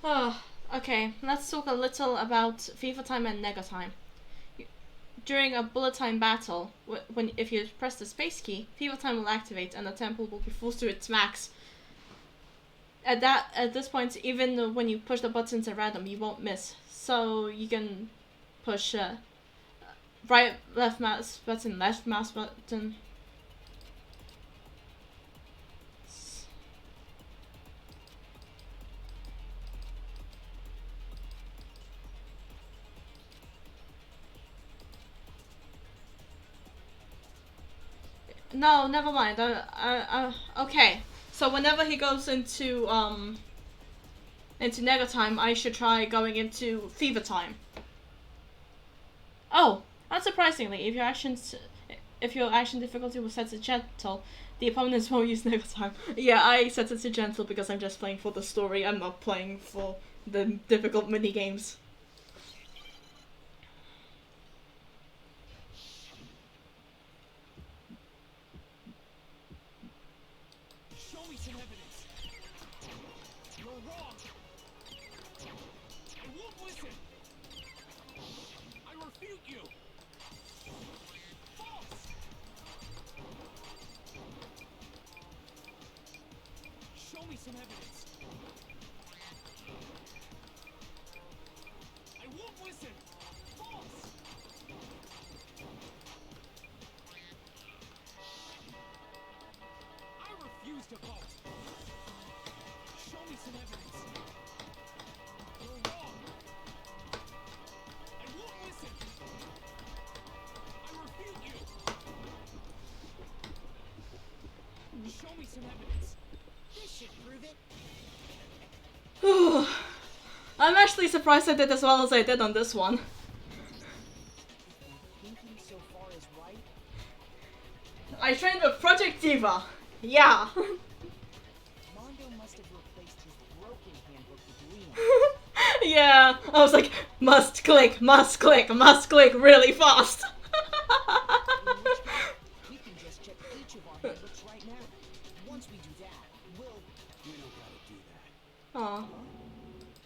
A: Oh, okay, let's talk a little about FIFA Time and Nega Time. during a bullet time battle, if you press the space key, fever time will activate and the tempo will be forced to its max. At this point, even when you push the buttons at random, you won't miss. So you can push right, left mouse button, left mouse button. No, never mind. Okay. So whenever he goes into Nega time, I should try going into Fever time. Oh, unsurprisingly, if your action difficulty was set to gentle, the opponents won't use Nega time. Yeah, I set it to gentle because I'm just playing for the story. I'm not playing for the difficult mini games. I'm actually surprised I did as well as I did on this one. I trained with Project Diva. Yeah.
H: Mondo must have replaced his broken handbook with Leon.
A: Yeah. I was like, must click really fast.
H: We can just check each of our handbooks right now. Once we do that, we'll...
K: We don't gotta do that.
A: Aw.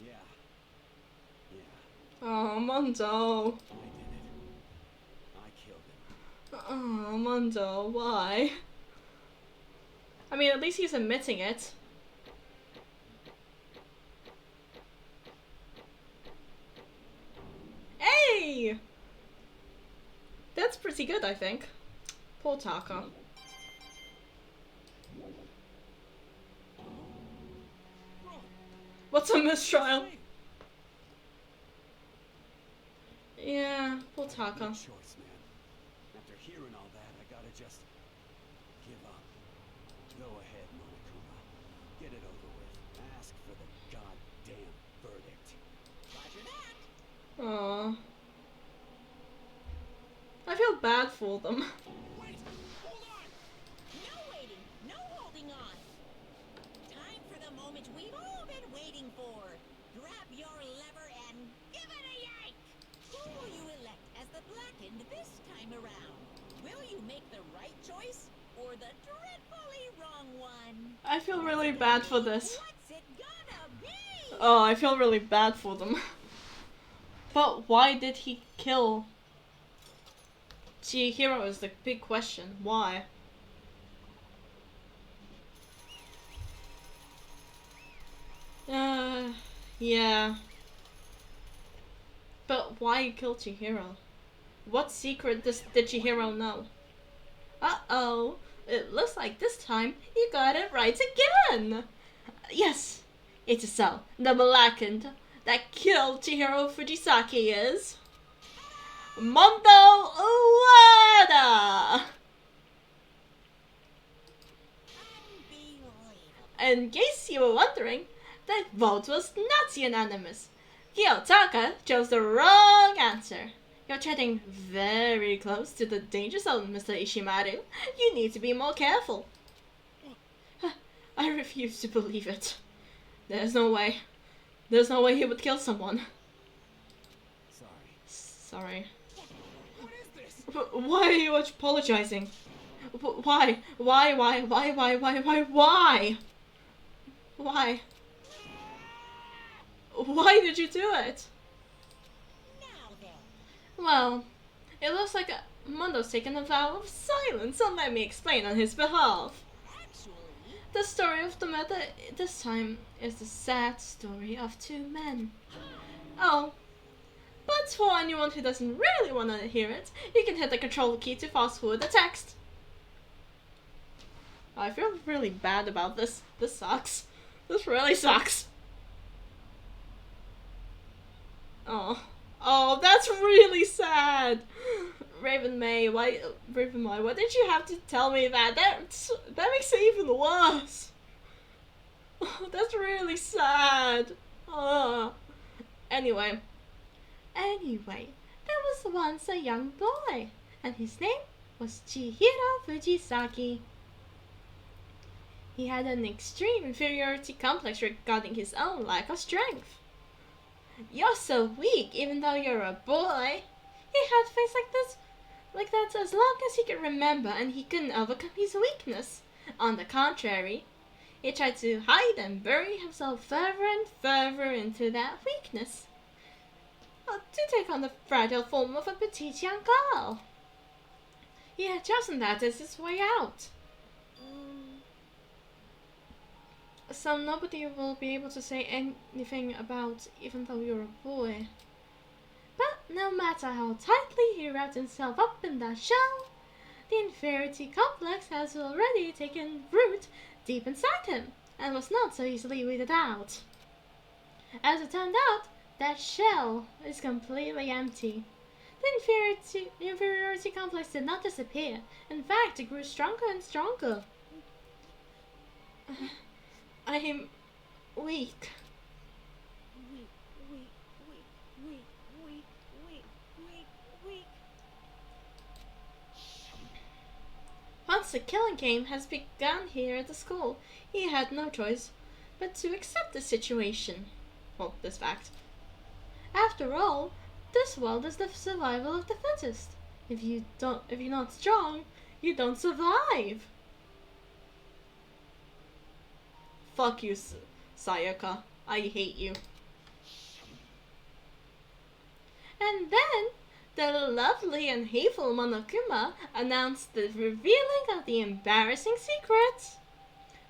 K: Yeah.
A: Oh, Mondo.
K: I did it. I killed him.
A: Oh, Mondo, why? I mean, at least he's admitting it. Hey! That's pretty good, I think. Poor Taka. What's a mistrial? Yeah, poor Taka.
K: Good choice, man. After hearing all that, I gotta just give up. Go ahead, Monokuma. Get it over with. Ask for the goddamn verdict.
F: Roger that.
A: Aww. I feel bad for them.
F: Wait, hold on. No waiting, no holding on. Time for the moment we've all been waiting for. Grab your lever and give it a yank. Who will you elect as the Blackened this time around? Will you make the right choice or the dreadfully wrong one?
A: I feel really bad for this.
F: What's it gonna be?
A: Oh, I feel really bad for them. But why did he kill Chihiro is the big question. Why? Yeah. But why kill Chihiro? What secret did Chihiro know? Uh-oh. It looks like this time you got it right again! Yes, it is so. The Blackened that killed Chihiro Fujisaki is... Mondo Ueda! In case you were wondering, that vote was not unanimous. Kiyotaka chose the wrong answer. You're treading very close to the danger zone, Mr. Ishimaru. You need to be more careful. I refuse to believe it. There's no way. There's no way he would kill someone. Sorry.
G: What is this?
A: Why are you apologizing? Why? Why? Why? Why did you do it?
F: Now then.
A: Well, It looks like Mundo's taken a vow of silence, so let me explain on his behalf.
F: Actually,
A: The story of the matter this time is the sad story of two men. Oh, but for anyone who doesn't really want to hear it, you can hit the control key to fast forward the text. I feel really bad about this. This sucks. This really sucks. Oh, that's really sad. Raven May, why did you have to tell me that? That makes it even worse. Oh, that's really sad. Anyway, there was once a young boy, and his name was Chihiro Fujisaki. He had an extreme inferiority complex regarding his own lack of strength. You're so weak, even though you're a boy. He had things like that as long as he could remember, and he couldn't overcome his weakness. On the contrary, he tried to hide and bury himself further and further into that weakness, to take on the fragile form of a petite young girl. He had chosen that as his way out. So nobody will be able to say anything about even though you're a boy. But no matter how tightly he wrapped himself up in that shell, the inferiority complex has already taken root deep inside him and was not so easily weeded out. As it turned out, that shell is completely empty. The inferiority complex did not disappear. In fact, it grew stronger and stronger. I am weak. Once the killing game has begun here at the school, he had no choice but to accept the situation. Well, this fact. After all, this world is the survival of the fittest. If you're not strong, you don't survive. Fuck you, Sayaka. I hate you. And then, the lovely and hateful Monokuma announced the revealing of the embarrassing secret.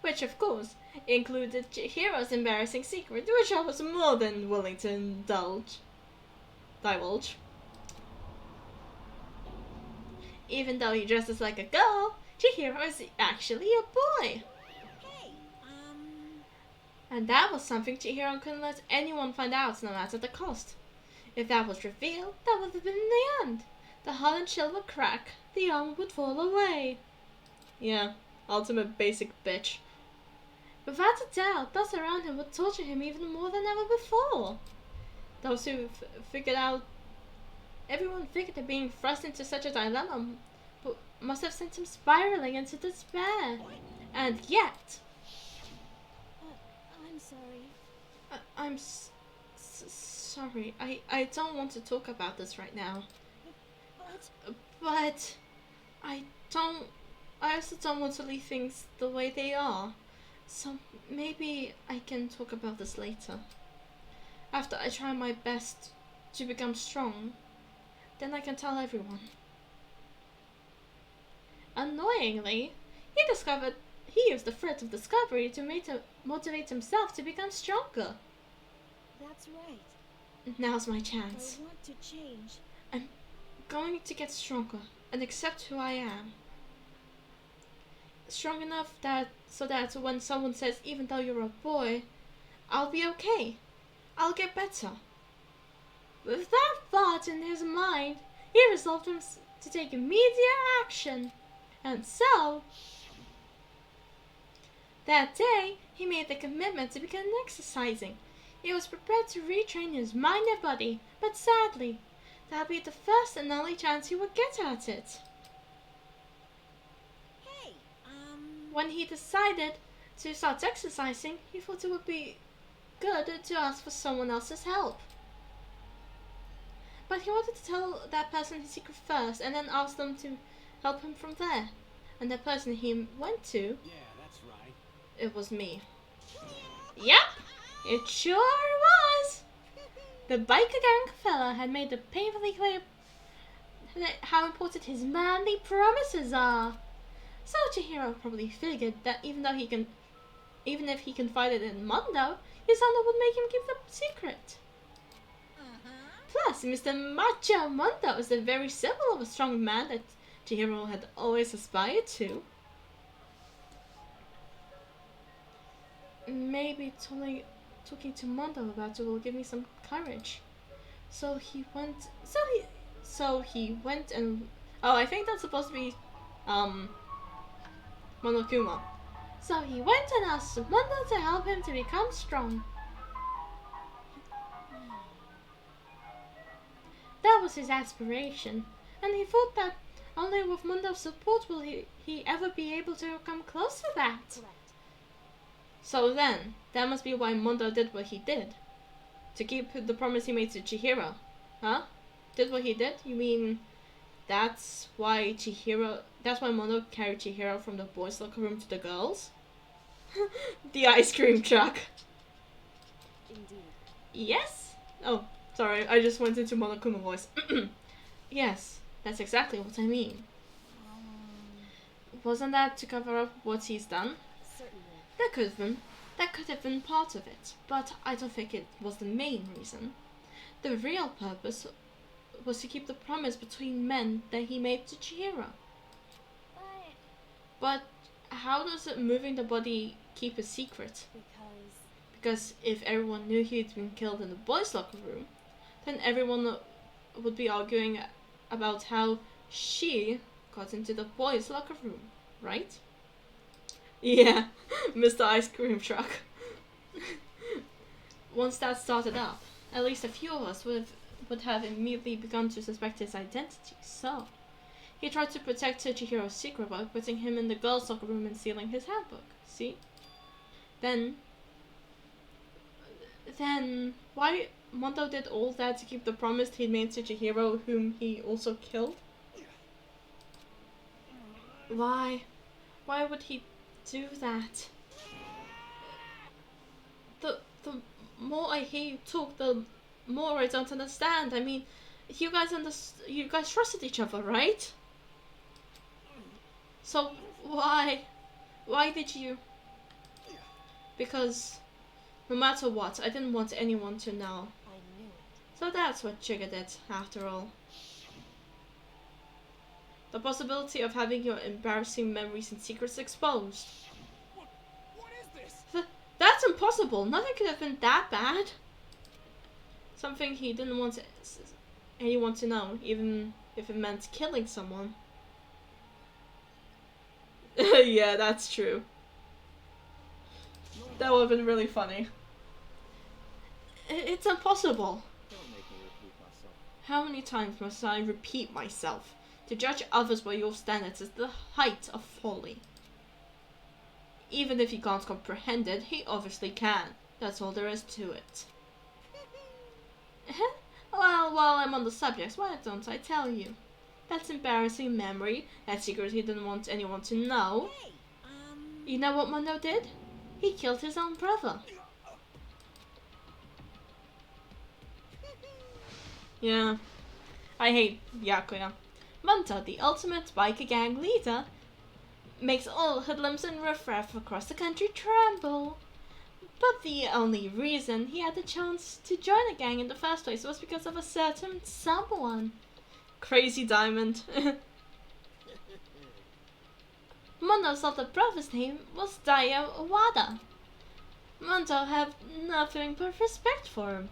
A: Which, of course, included Chihiro's embarrassing secret, which I was more than willing to divulge. Even though he dresses like a girl, Chihiro is actually a boy. And that was something Chihiro couldn't let anyone find out, no matter the cost. If that was revealed, that would have been the end. The hardened shell would crack, the armor would fall away. Yeah, ultimate basic bitch. Without a doubt, those around him would torture him even more than ever before. Those who everyone figured that being thrust into such a dilemma must have sent him spiraling into despair. And yet...
I: I'm sorry.
A: I'm sorry. I don't want to talk about this right now. But I also don't want to leave things the way they are. So maybe I can talk about this later. After I try my best to become strong, then I can tell everyone. Annoyingly, he used the threat of discovery to motivate himself to become stronger.
I: That's right.
A: Now's my chance.
I: I want to change.
A: I'm going to get stronger and accept who I am. Strong enough so that when someone says, even though you're a boy, I'll be okay. I'll get better. With that thought in his mind, he resolved to take immediate action. And so, that day, he made the commitment to begin exercising. He was prepared to retrain his mind and body, but sadly, that would be the first and only chance he would get at it. When he decided to start exercising, he thought it would be good to ask for someone else's help. But he wanted to tell that person his secret first, and then ask them to help him from there. And the person he went to...
K: Yeah, that's right.
A: It was me. Yep, it sure was! The biker gang fella had made it painfully clear how important his manly promises are. So Chihiro probably figured that even if he confided in Mondo, his honor would make him keep the secret. Plus, Mr. Macho Mondo is the very symbol of a strong man that Chihiro had always aspired to. Maybe talking to Mondo about it will give me some courage. So he went and I think that's supposed to be Monokuma. So he went and asked Mondo to help him to become strong. That was his aspiration, and he thought that only with Mondo's support will he ever be able to come close to that.
I: Correct.
A: So then, that must be why Mondo did what he did. To keep the promise he made to Chihiro. Huh? Did what he did? You mean that's why Mondo carried Chihiro from the boys' locker room to the girls'? The ice cream truck.
I: Indeed.
A: Yes? Oh, sorry, I just went into Monokuma voice. Yes, that's exactly what I mean. Wasn't that to cover up what he's done?
I: Certainly.
A: That could have been part of it, but I don't think it was the main reason. The real purpose was to keep the promise between men that he made to Chihiro. But how does it moving the body keep a secret? Because if everyone knew he'd been killed in the boys' locker room, then everyone would be arguing about how she got into the boys' locker room, right? Yeah, Mr. Ice Cream Truck. Once that started up, at least a few of us would have immediately begun to suspect his identity, so he tried to protect Chihiro's secret by putting him in the girls' locker room and stealing his handbook, see? Then why Mondo did all that to keep the promise he'd made to Chihiro, whom he also killed? Why would he do that? The more I hear you talk, the more I don't understand. I mean, you guys trusted each other, right? So why did you? Because no matter what, I didn't want anyone to know.
I: I knew it.
A: So that's what triggered it, after all. The possibility of having your embarrassing memories and secrets exposed.
G: What is this?
A: That's impossible. Nothing could have been that bad. Something he didn't want anyone to know, even if it meant killing someone. Yeah, that's true. That would have been really funny. It's impossible.
J: Don't make me repeat myself.
A: How many times must I repeat myself? To judge others by your standards is the height of folly. Even if he can't comprehend it, he obviously can. That's all there is to it. Well, while I'm on the subject, why don't I tell you? That's embarrassing memory, that secret he didn't want anyone to know.
F: Hey,
A: You know what Mondo did? He killed his own brother. Yeah, I hate Yakuya. Mondo, the ultimate biker gang leader, makes all hoodlums and riffraff across the country tremble. But the only reason he had the chance to join a gang in the first place was because of a certain someone. Crazy Diamond. Mondo's other brother's name was Daya Owada. Mondo had nothing but respect for him.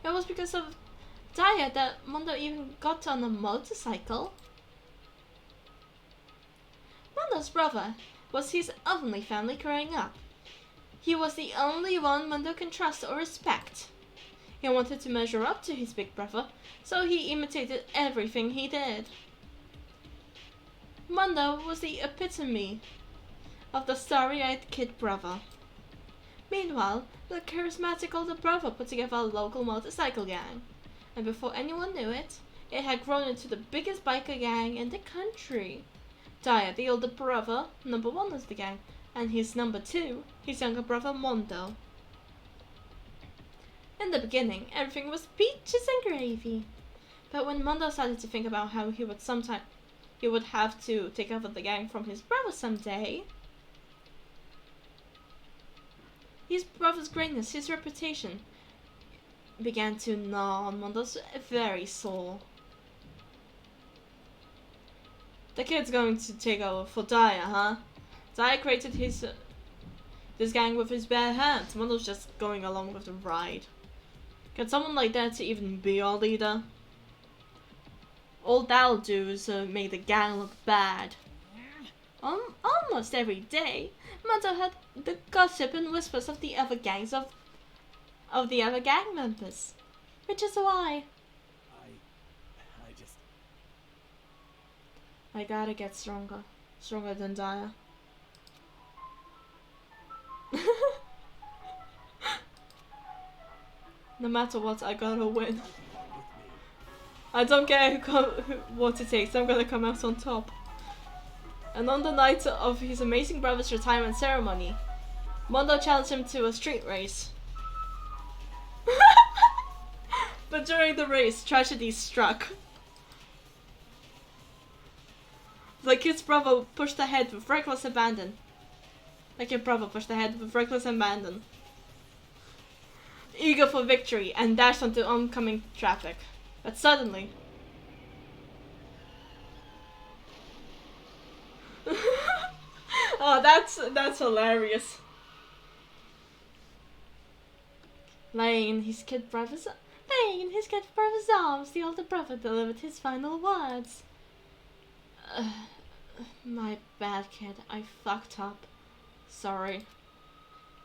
A: It was because of Daya that Mondo even got on a motorcycle. Mondo's brother was his only family growing up. He was the only one Mondo can trust or respect. He wanted to measure up to his big brother, so he imitated everything he did. Mondo was the epitome of the starry-eyed kid brother. Meanwhile, the charismatic older brother put together a local motorcycle gang, and before anyone knew it, it had grown into the biggest biker gang in the country. Daya, the older brother, number 1 of the gang, and his number 2, his younger brother Mondo. In the beginning, everything was peaches and gravy. But when Mondo started to think about how he would have to take over the gang from his brother someday, his brother's greatness, his reputation, began to gnaw on Mondo's very soul. The kid's going to take over for Daya, huh? Daya created this gang with his bare hands. Mondo's just going along with the ride. Can someone like that to even be our leader? All that'll do is make the gang look bad. Almost every day, Mondo heard the gossip and whispers of the other gangs of the other gang members. Which is why I gotta get stronger. Stronger than Daya. No matter what, I gotta win. I don't care what it takes, I'm gonna come out on top. And on the night of his amazing brother's retirement ceremony, Mondo challenged him to a street race. But during the race, tragedy struck. The kid's brother pushed ahead with reckless abandon. Eager for victory and dashed onto oncoming traffic. But suddenly... oh, that's hilarious. Laying in his kid brother's arms, the older brother delivered his final words. My bad, kid. I fucked up. Sorry.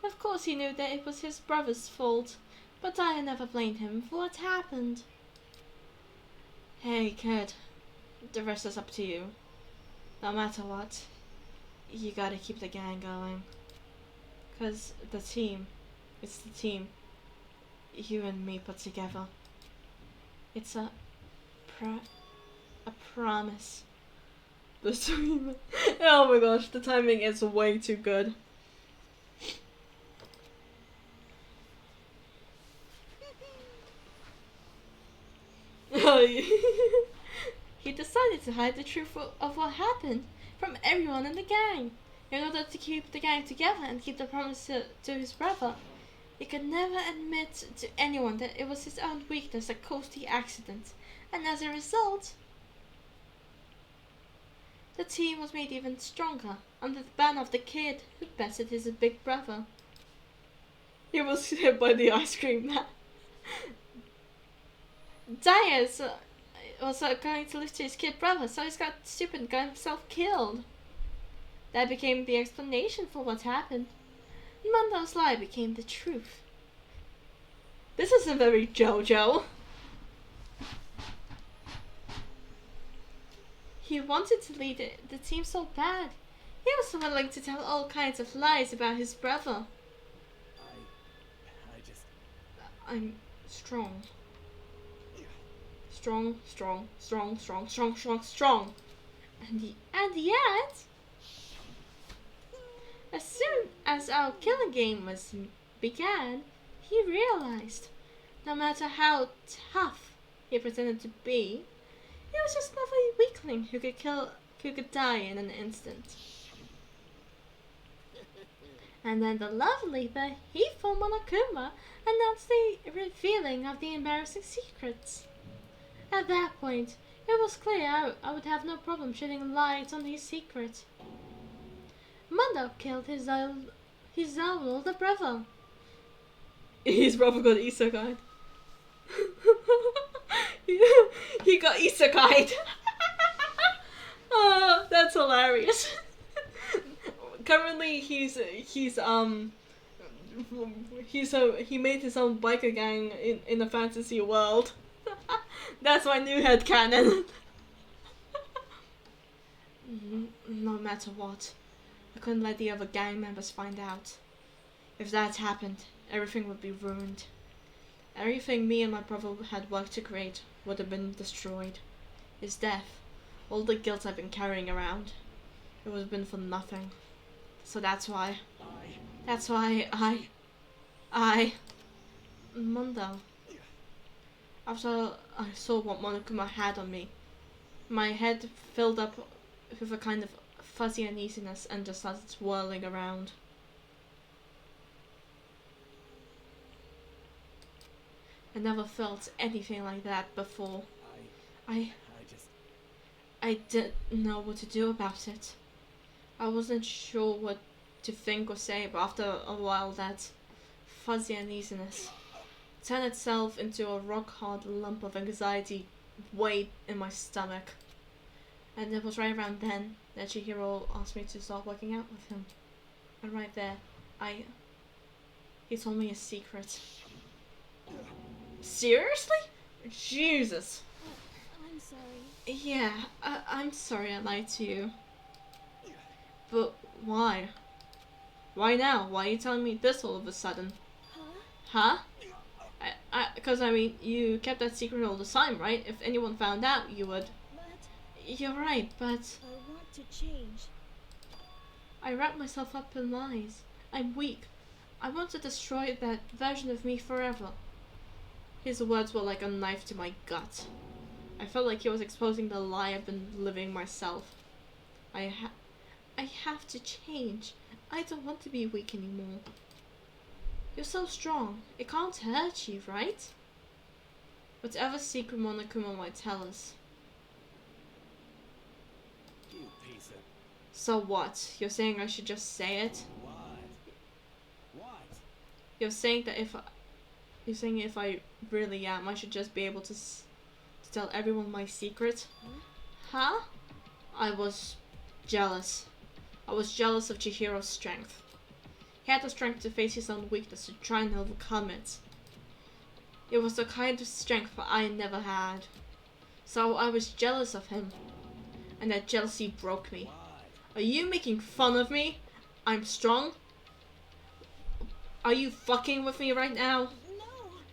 A: Of course he knew that it was his brother's fault, but I never blamed him for what happened. Hey, kid. The rest is up to you. No matter what, you gotta keep the gang going. 'Cause it's the team you and me put together. It's a promise. Oh my gosh, the timing is way too good. He decided to hide the truth of what happened from everyone in the gang, in order to keep the gang together and keep the promise to his brother. He could never admit to anyone that it was his own weakness that caused the accident, and as a result, the team was made even stronger under the banner of the kid who bested his big brother. He was hit by the ice cream man. Diaz was going to live to his kid brother, so he's got stupid and got himself killed. That became the explanation for what happened. Mondo's lie became the truth. This isn't very JoJo. He wanted to lead the team so bad. He was willing to tell all kinds of lies about his brother. I'm strong. Strong. And yet, as soon as our killing game began, he realized, no matter how tough he pretended to be, he was just another weakling who could die in an instant. And then the lovely but hateful Monokuma announced the revealing of the embarrassing secrets. At that point, it was clear I would have no problem shedding light on his secret. Mondo killed his own older brother. His brother got isekai'd. He got isekai'd. Oh, that's hilarious. Currently, he made his own biker gang in the fantasy world. That's my new headcanon. No matter what, I couldn't let the other gang members find out. If that happened, everything would be ruined. Everything me and my brother had worked to create would have been destroyed. His death, all the guilt I've been carrying around, it would have been for nothing. So that's why I, Mondo, After I saw what Monokuma had on me, my head filled up with a kind of fuzzy uneasiness and just started swirling around. I never felt anything like that before. I didn't know what to do about it. I wasn't sure what to think or say, but after a while that fuzzy uneasiness turned itself into a rock-hard lump of anxiety weighed in my stomach. And it was right around then that Chihiro asked me to start working out with him. And right there, he told me a secret. Seriously? Jesus.
I: I'm sorry.
A: Yeah, I'm sorry I lied to you. But why? Why now? Why are you telling me this all of a sudden? Huh? Because I mean, you kept that secret all the time, right? If anyone found out, you would.
I: But
A: You're right, but
I: I want to change.
A: I wrap myself up in lies. I'm weak. I want to destroy that version of me forever. His words were like a knife to my gut. I felt like he was exposing the lie I've been living myself. I have to change. I don't want to be weak anymore. You're so strong. It can't hurt you, right? Whatever secret Monokuma might tell us.
K: You piece of...
A: So what? You're saying I should just say it?
K: What?
A: You're saying that if I really am, I should just be able to tell everyone my secret? Huh? I was jealous. I was jealous of Chihiro's strength. He had the strength to face his own weakness, to try and overcome it. It was the kind of strength that I never had. So I was jealous of him. And that jealousy broke me. Are you making fun of me? I'm strong? Are you fucking with me right now?
I: No.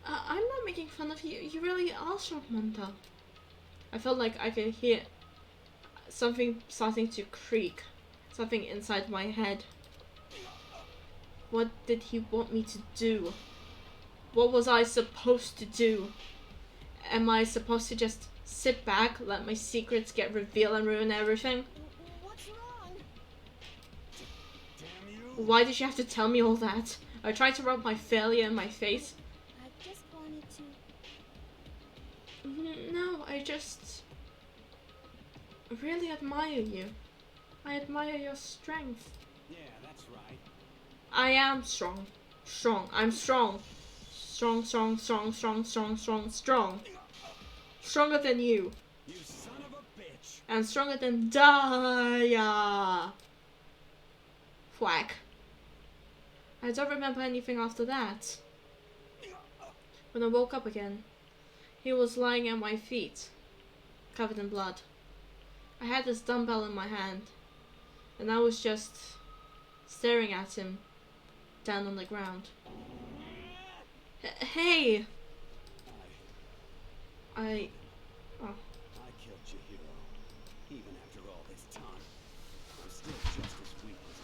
A: I'm not making fun of you. You really are strong, Monta. I felt like I could hear something starting to creak. Something inside my head. What did he want me to do? What was I supposed to do? Am I supposed to just sit back, let my secrets get revealed and ruin everything?
I: What's wrong?
K: Damn you!
A: Why did you have to tell me all that? I tried to rub my failure in my face.
I: I just wanted to...
A: No, I just really admire you. I admire your strength.
K: Yeah, that's right.
A: I am strong. Strong. I'm strong. Strong. Stronger than you.
K: You son of a bitch!
A: And stronger than Daya. Whack. I don't remember anything after that. When I woke up again, he was lying at my feet, covered in blood. I had this dumbbell in my hand, and I was just staring at him down on the ground. Hey! I
K: killed Chihiro. Even after all this time, I'm still just as weak as I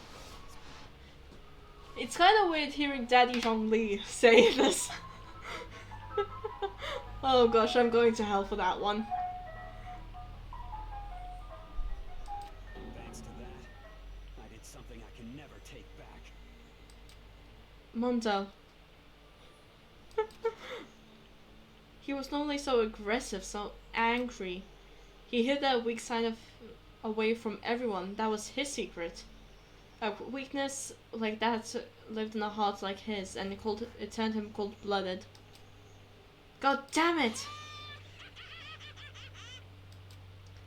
K: was.
A: It's kind of weird hearing Daddy Zhongli say this. Oh gosh, I'm going to hell for that one.
K: Thanks to that, I did something I can never take back.
A: Monta. He was normally so aggressive, so angry. He hid that weak side away from everyone. That was his secret. A weakness like that lived in a heart like his, and it turned him cold-blooded. God damn it!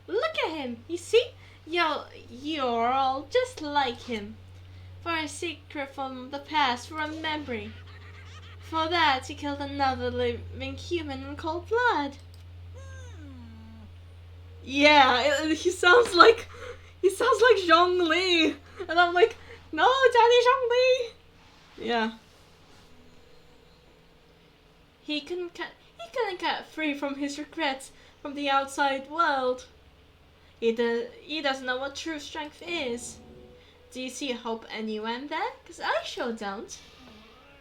A: Look at him! You see? You're all just like him. For a secret from the past, for a memory. For that, he killed another living human in cold blood. Yeah, he sounds like Zhongli, and I'm like, no, Daddy Zhongli. Yeah. He couldn't get free from his regrets from the outside world. He doesn't know what true strength is. Do you see hope anywhere there? 'Cause I sure don't.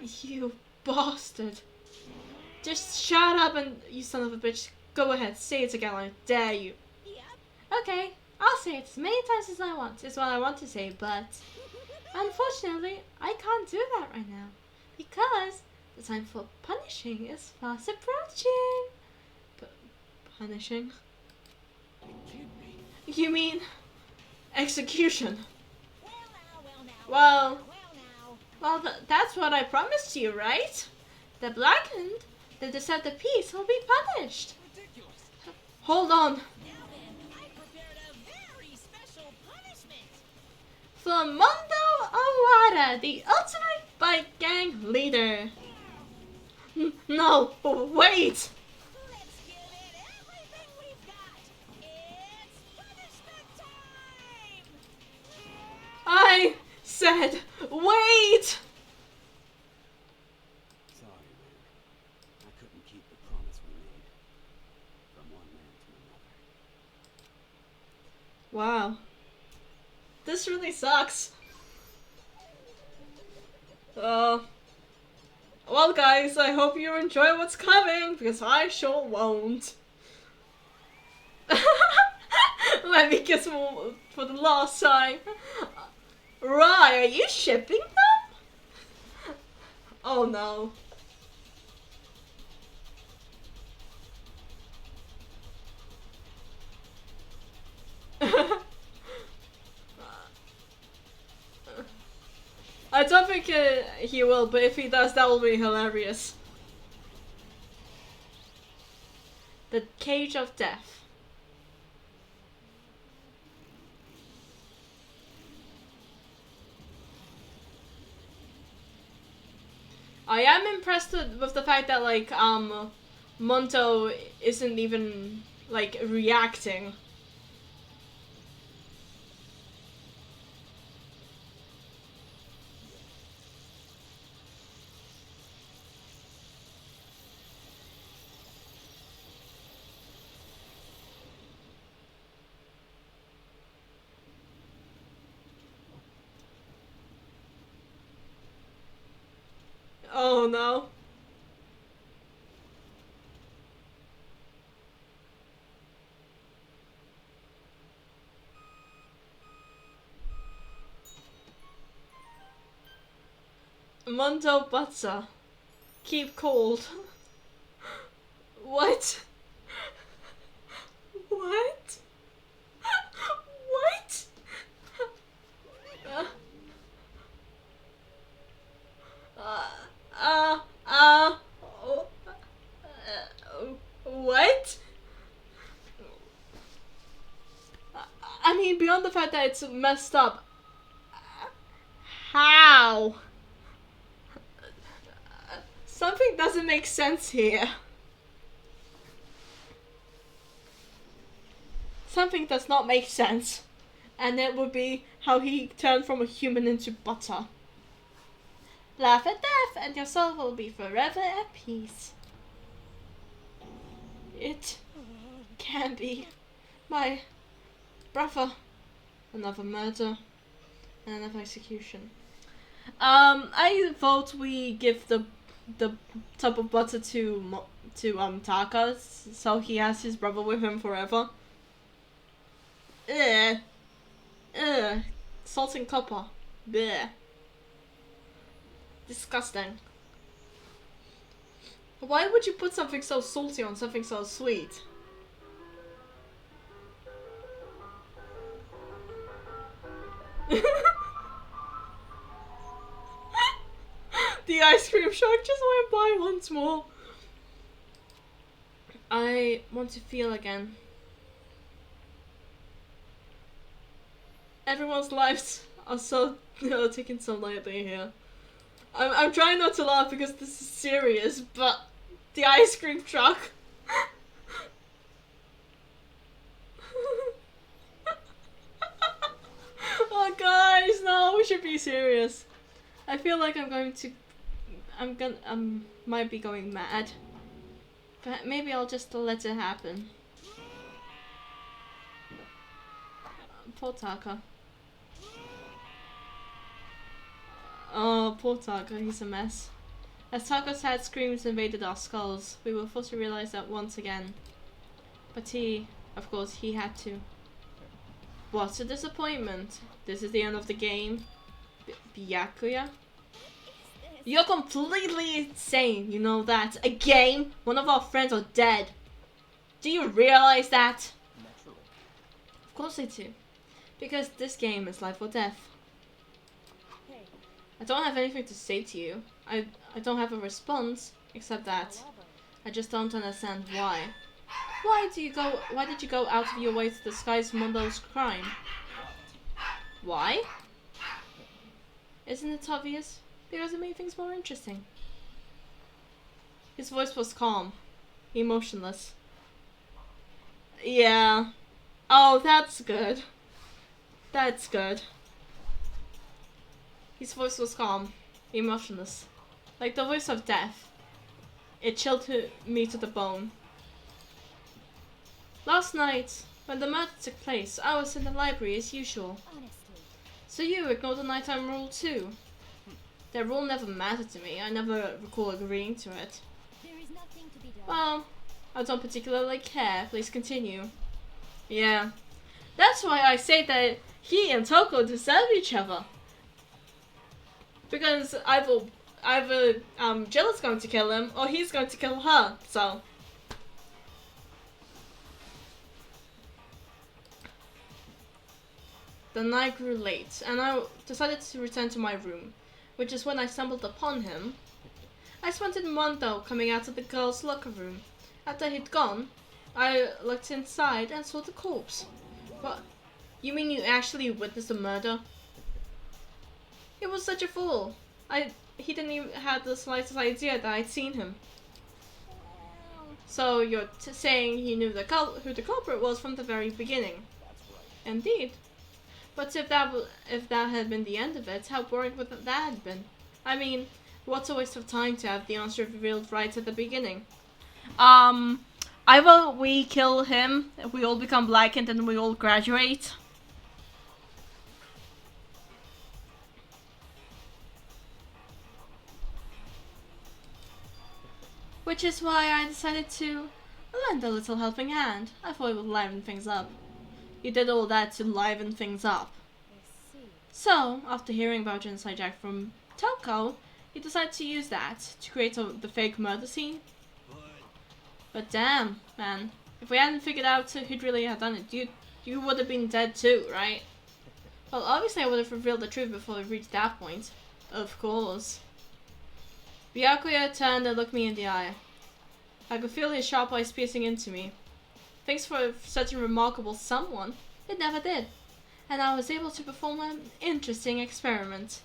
A: You bastard. Just shut up and you son of a bitch. Go ahead, say it again, I dare you.
F: Yep.
A: Okay, I'll say it as many times as I want. It's what I want to say, but unfortunately, I can't do that right now. Because the time for punishing is fast approaching. Punishing?
G: It can't be.
A: You mean execution?
F: Well now.
A: Well,
F: Well now.
A: that's what I promised you, right? The blackened, the set the piece will be punished.
G: Ridiculous.
A: Hold on.
F: Now then, I prepared a very special punishment.
A: For Mondo Awada, the ultimate bike gang leader. No, wait!
F: Let's give it everything we've got. It's punishment time.
A: I said wait!
K: Sorry, man. I couldn't keep the promise we made. From one man to another.
A: Wow. This really sucks. Well guys, I hope you enjoy what's coming, because I sure won't. Let me kiss more for the last time. Right, are you shipping them? Oh no. I don't think he will, but if he does, that will be hilarious. The Cage of Death. I am impressed with the fact that, like, Monto isn't even, like, reacting. Oh no. Mondo Butsa. Keep cold. What? What? What? What? I mean, beyond the fact that it's messed up, how? Something doesn't make sense here. Something does not make sense. And it would be how he turned from a human into butter. Laugh at death and your soul will be forever at peace. It can be my brother. Another murder and another execution. I vote we give the tub of butter to Taka, so he has his brother with him forever. Salt and copper. Bleh. Disgusting. Why would you put something so salty on something so sweet? The ice cream shark just went by once more. I want to feel again. Everyone's lives are so taken so lightly here. I'm trying not to laugh because this is serious, but the ice cream truck. Oh guys, no, we should be serious. I feel like might be going mad. But maybe I'll just let it happen. Poor Taka. Oh, poor Taka, he's a mess. As Tako's sad screams invaded our skulls, we were forced to realize that once again. But he, of course, he had to. What a disappointment. This is the end of the game. Byakuya? You're completely insane, you know that. A game? One of our friends are dead. Do you realize that?
J: Naturally.
A: Of course I do. Because this game is life or death.
I: Hey,
A: I don't have anything to say to you. I don't have a response, except that
I: however,
A: I just don't understand why. Why did you go out of your way to disguise Mundo's crime? Why? Isn't it obvious? Because it made things more interesting. His voice was calm, emotionless. Yeah. Oh, that's good. That's good. His voice was calm, emotionless. Like the voice of death. It chilled me to the bone. Last night, when the murder took place, I was in the library as usual.
D: Honestly,
A: So you ignored the nighttime rule too? That rule never mattered to me. I never recall agreeing to it.
D: there is nothing to be done.
A: Well, I don't particularly care. Please continue. Yeah. That's why I say that he and Toko deserve each other. Because either Jill is going to kill him or he's going to kill her. So the night grew late, and I decided to return to my room, which is when I stumbled upon him. I spotted Mondo coming out of the girls' locker room. After he'd gone, I looked inside and saw the corpse. What? You mean you actually witnessed the murder? He was such a fool. He didn't even have the slightest idea that I'd seen him. So you're saying he knew who the culprit was from the very beginning?
J: That's right.
A: Indeed. But if that had been the end of it, how boring would that have been? I mean, what's a waste of time to have the answer revealed right at the beginning? Either we kill him, we all become blackened, and we all graduate. Which is why I decided to lend a little helping hand. I thought it would liven things up. You did all that to liven things up.
I: I see.
A: So, after hearing about Genocide Jack from Toko, you decided to use that to create the fake murder scene. But damn, man, if we hadn't figured out who'd really had done it, you would have been dead too, right? Well, obviously I would have revealed the truth before we reached that point. Of course. Byakuya turned and looked me in the eye. I could feel his sharp eyes piercing into me. Thanks for such a remarkable someone, it never did. And I was able to perform an interesting experiment.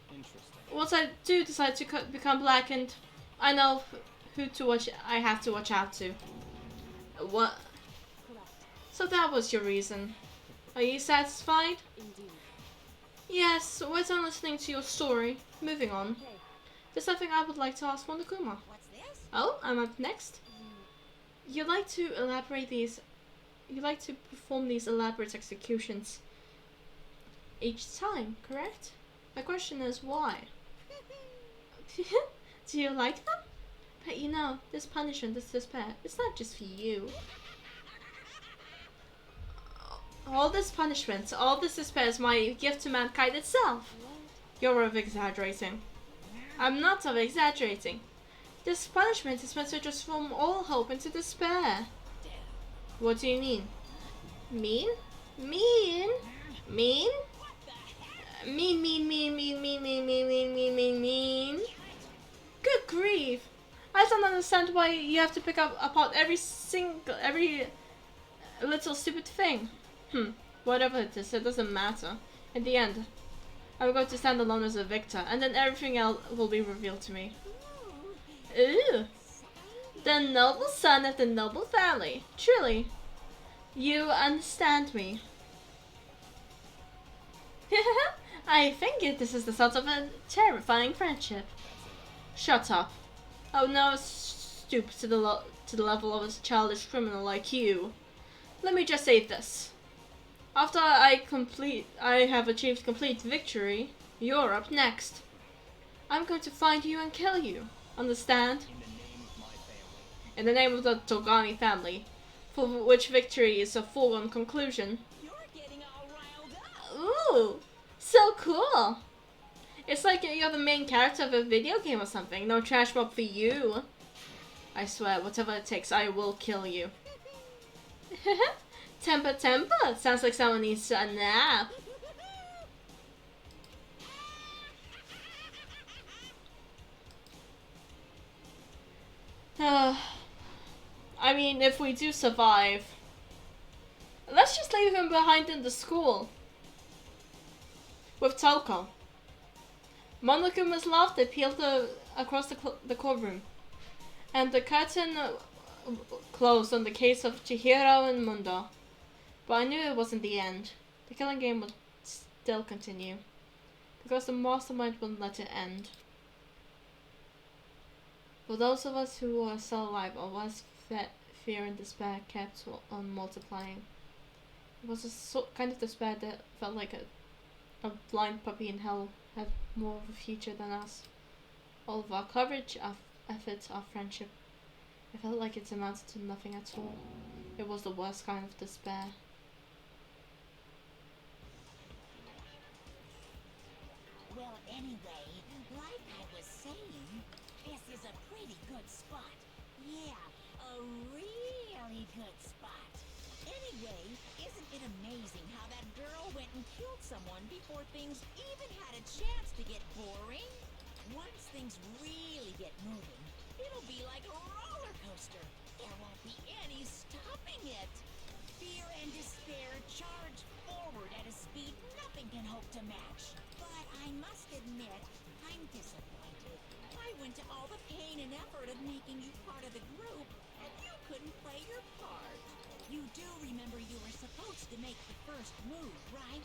J: Interesting.
A: Once I do decide to become blackened, I know I have to watch out to. What?
I: Correct.
A: So that was your reason. Are you satisfied?
I: Indeed.
A: Yes, we're done listening to your story. Moving on.
I: Hey,
A: There's something I would like to ask Monokuma.
F: What's this?
A: Oh, I'm up next. You like to perform these elaborate executions each time, correct? My question is why? Do you like them? But you know, this punishment, this despair, it's not just for you. All this punishment, all this despair is my gift to mankind itself. You're of-exaggerating. I'm not of-exaggerating. This punishment is meant to transform all hope into despair. What do you mean? Mean? Mean? Mean? Mean. Good grief. I don't understand why you have to pick up apart every little stupid thing. Whatever it is, it doesn't matter. In the end, I'm going to stand alone as a victor, and then everything else will be revealed to me. Ooh. The noble son of the noble family. Truly, you understand me. I think this is the start of a terrifying friendship. Shut up. I would never stoop to the level of a childish criminal like you. Let me just say this. After I have achieved complete victory, you're up next. I'm going to find you and kill you. Understand?
J: In the name of my family.
A: In the name of the Togami family, for which victory is a foregone conclusion.
F: You're getting all riled up.
A: Ooh, so cool. It's like you're the main character of a video game or something. No trash mob for you. I swear, whatever it takes, I will kill you. Temper. Sounds like someone needs a nap. I mean, if we do survive, let's just leave him behind in the school. With Toko. Monokuma's laughter peeled across the courtroom. And the curtain closed on the case of Chihiro and Mundo. But I knew it wasn't the end. The killing game would still continue. Because the mastermind wouldn't let it end. For those of us who are still alive, our worst fear and despair kept on multiplying. It was a kind of despair that felt like a blind puppy in hell had more of a future than us. All of our courage, our effort, our friendship. It felt like it amounted to nothing at all. It was the worst kind of despair.
F: Well, anyway, like I was saying, this is a pretty good spot. Yeah, a really good spot. Anyway, isn't it amazing how that girl went and killed someone before things even had a chance to get boring? Once things really get moving, it'll be like a roller coaster. There won't be any stopping it. Fear and despair charge forward at a speed nothing can hope to match. But I must admit, I'm disappointed. I went to all the pain and effort of making you part of the group, and you couldn't play your part. You do remember you were supposed to make the first move, right?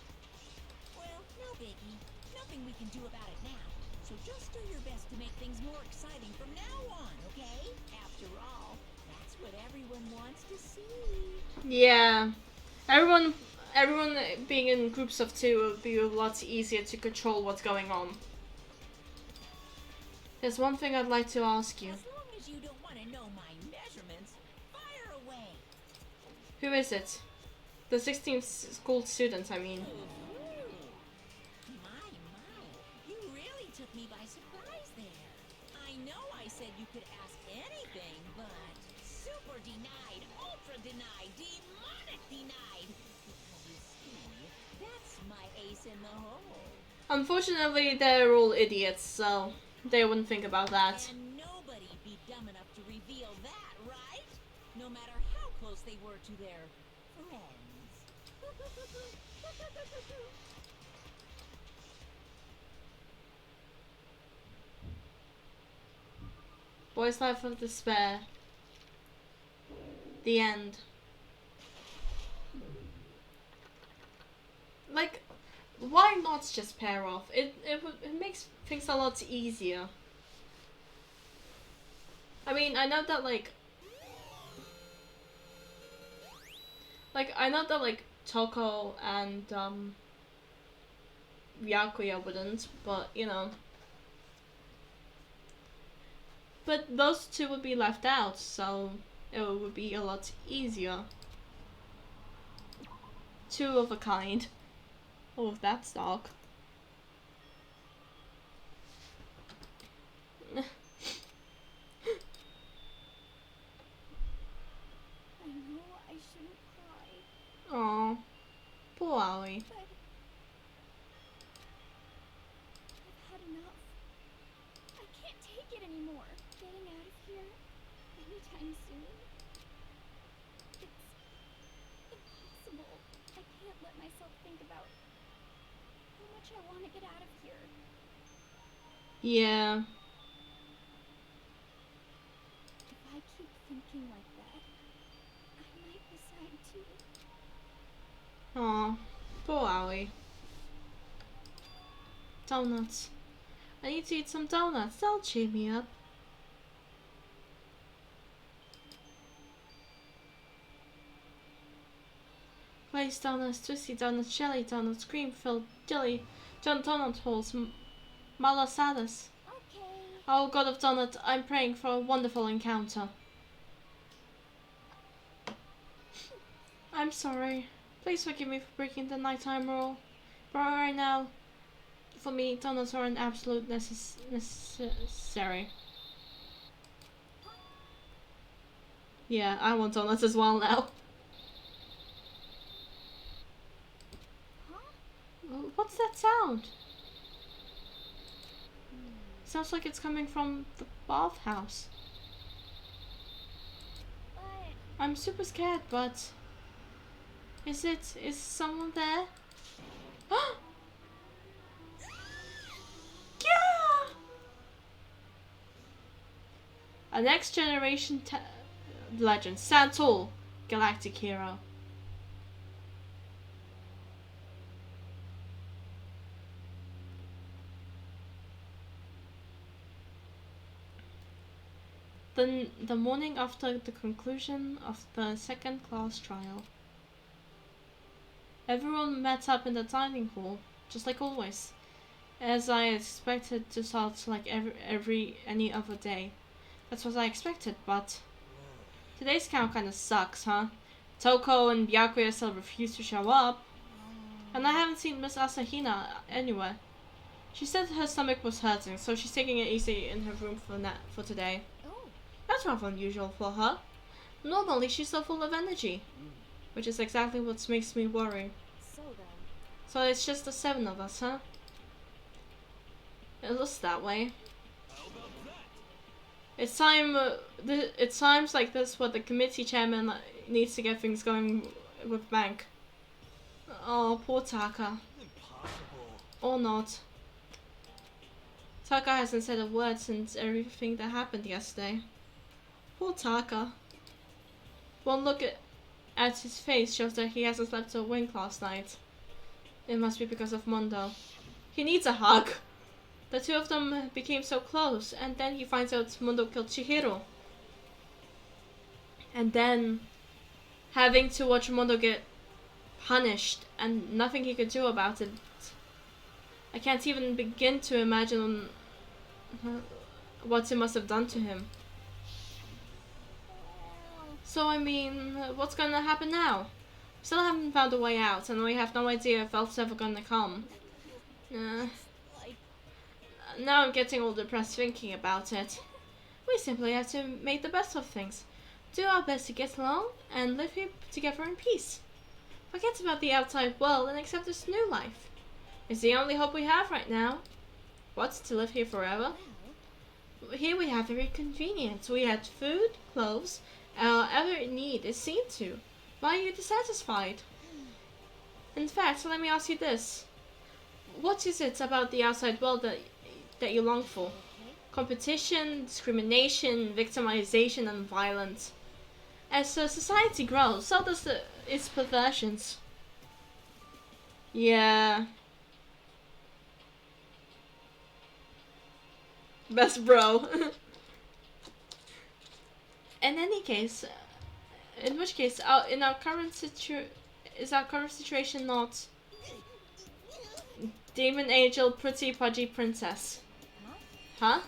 F: Well, no biggie. Nothing we can do about it now. So just do your best to make things more exciting from now on, okay? After all, that's what everyone wants to see.
A: Yeah. Everyone being in groups of two would be a lot easier to control what's going on. There's one thing I'd like to ask you.
F: As long as you don't want to know my measurements, fire away.
A: Who is it? The 16th school student, I mean.
F: My, you really took me by surprise there. I know I said you could ask anything, but super denied, ultra denied, demonic denied. Because you see, that's my ace in the hole.
A: Unfortunately, they're all idiots, so they wouldn't think about that.
F: And nobody'd be dumb enough to reveal that, right? No matter how close they were to their friends.
A: Boy's Life of Despair. The end. Like, why not just pair off? It makes things a lot easier. I mean, I know that like I know that like Toko and Byakuya wouldn't, but you know. But those two would be left out, so it would be a lot easier. Two of a kind. Oh, that's dark.
I: I know I shouldn't cry,
A: Aw, poor Aoi.
I: but I've had enough. I can't take it anymore. Getting out of here anytime soon. It's impossible. I can't let myself think about how much I want to get out of here.
A: Yeah.
I: If I keep thinking like that, I might decide to.
A: Aw, poor Aoi. Donuts. I need to eat some donuts. That'll cheer me up. Glazed donuts, twisty donuts, jelly donuts, cream filled jelly, donut holes, malasadas.
I: I'll
A: Oh, God of Donut, I'm praying for a wonderful encounter. I'm sorry. Please forgive me for breaking the nighttime rule. But right now, for me, donuts are an absolute necessary. Yeah, I want donuts as well now. What's that sound? Sounds like it's coming from the bathhouse. I'm super scared, but... Is someone there? Yeah! A next generation legend, Santul, galactic hero. Then the morning after the conclusion of the second class trial, everyone met up in the dining hall, just like always, as I expected to start like any other day. That's what I expected, but today's count kinda sucks, huh? Toko and Byakuya still refuse to show up, and I haven't seen Miss Asahina anywhere. She said her stomach was hurting, so she's taking it easy in her room for today. That's rather unusual for her. Normally she's so full of energy, which is exactly what makes me worry. So it's just the 7 of us, huh? It looks that way. It's times like this where the committee chairman needs to get things going with bank. Oh, poor Taka. Or not. Taka hasn't said a word since everything that happened yesterday. Poor Taka. One look at his face shows that he hasn't slept a wink last night. It must be because of Mondo. He needs a hug. The two of them became so close, and then he finds out Mondo killed Chihiro. And then having to watch Mondo get punished and nothing he could do about it. I can't even begin to imagine what it must have done to him. So I mean, what's gonna happen now? We still haven't found a way out, and we have no idea if help's ever gonna come. Now I'm getting all depressed thinking about it. We simply have to make the best of things. Do our best to get along, and live here together in peace. Forget about the outside world and accept this new life. It's the only hope we have right now. What's to live here forever? Here we have every convenience. We had food, clothes, our every need is seen to. Why are you dissatisfied? In fact, let me ask you this. What is it about the outside world that you long for? Competition, discrimination, victimization, and violence. As society grows, so does its perversions. Yeah. Best bro. In any case, in which case, is our current situation not demon angel, pretty pudgy princess? Huh?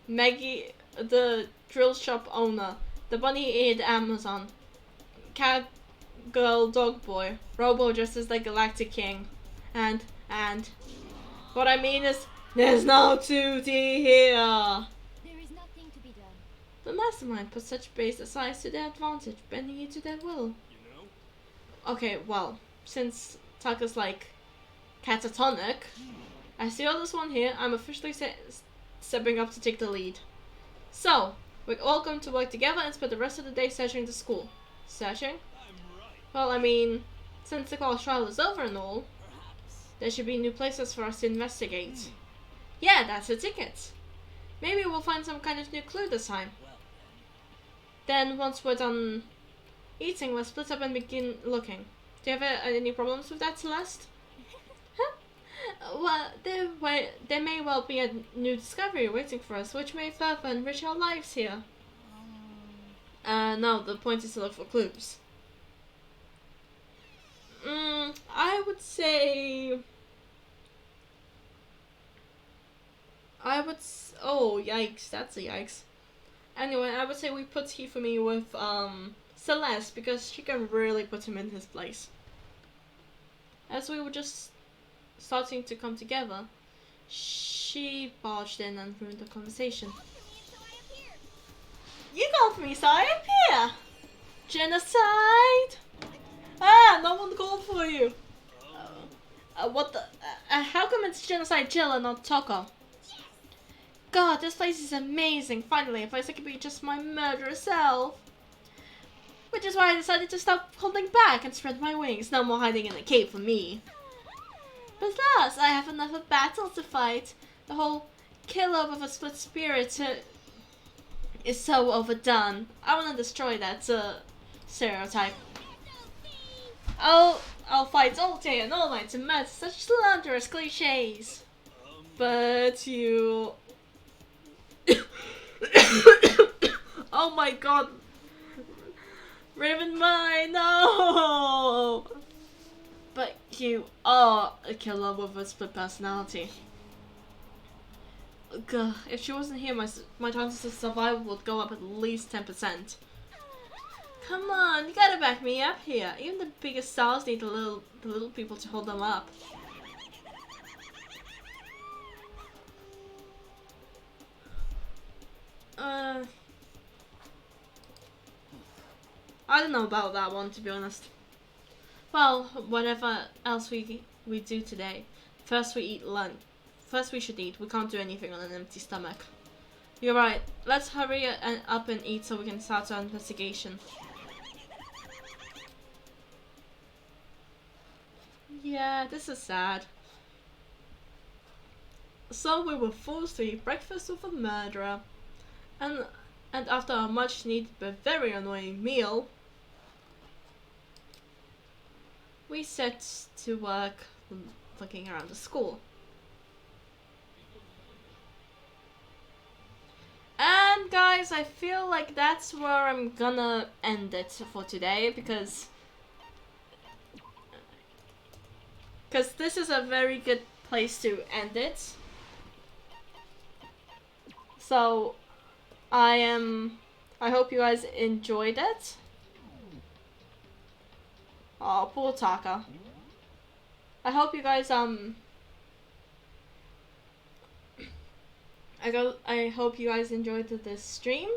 A: Maggie, the drill shop owner, the bunny-eared Amazon, cat girl, dog boy, Robo dressed as the galactic king, and what I mean is, there's no 2D here.
D: There is nothing to be done.
A: The mastermind put such base aside to their advantage, bending it to their will.
G: You know?
A: Okay, well, since Taka's like catatonic, as the oldest one here, I'm officially stepping up to take the lead. So, we're all going to work together and spend the rest of the day searching the school. Searching?
G: I'm right.
A: Well, I mean, since the class trial is over and all, there should be new places for us to investigate. Yeah, that's a ticket. Maybe we'll find some kind of new clue this time. Then, once we're done eating, we'll split up and begin looking. Do you have any problems with that, Celeste? Well, there may well be a new discovery waiting for us, which may further enrich our lives here. No, the point is to look for clues. I would say... Oh, yikes. That's a yikes. Anyway, I would say we put Hifumi with, Celeste, because she can really put him in his place. As we were just starting to come together, she barged in and ruined the conversation. You called for me, so I appear! Genocide! Ah, no one called for you! What the? How come it's Genocide Jill and not Toko? God, this place is amazing. Finally, a place I can be just my murderous self. Which is why I decided to stop holding back and spread my wings. No more hiding in a cave for me. But thus, I have another battle to fight. The whole killer with a split spirit is so overdone. I want to destroy that stereotype. I'll fight all day and all night to match such slanderous cliches. But you... Oh my god. Raven mine, no! But you are a killer with a split personality. God, if she wasn't here, my chances of survival would go up at least 10%. Come on, you gotta back me up here. Even the biggest stars need the little people to hold them up. I don't know about that one, to be honest. Well, whatever else we do today, first we eat lunch. First we should eat. We can't do anything on an empty stomach. You're right. Let's hurry up and eat so we can start our investigation. Yeah, this is sad. So we were forced to eat breakfast with a murderer. And after a much needed but very annoying meal, we set to work looking around the school. And guys, I feel like that's where I'm gonna end it for today, because this is a very good place to end it. So I hope you guys enjoyed it. Oh, poor Taka. I hope you guys I hope you guys enjoyed this stream.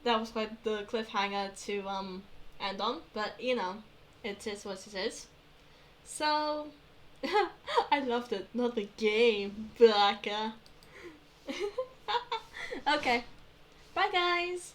A: That was quite the cliffhanger to end on, but you know, it is what it is. So I loved it, not the game, Baka. Okay, bye guys.